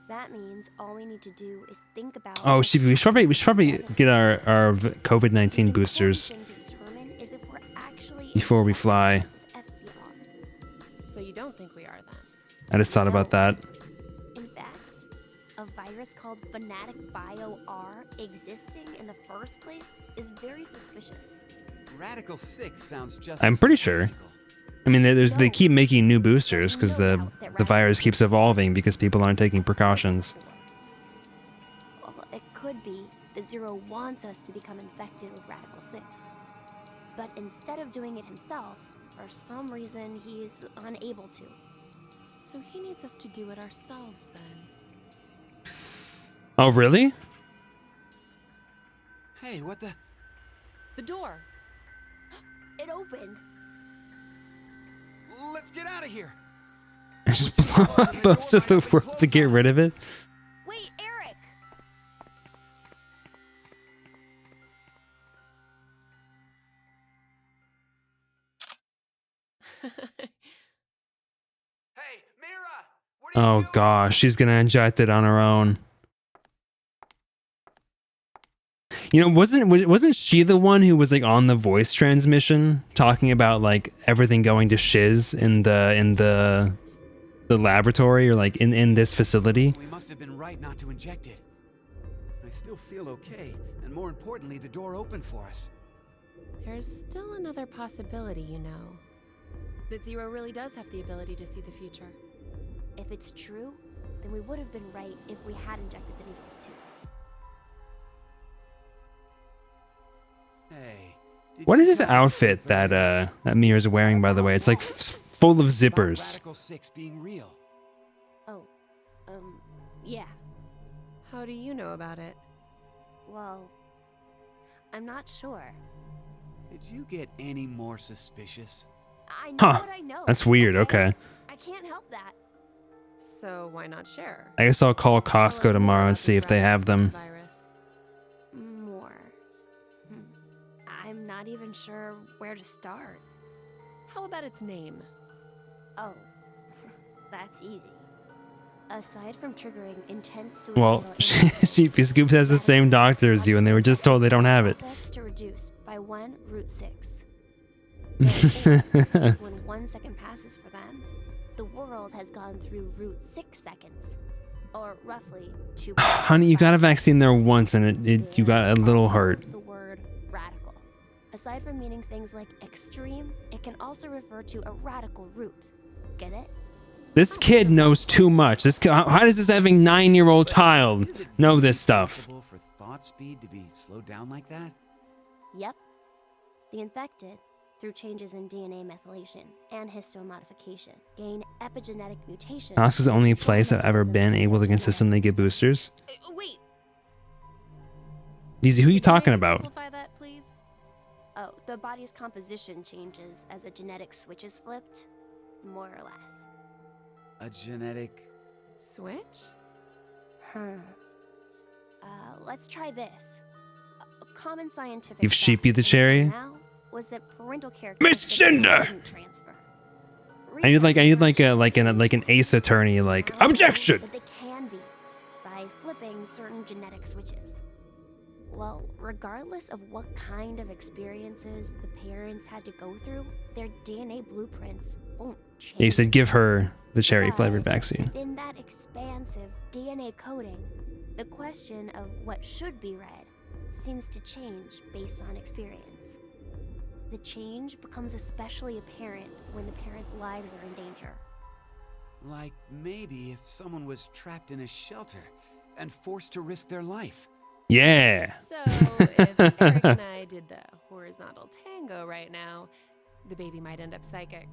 That means all we need to do is think about. Oh, we should probably get our COVID-19 The boosters important thing to determine is if we're actually before we fly. FBR. So you don't think we are then? I just thought about that. In fact, a virus called Fanatic Bio R existing in the first place is very suspicious. Radical 6 sounds just I'm as pretty sure. fantastical. I mean, they keep making new boosters because the virus keeps evolving because people aren't taking precautions. Well, it could be that Zero wants us to become infected with Radical 6. But instead of doing it himself, for some reason he's unable to. So he needs us to do it ourselves then. Oh, really? Hey, what the? The door! It opened! Let's get out of here. Just blow up most of the world to get rid of it? Wait, Eric! Hey, Mira! What are you Oh doing? gosh, she's gonna inject it on her own. You know, wasn't she the one who was like on the voice transmission talking about like everything going to shiz in the laboratory or like in this facility? We must have been right not to inject it. I still feel okay, and more importantly, the door opened for us. There's still another possibility, you know. That Zero really does have the ability to see the future. If it's true, then we would have been right if we had injected the needles too. Hey. What is this outfit that that Mira's wearing, by the way? It's like full of zippers. Radical 6 being real. Oh, yeah. How do you know about it? Well, I'm not sure. Did you get any more suspicious? I know Huh. what I know. That's weird. Okay. I can't help that. So why not share? I guess I'll call Tell us Costco more tomorrow about and see this if they have Radical them. 6 virus. More. I'm not even sure where to start. How about its name? Oh, that's easy. Aside from triggering intense Well, suicidal impulses, Sheepy Scoops has the same doctor as you, and they were just told they don't have it. process to reduce by 1√6. Therefore, when 1 second passes for them, the world has gone through √6 seconds, or roughly 2. Honey, you got a vaccine there once, and you got a little hurt. The word radical. Aside from meaning things like extreme, it can also refer to a radical root. Get it? This kid knows too much. How does this having 9-year-old child Is it know really this stuff? possible for thought speed to be slowed down like that? Yep. The infected, through changes in DNA methylation and histomodification, gain epigenetic mutations. Alaska's the only place I've ever been able to consistently get boosters. Wait. Easy, who are you Could you talking maybe about? Simplify that, please. Oh, the body's composition changes as a genetic switch is flipped, more or less. A genetic... Switch? Huh. Let's try this. A common scientific Give fact Sheepy the until cherry? now was that parental characteristics Misgender! didn't transfer. I need Recent research an ace attorney like shows objection. that they can be by flipping certain genetic switches. Well, regardless of what kind of experiences the parents had to go through, their DNA blueprints won't change. Yeah, you said give her the cherry flavored But vaccine. within that expansive DNA coding, the question of what should be read seems to change based on experience. The change becomes especially apparent when the parents' lives are in danger. Like maybe if someone was trapped in a shelter and forced to risk their life. Yeah. So, if Eric and I did the horizontal tango right now, the baby might end up psychic.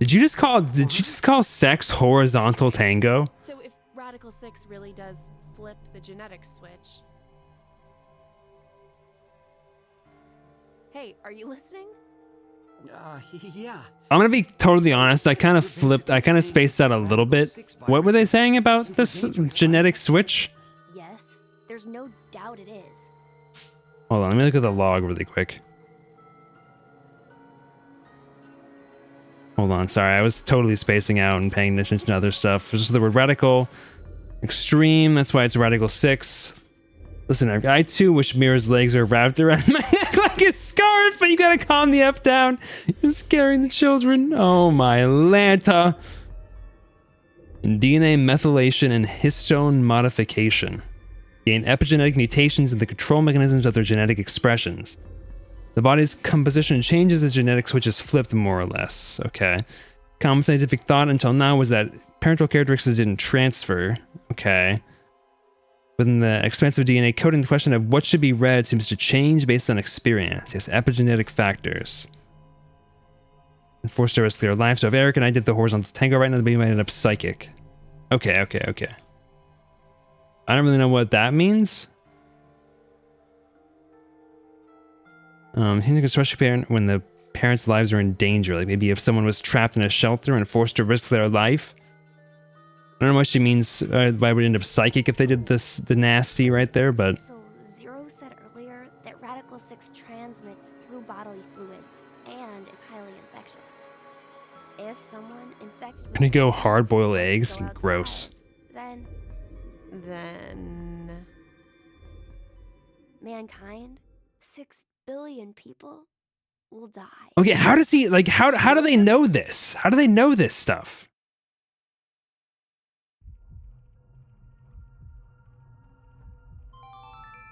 Did you just call sex horizontal tango? So, if Radical 6 really does flip the genetic switch. Hey, are you listening? Yeah. I'm gonna be totally honest. I kind of spaced out a little bit. What were they saying about this genetic switch? Yes, there's no doubt it is. Hold on, let me look at the log really quick. Hold on, sorry, I was totally spacing out and paying attention to other stuff. This is the word radical, extreme. That's why it's radical 6. Listen, I too wish Mira's legs are wrapped around my neck like a scarf, but you gotta calm the F down. You're scaring the children. Oh my Lanta. DNA methylation and histone modification gain epigenetic mutations in the control mechanisms of their genetic expressions. The body's composition changes as genetic switch is flipped, more or less. Okay. Common scientific thought until now was that parental characteristics didn't transfer. Okay. Within the expansive DNA coding, the question of what should be read seems to change based on experience. Yes, epigenetic factors. And forced to risk their life. So if Eric and I did the horizontal tango right now, the baby might end up psychic. Okay. I don't really know what that means. Especially parent when the parents' lives are in danger. Like maybe if someone was trapped in a shelter and forced to risk their life. I don't know what she means. Why would end up psychic if they did the nasty right there, but. So Zero said earlier that Radical 6 transmits through bodily fluids and is highly infectious. If someone infected with Gonna go the virus hard-boiled was to eggs? go outside, Gross. Then mankind, 6 billion people, will die. Okay, how does he like how do they know this? How do they know this stuff?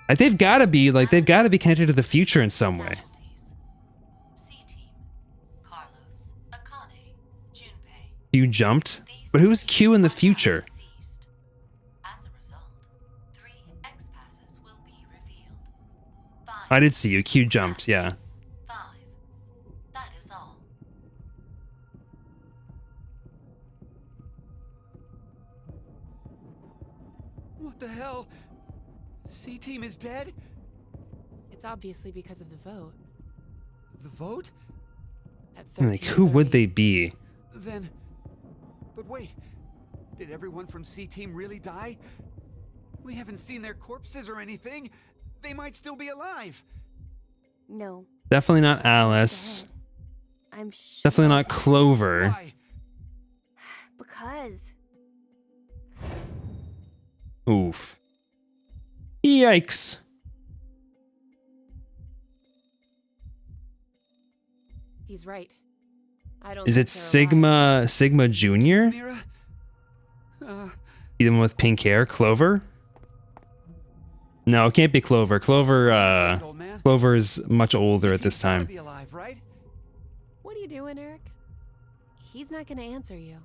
Like they've gotta be connected to the future in some way. C-Team, Carlos, Akane, Junpei. Q jumped? But who's Q in the future? Deceased. As a result, 3 X-passes will be revealed. 5 I did see you. Q jumped, yeah. 5. That is all. What the hell? C-Team is dead? It's obviously because of the vote. The vote? At Like, who would 13:30. they be? Then... But wait, did everyone from C-Team really die? We haven't seen their corpses or anything. They might still be alive. No, Definitely not Alice. I'm sure. Definitely not Clover. Why? Because Oof. Yikes. He's right. I don't Is think it they're alive. Sigma Junior? Mira? The one with pink hair? Clover? No, it can't be Clover. Old man. Clover's much older at C-Team's this gotta time. be alive, right? What are you doing, Eric? He's not gonna answer you.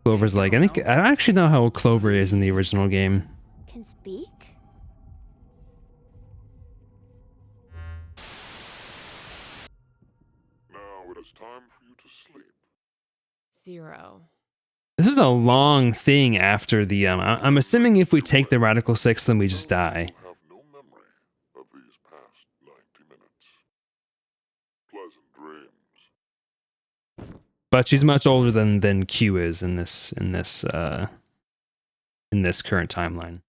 Clover's like, I don't actually know how old Clover is in the original game. can speak. Now it is time for you to sleep. 0. This is a long thing after the I'm assuming if we take the Radical 6 then we just die. You have no memory of these past 90 minutes. Pleasant dreams. But she's much older than Q is in this current timeline.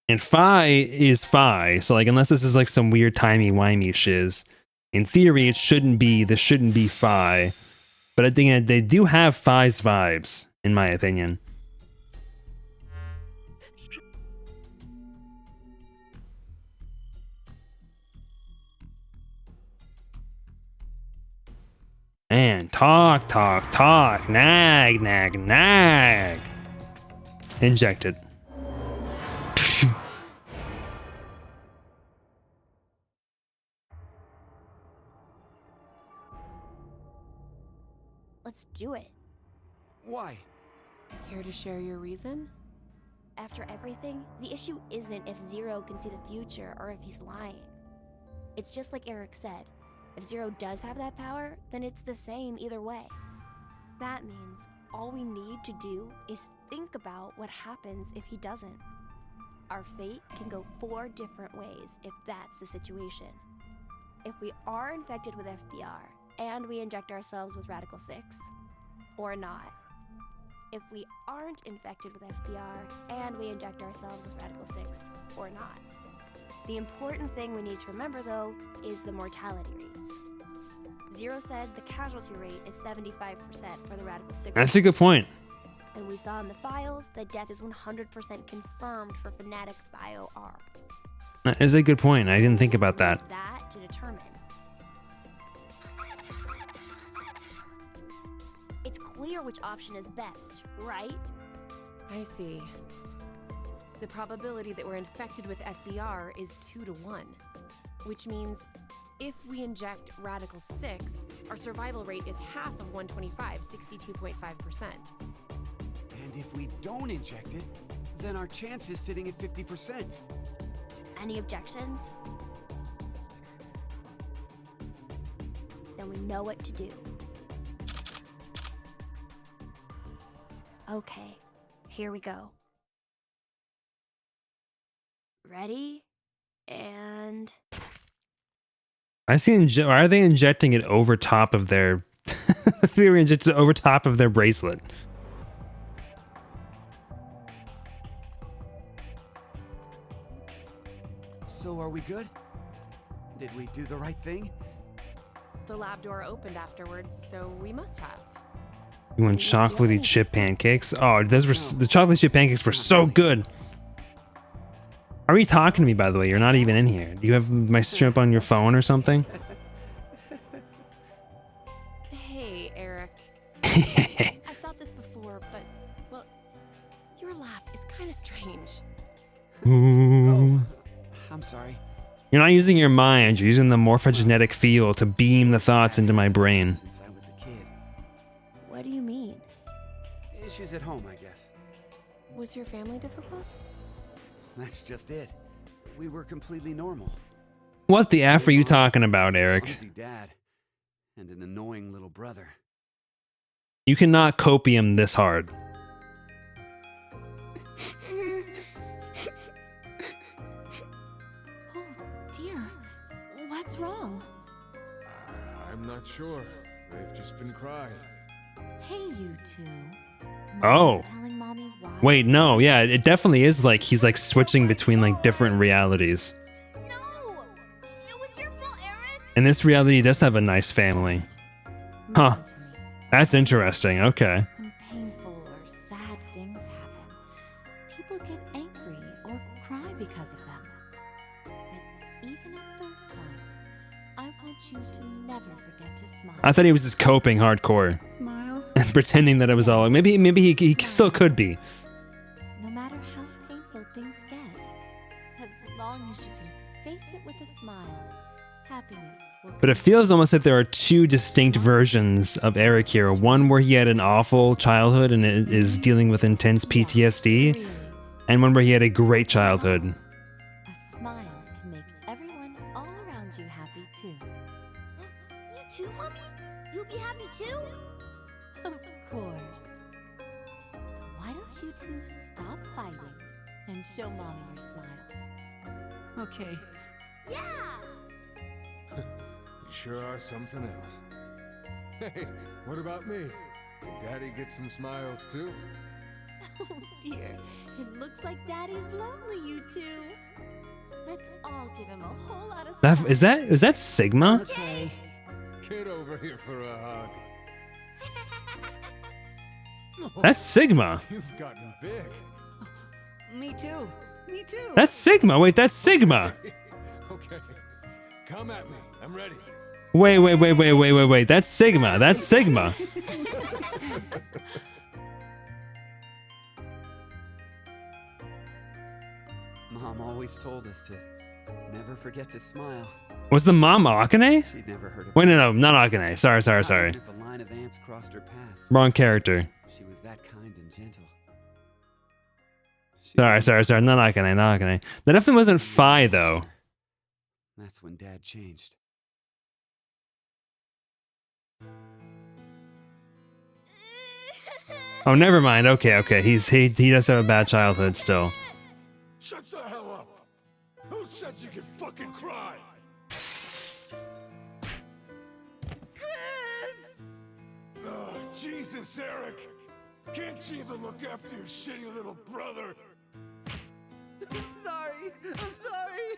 And phi is phi, so like unless this is like some weird timey-wimey shiz, in theory this shouldn't be phi. But again, they do have phi's vibes, in my opinion. Man, talk, nag, nag, nag. Injected. Let's do it. Why? Care to share your reason? After everything, the issue isn't if Zero can see the future or if he's lying. It's just like Eric said. If Zero does have that power, then it's the same either way. That means all we need to do is think about what happens if he doesn't. Our fate can go 4 different ways if that's the situation. If we are infected with FBR and we inject ourselves with Radical 6, or not. If we aren't infected with FBR and we inject ourselves with Radical 6, or not. The important thing we need to remember, though, is the mortality rates. Zero said the casualty rate is 75% for the Radical 6. That's a good point. And we saw in the files that death is 100% confirmed for Fnatic Bio R. That is a good point. I didn't think about that. That to determine. It's clear which option is best, right? I see. The probability that we're infected with FBR is 2 to 1, which means if we inject Radical 6, our survival rate is half of 125, 62.5%. And if we don't inject it, then our chance is sitting at 50%. Any objections? Then we know what to do. Okay, here we go. Ready? And... I see. Are they injecting it over top of their... they were injected over top of their bracelet. So are we good? Did we do the right thing? The lab door opened afterwards, so we must have. You want chocolatey chip pancakes? Oh, those were the chocolate chip pancakes were so good. Are you talking to me, by the way? You're not even in here. Do you have my strip on your phone or something? Hey, Eric. I've thought this before, but, well, your laugh is kind of strange. Ooh. I'm sorry. You're not using your mind. You're using the morphogenetic field to beam the thoughts into my brain. Since I was a kid. What do you mean? Issues at home, I guess. Was your family difficult? That's just it. We were completely normal. What the F are you talking about, Eric? Clumsy dad and an annoying little brother. You cannot copium this hard. Oh, dear. What's wrong? I'm not sure. They've just been crying. Hey, you two. Oh. Telling Mommy why? Wait, no, yeah, it definitely is like he's like switching between like different realities. No! It was your fault, Aaron! And this reality does have a nice family. Huh. Listen to me. That's interesting. Okay. When painful or sad things happen, people get angry or cry because of them. But even at those times, I want you to never forget to smile. I thought he was just coping hardcore Smile. and pretending that it was all maybe he still could be. No matter how painful things get, as long as you can face it with a smile, happiness will But it feels almost like there are two distinct versions of Eric here. One where he had an awful childhood and is dealing with intense PTSD, really. and one where he had a great childhood. A smile can make everyone all around you happy too. You too, Mommy? You'll be happy too? Of course. So why don't you two stop fighting and show Mommy your smiles? Okay. Yeah! You sure are something else. Hey, what about me? Did Daddy get some smiles too? Oh dear, it looks like Daddy's lonely, you two. Let's all give him a whole lot of That, space. is that Sigma? Okay. Get over here for a hug. That's Sigma. You've gotten big. Me too. Me too. That's Sigma. Wait, that's Sigma. Okay. Come at me. I'm ready. Wait. That's Sigma. That's Sigma. Mom always told us to never forget to smile. Was the mom Akane? She'd never heard of Wait, no, not Akane. Sorry. Even if a line of ants crossed her path, Wrong character. she was that kind and gentle. She Sorry. wasn't- Not Akane. That definitely wasn't Fi, though. That's when Dad changed. Oh, never mind. Okay. He does have a bad childhood still. Shut the hell up. Who said you could fucking cry? Oh, Jesus, Eric. Can't you even look after your shitty little brother? I'm sorry.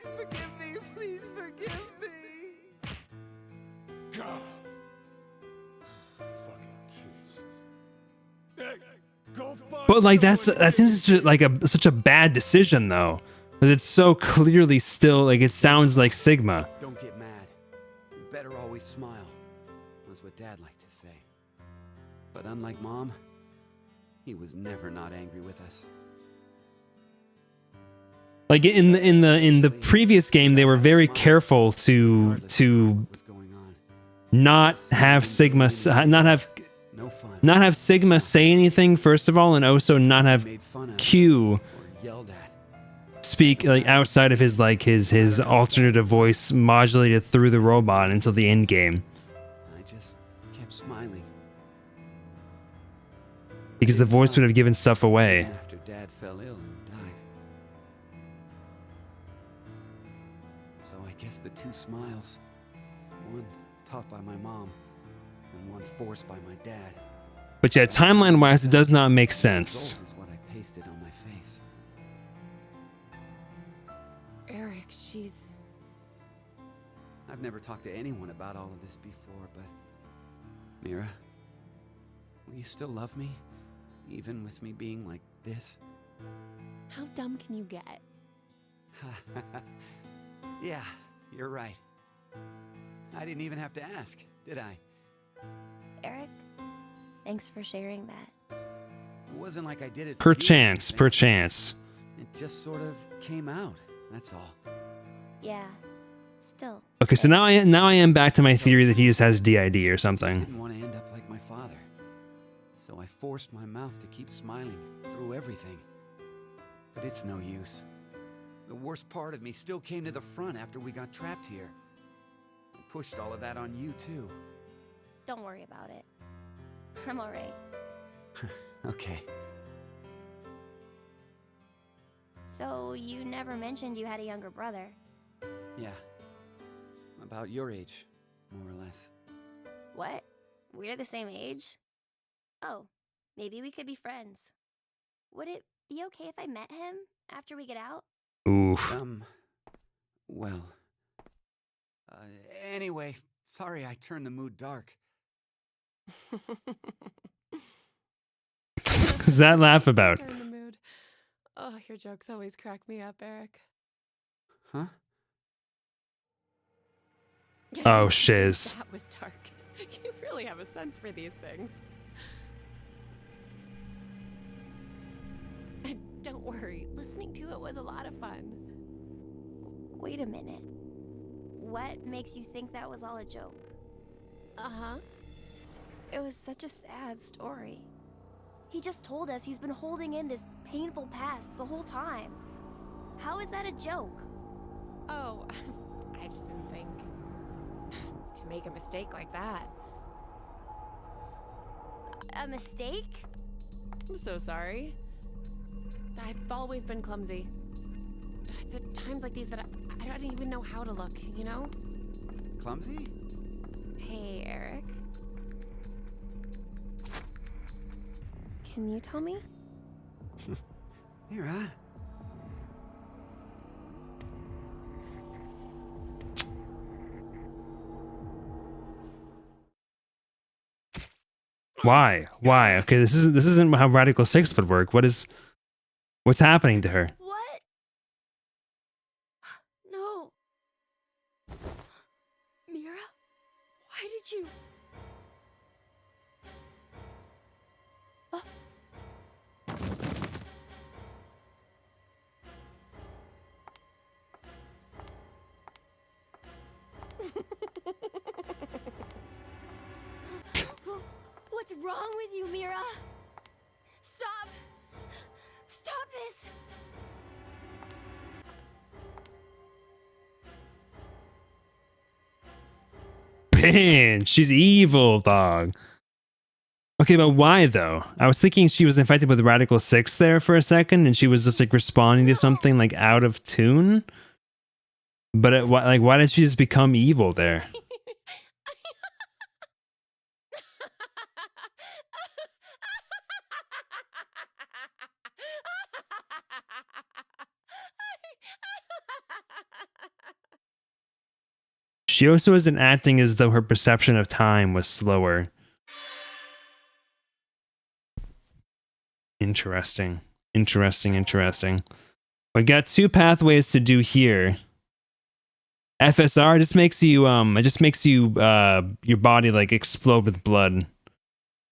Forgive me. Please forgive me. God. Fucking kids. Hey, go find But like someone that seems such a bad decision though, because it's so clearly still like it sounds like Sigma. Don't get mad. You better always smile, was what Dad liked to say. But unlike Mom, he was never not angry with us. Like in the previous game, they were very careful to Regardless of what was going on, not have Sigma no fun. not have Sigma say anything first of all, and also not have Made fun of Q or yelled at. speak like outside of his his alternative voice modulated through the robot until the end game, I just kept smiling. because the voice would have given stuff away. Even after Dad fell ill and died. So I guess the two smiles, one taught by my mom and one forced by my dad, But yeah, timeline wise, it does not make sense. result is what I pasted on my face. Eric, she's... I've never talked to anyone about all of this before, but Mira, will you still love me, even with me being like this? How dumb can you get? Yeah, you're right. I didn't even have to ask, did I? Eric, thanks for sharing that. It wasn't like I did it for you, Perchance. It just sort of came out, that's all. Yeah, still. Okay, so now I am back to my theory that he just has DID or I just something. didn't want to end up like my father. So I forced my mouth to keep smiling through everything. But it's no use. The worst part of me still came to the front after we got trapped here. I pushed all of that on you, too. Don't worry about it. I'm alright. Okay. So, you never mentioned you had a younger brother. Yeah. About your age, more or less. What? We're the same age? Oh, maybe we could be friends. Would it be okay if I met him after we get out? Oof. Well. Anyway, sorry I turned the mood dark. What's that laugh about? Turn the mood. Oh, your jokes always crack me up, Eric. Huh? Oh, shiz. That was dark. You really have a sense for these things. Don't worry, listening to it was a lot of fun. Wait a minute. What makes you think that was all a joke? Uh-huh. It was such a sad story. He just told us he's been holding in this painful past the whole time. How is that a joke? Oh, I just didn't think to make a mistake like that. A mistake? I'm so sorry. I've always been clumsy. It's at times like these that I don't even know how to look, you know? Clumsy? Hey, Eric. Can you tell me? Mira? Why? Why? Okay, this isn't how Radical 6 would work. What's happening to her? What? No. Mira? Why did you? What's wrong with you, Mira? Stop! Stop this! Man, she's evil, dog. Okay, but why though? I was thinking she was infected with Radical 6 there for a second, and she was just like responding to something like out of tune. But why did she just become evil there? She also isn't acting as though her perception of time was slower. Interesting. Interesting. We've got 2 pathways to do here. FSR just makes you your body like explode with blood.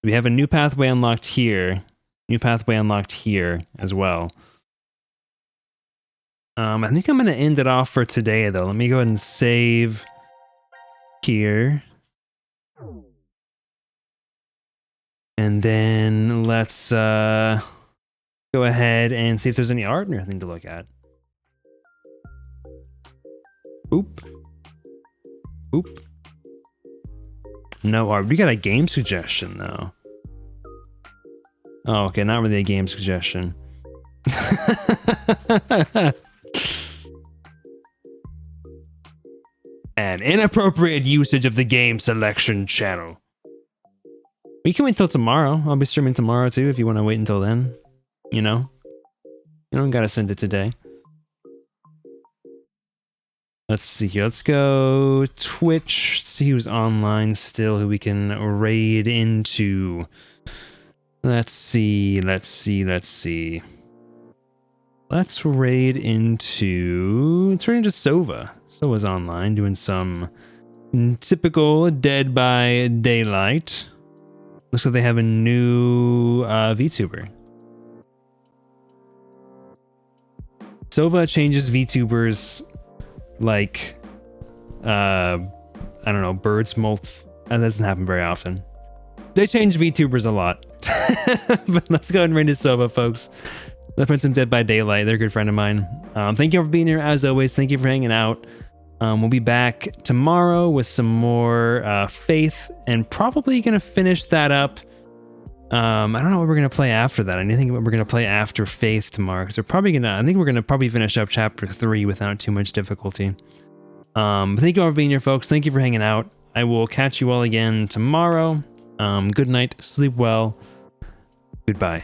We have a new pathway unlocked here. New pathway unlocked here as well. I think I'm gonna end it off for today though. Let me go ahead and save here. And then let's go ahead and see if there's any art or anything to look at. Oop. No art. We got a game suggestion though. Oh, okay, not really a game suggestion. An inappropriate usage of the game selection channel. We can wait until tomorrow. I'll be streaming tomorrow too if you want to wait until then. You know? You don't gotta send it today. Let's see here. Let's go Twitch. See who's online still, who we can raid into. Let's see. Let's raid into Sova. Sova's online doing some typical Dead by Daylight. Looks like they have a new VTuber. Sova changes VTubers like I don't know, birds molt. That doesn't happen very often. They change VTubers a lot. But let's go ahead and raid into Sova, folks. Let's find some Dead by Daylight. They're a good friend of mine. Thank you for being here as always. Thank you for hanging out. We'll be back tomorrow with some more Faith, and probably gonna finish that up. I don't know what we're gonna play after that. I think what we're gonna play after Faith tomorrow, because I think we're gonna probably finish up chapter 3 without too much difficulty. Thank you all for being here, folks. Thank you for hanging out. I will catch you all again tomorrow. Good night. Sleep well. Goodbye.